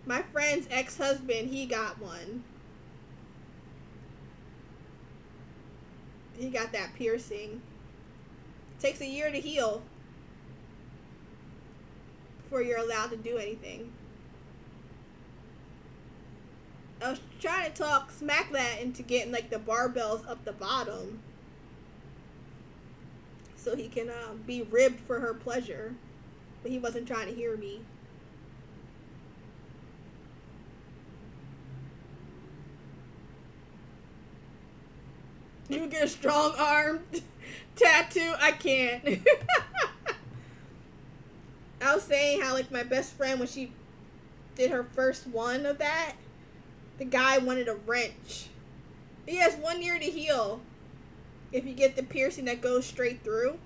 My friend's ex-husband, he got one. He got that piercing. Takes a year to heal before you're allowed to do anything. I was trying to talk smack that into getting like the barbells up the bottom so he can be ribbed for her pleasure, but he wasn't trying to hear me. You get a strong arm tattoo? I can't. I was saying how like my best friend, when she did her first one of that, the guy wanted a wrench. He has 1 year to heal if you get the piercing that goes straight through.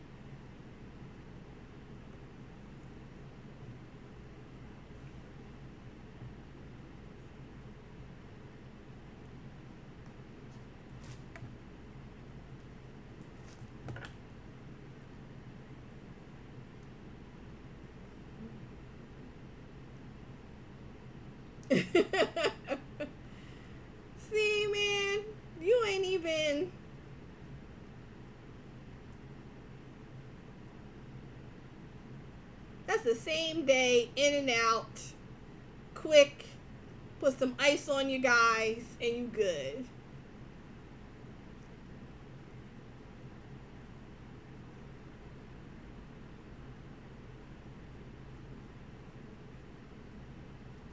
See, man, you ain't even. That's the same day, in and out, quick. Put some ice on you guys, and you good.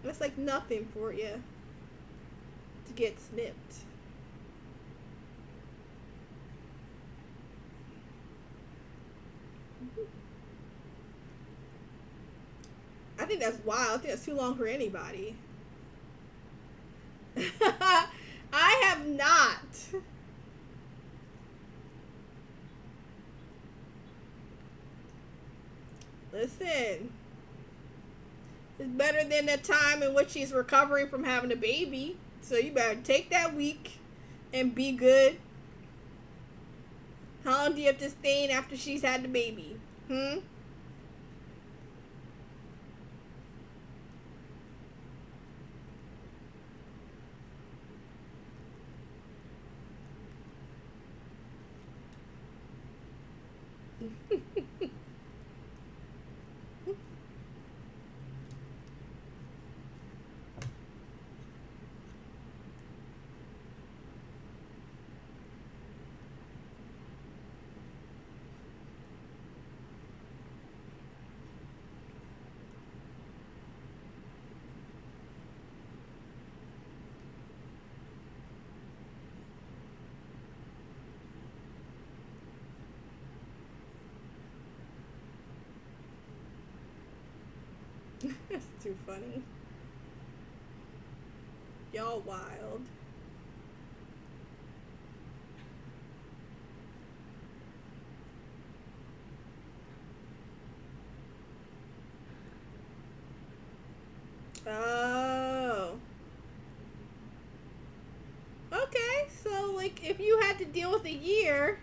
That's like nothing for you to get snipped. I think that's wild. I think that's too long for anybody. I have not. Listen. It's better than the time in which she's recovering from having a baby. So you better take that week and be good. How long do you have to stay in after she's had the baby? Hmm? That's too funny. Y'all wild. Oh. Okay, so like if you had to deal with a year,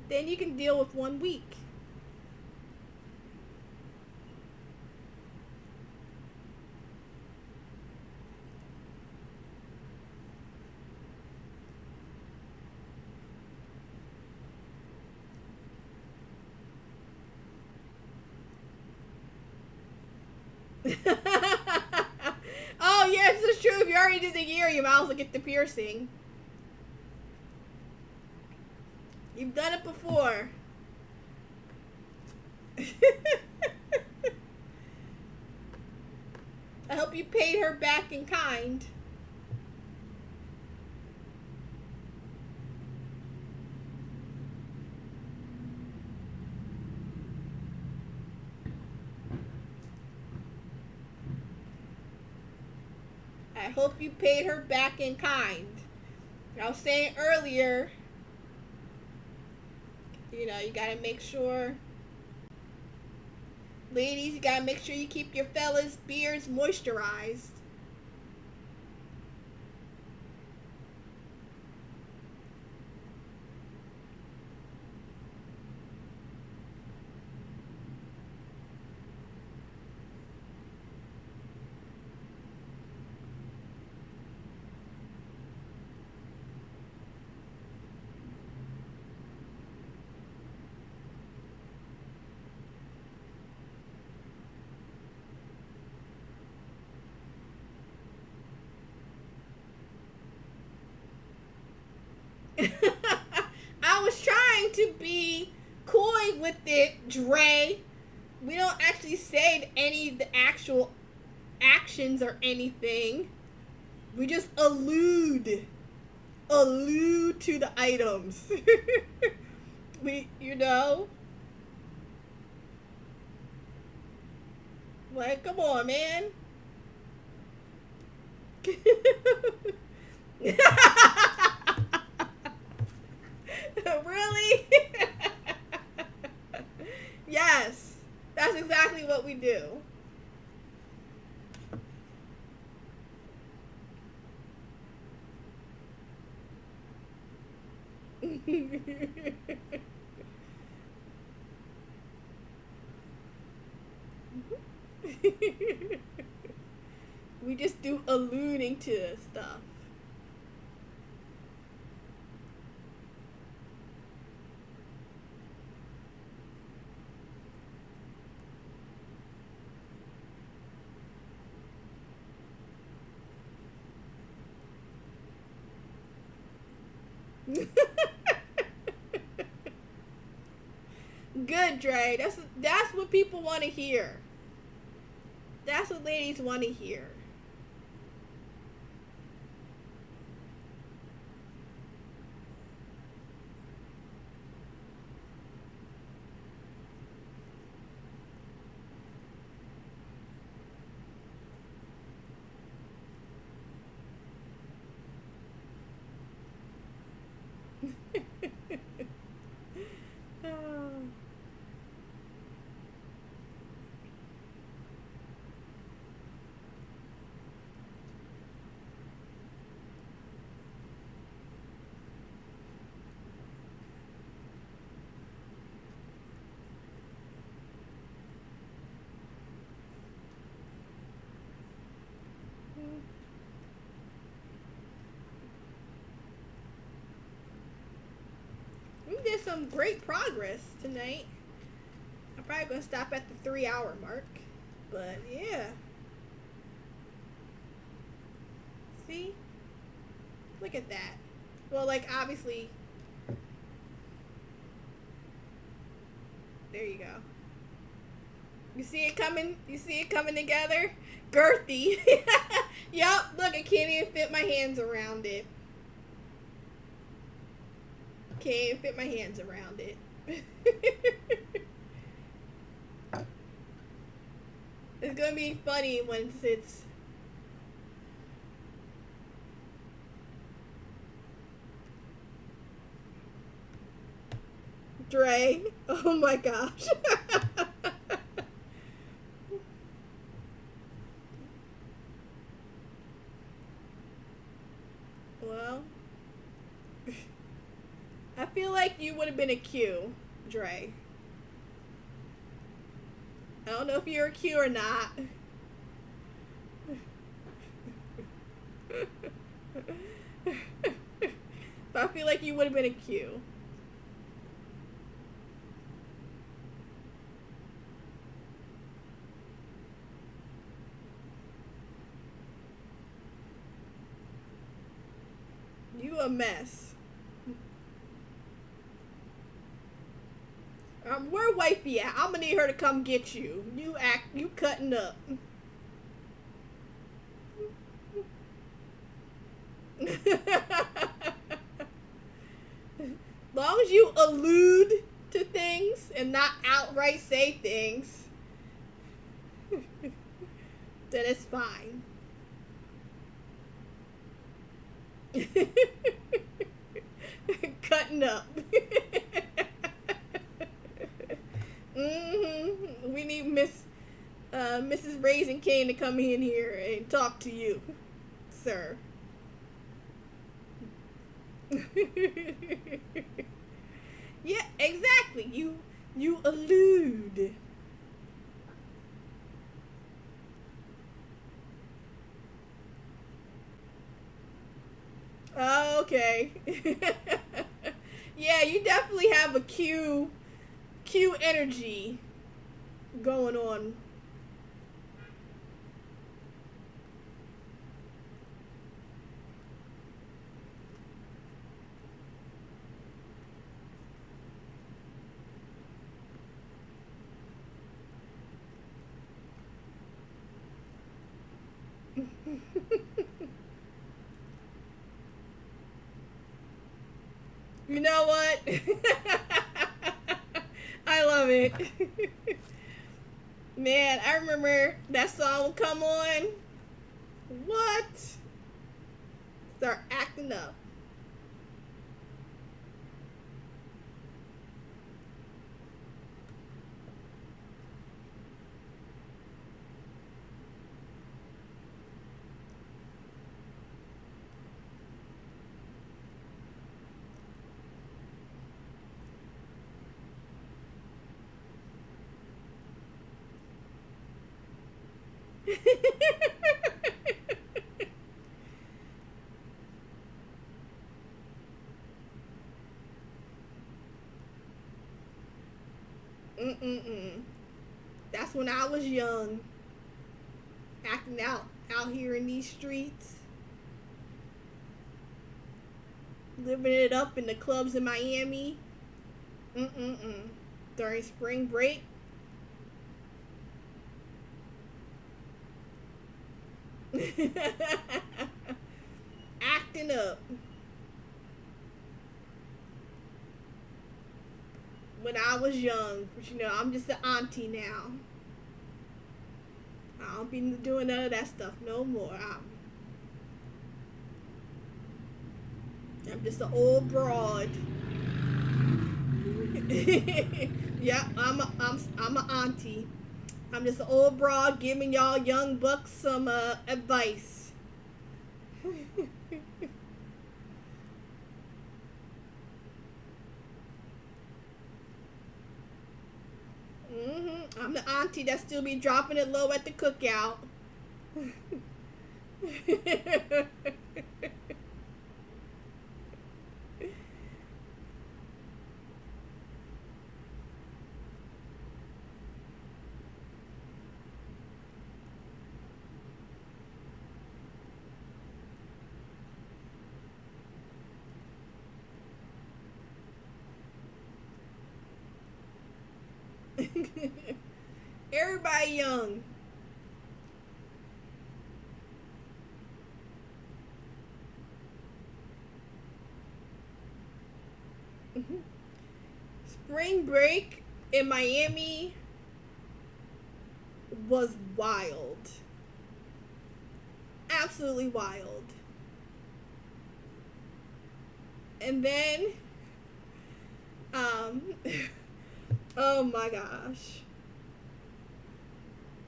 then you can deal with 1 week. Oh yes, it's true. If you already did the year, you might as well get the piercing. You've done it before. I hope you paid her back in kind. I hope you paid her back in kind. I was saying earlier, you gotta make sure, ladies, you gotta make sure you keep your fellas' beards moisturized. I was trying to be coy with it, Dre. We don't actually say any of the actual actions or anything. We just allude to the items. we. Like, come on, man. Really? Yes, that's exactly what we do. We just do alluding to stuff. Good, Dre. That's what people want to hear. That's what ladies want to hear. Oh. did some great progress tonight. I'm probably gonna stop at the 3 hour mark. But yeah. See? Look at that. Well, like, obviously. There you go. You see it coming? You see it coming together? Girthy. Yup, look, I can't even fit my hands around it. Can't even fit my hands around it. It's gonna be funny once it's... Dre. Oh my gosh. Well, I feel like you would have been a Q, Dre. I don't know if you're a Q or not. But I feel like you would have been a Q. You a mess. Where wifey at? I'm gonna need her to come get you. You cutting up. Long as you allude to things and not outright say things, then it's fine. Cutting up. We need Mrs. Raisin Cane to come in here and talk to you, sir. Yeah, exactly. You allude. Oh, okay. Yeah, you definitely have a Q energy going on. You know what? I love it. Man, I remember that song would come on. What? Start acting up. Mm-mm-mm. That's when I was young. Acting out here in these streets. Living it up in the clubs in Miami. Mm-mm-mm. During spring break. Acting up. When I was young. But you know, I'm just an auntie now. I don't be doing none of that stuff no more. I'm just an old broad. Yeah, I'm a auntie. I'm just an old broad giving y'all young bucks some advice. I'm the auntie that still be dropping it low at the cookout. Everybody young. Spring break in Miami was wild. Absolutely wild. And then, um, oh my gosh.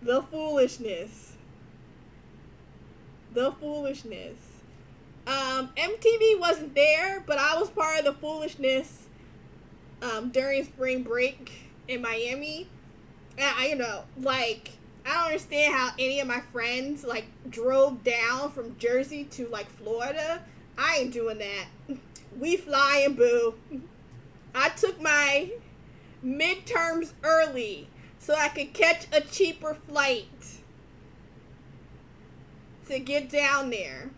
The foolishness. The foolishness. MTV wasn't there, but I was part of the foolishness during spring break in Miami. And I don't understand how any of my friends like drove down from Jersey to like Florida. I ain't doing that. We flying, boo. I took my midterms early so I could catch a cheaper flight to get down there.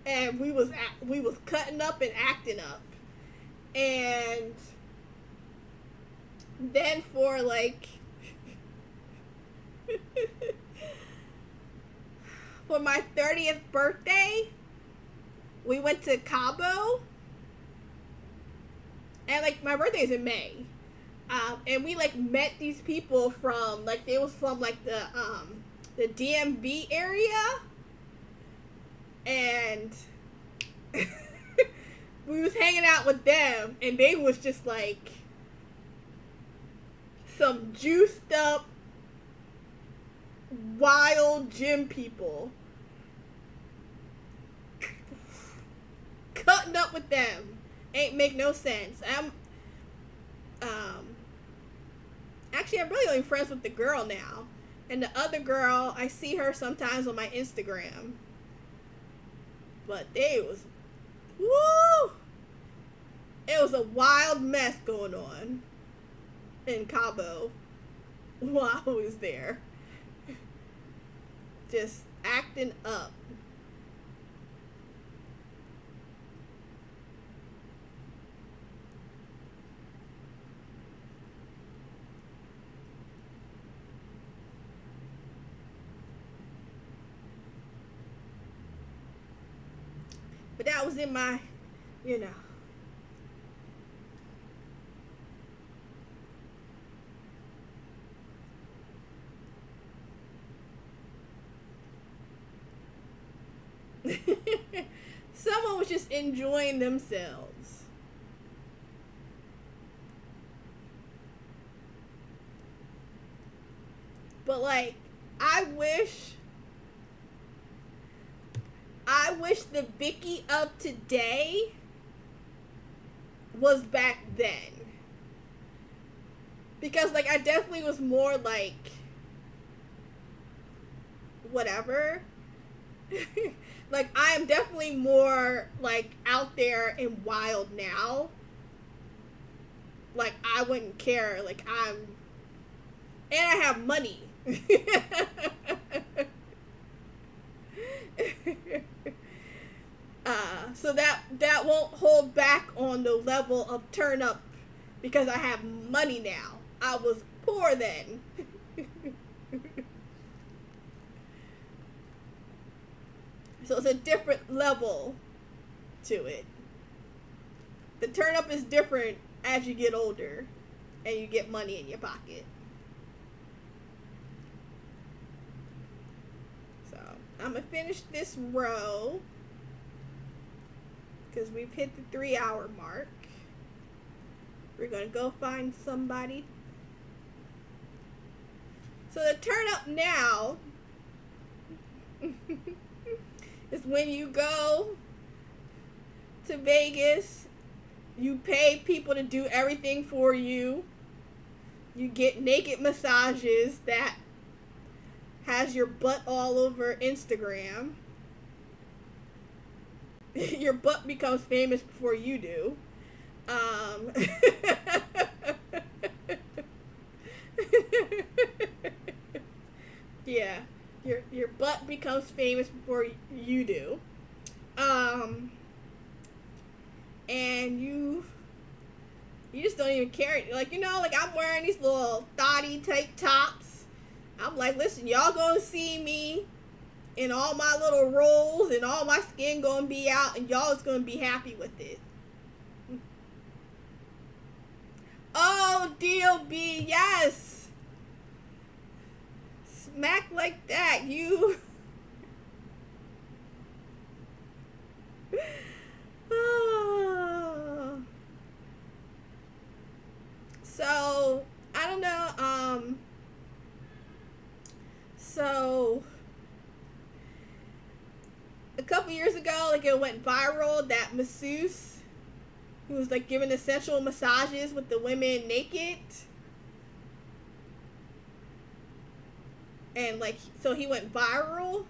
And we was cutting up and acting up. And then for like for my 30th birthday, we went to Cabo. And like my birthday is in May. And we like met these people from like they was from like the DMV area. And we was hanging out with them, and they was just like some juiced up wild gym people. Cutting up with them ain't make no sense. Actually I'm really only friends with the girl now, and the other girl I see her sometimes on my Instagram. But they was, woo! It was a wild mess going on in Cabo while I was there. Just acting up. But that was in my, you know. Someone was just enjoying themselves. But like, I wish the Vicky of today was back then. Because like I definitely was more like whatever. Like I am definitely more like out there and wild now. Like I wouldn't care. Like and I have money. So that won't hold back on the level of turn up because I have money now. I was poor then. So it's a different level to it. The turn up is different as you get older and you get money in your pocket. So I'm gonna finish this row because we've hit the 3-hour mark. We're gonna go find somebody. So the turn up now is when you go to Vegas, you pay people to do everything for you. You get naked massages that has your butt all over Instagram. Your butt becomes famous before you do. Yeah, your butt becomes famous before you do. And you You just don't even care. Like, you know, like I'm wearing these little thotty type tops. I'm like, listen, y'all gonna see me in all my little rolls and all my skin gonna be out and y'all is gonna be happy with it. Oh, DLB, yes. Smack like that, you. So, I don't know, so a couple years ago, like it went viral, that masseuse who was like giving the sensual massages with the women naked. And like, so he went viral.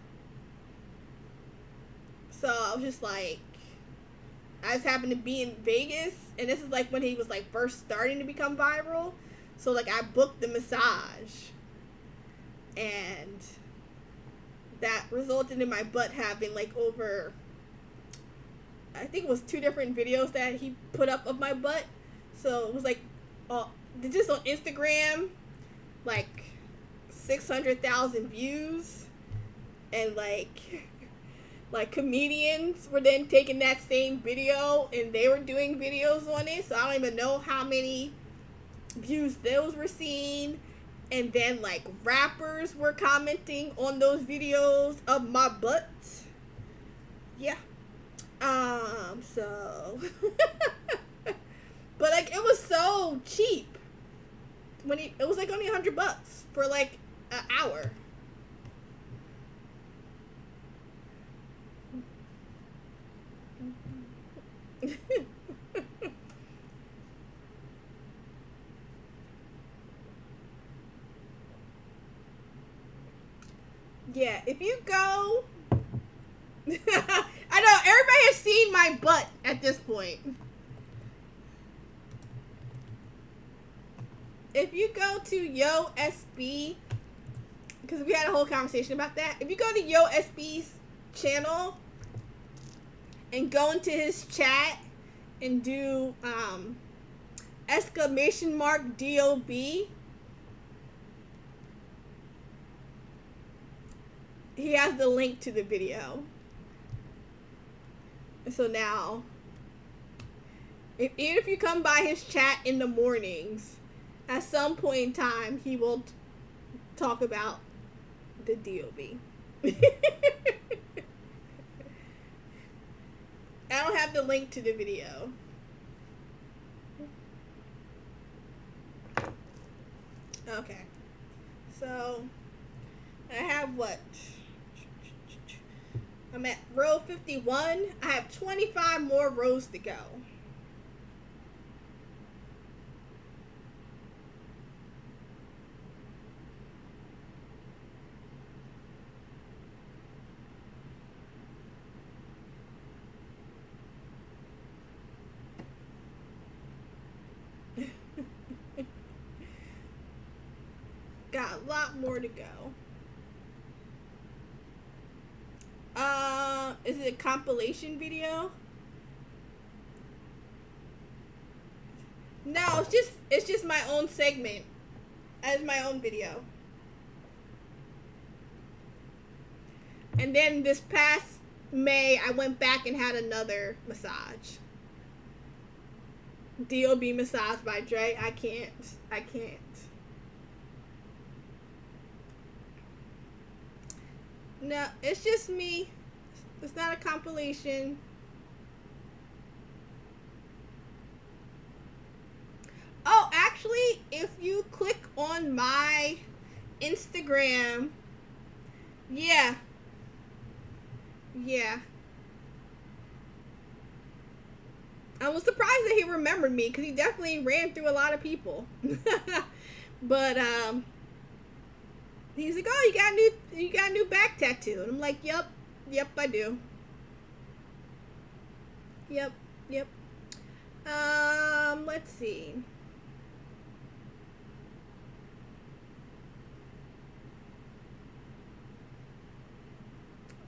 So I was just like, I just happened to be in Vegas, and this is like when he was like first starting to become viral. So like I booked the massage, and that resulted in my butt having like over, I think it was 2 different videos that he put up of my butt. So it was like, just on Instagram, like 600,000 views, and like comedians were then taking that same video and they were doing videos on it. So I don't even know how many views those were seen. And then like rappers were commenting on those videos of my butt. Yeah. So but like it was so cheap when it was like only $100 for like an hour. Yeah, if you go I know everybody has seen my butt at this point. If you go to Yo SB, because we had a whole conversation about that. If you go to Yo SB's channel and go into his chat and do exclamation mark DOB, he has the link to the video. So now, even if you come by his chat in the mornings, at some point in time, he will talk about the DOB. I don't have the link to the video. Okay. So, I have what? I'm at row 51. I have 25 more rows to go. Got a lot more to go. Is it a compilation video? No, it's just my own segment as my own video. And then this past May, I went back and had another massage. DOB massage by Dre. I can't. No, it's just me. It's not a compilation. Oh, actually, if you click on my Instagram, yeah. I was surprised that he remembered me because he definitely ran through a lot of people. But he's like, "Oh, you got a new back tattoo," and I'm like, "Yep, I do. Yep. Let's see.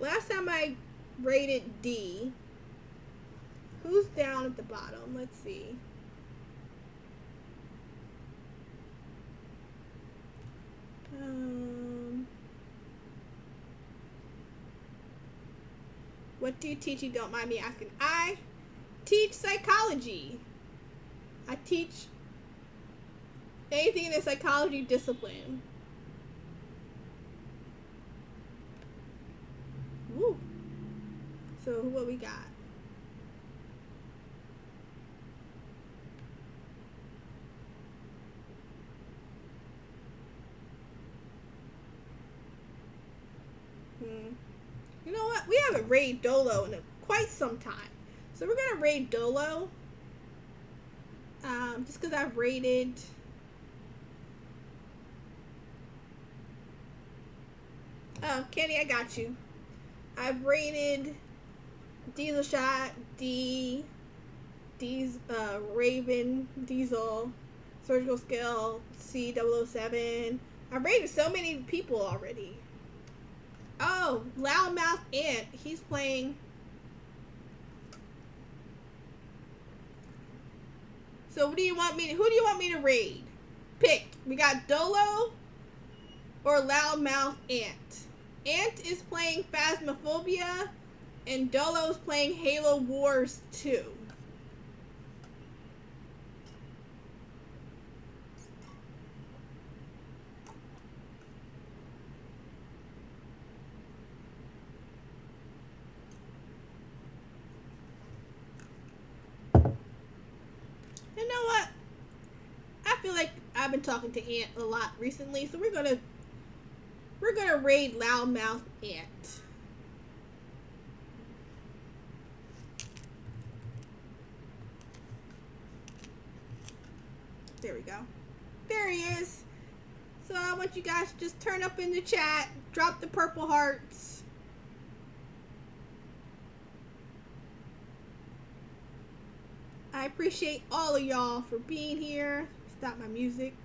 Last time I rated D. Who's down at the bottom? Let's see. What do you teach? You don't mind me asking. I teach psychology. I teach anything in the psychology discipline. Woo. So what we got? You know what? We haven't raided Dolo in quite some time. So we're going to raid Dolo. Just because I've raided... Oh, Kenny, I got you. I've raided Diesel Shot, Raven, Diesel, Surgical Skill, C007. I've raided so many people already. Oh, Loudmouth Ant. He's playing. So who do you want me to raid? Pick. We got Dolo or Loudmouth Ant. Ant is playing Phasmophobia and Dolo is playing Halo Wars 2. You know what? I feel like I've been talking to Ant a lot recently, so we're gonna raid Loudmouth Ant. There we go. There he is. So I want you guys to just turn up in the chat, drop the purple hearts. I appreciate all of y'all for being here. Stop my music.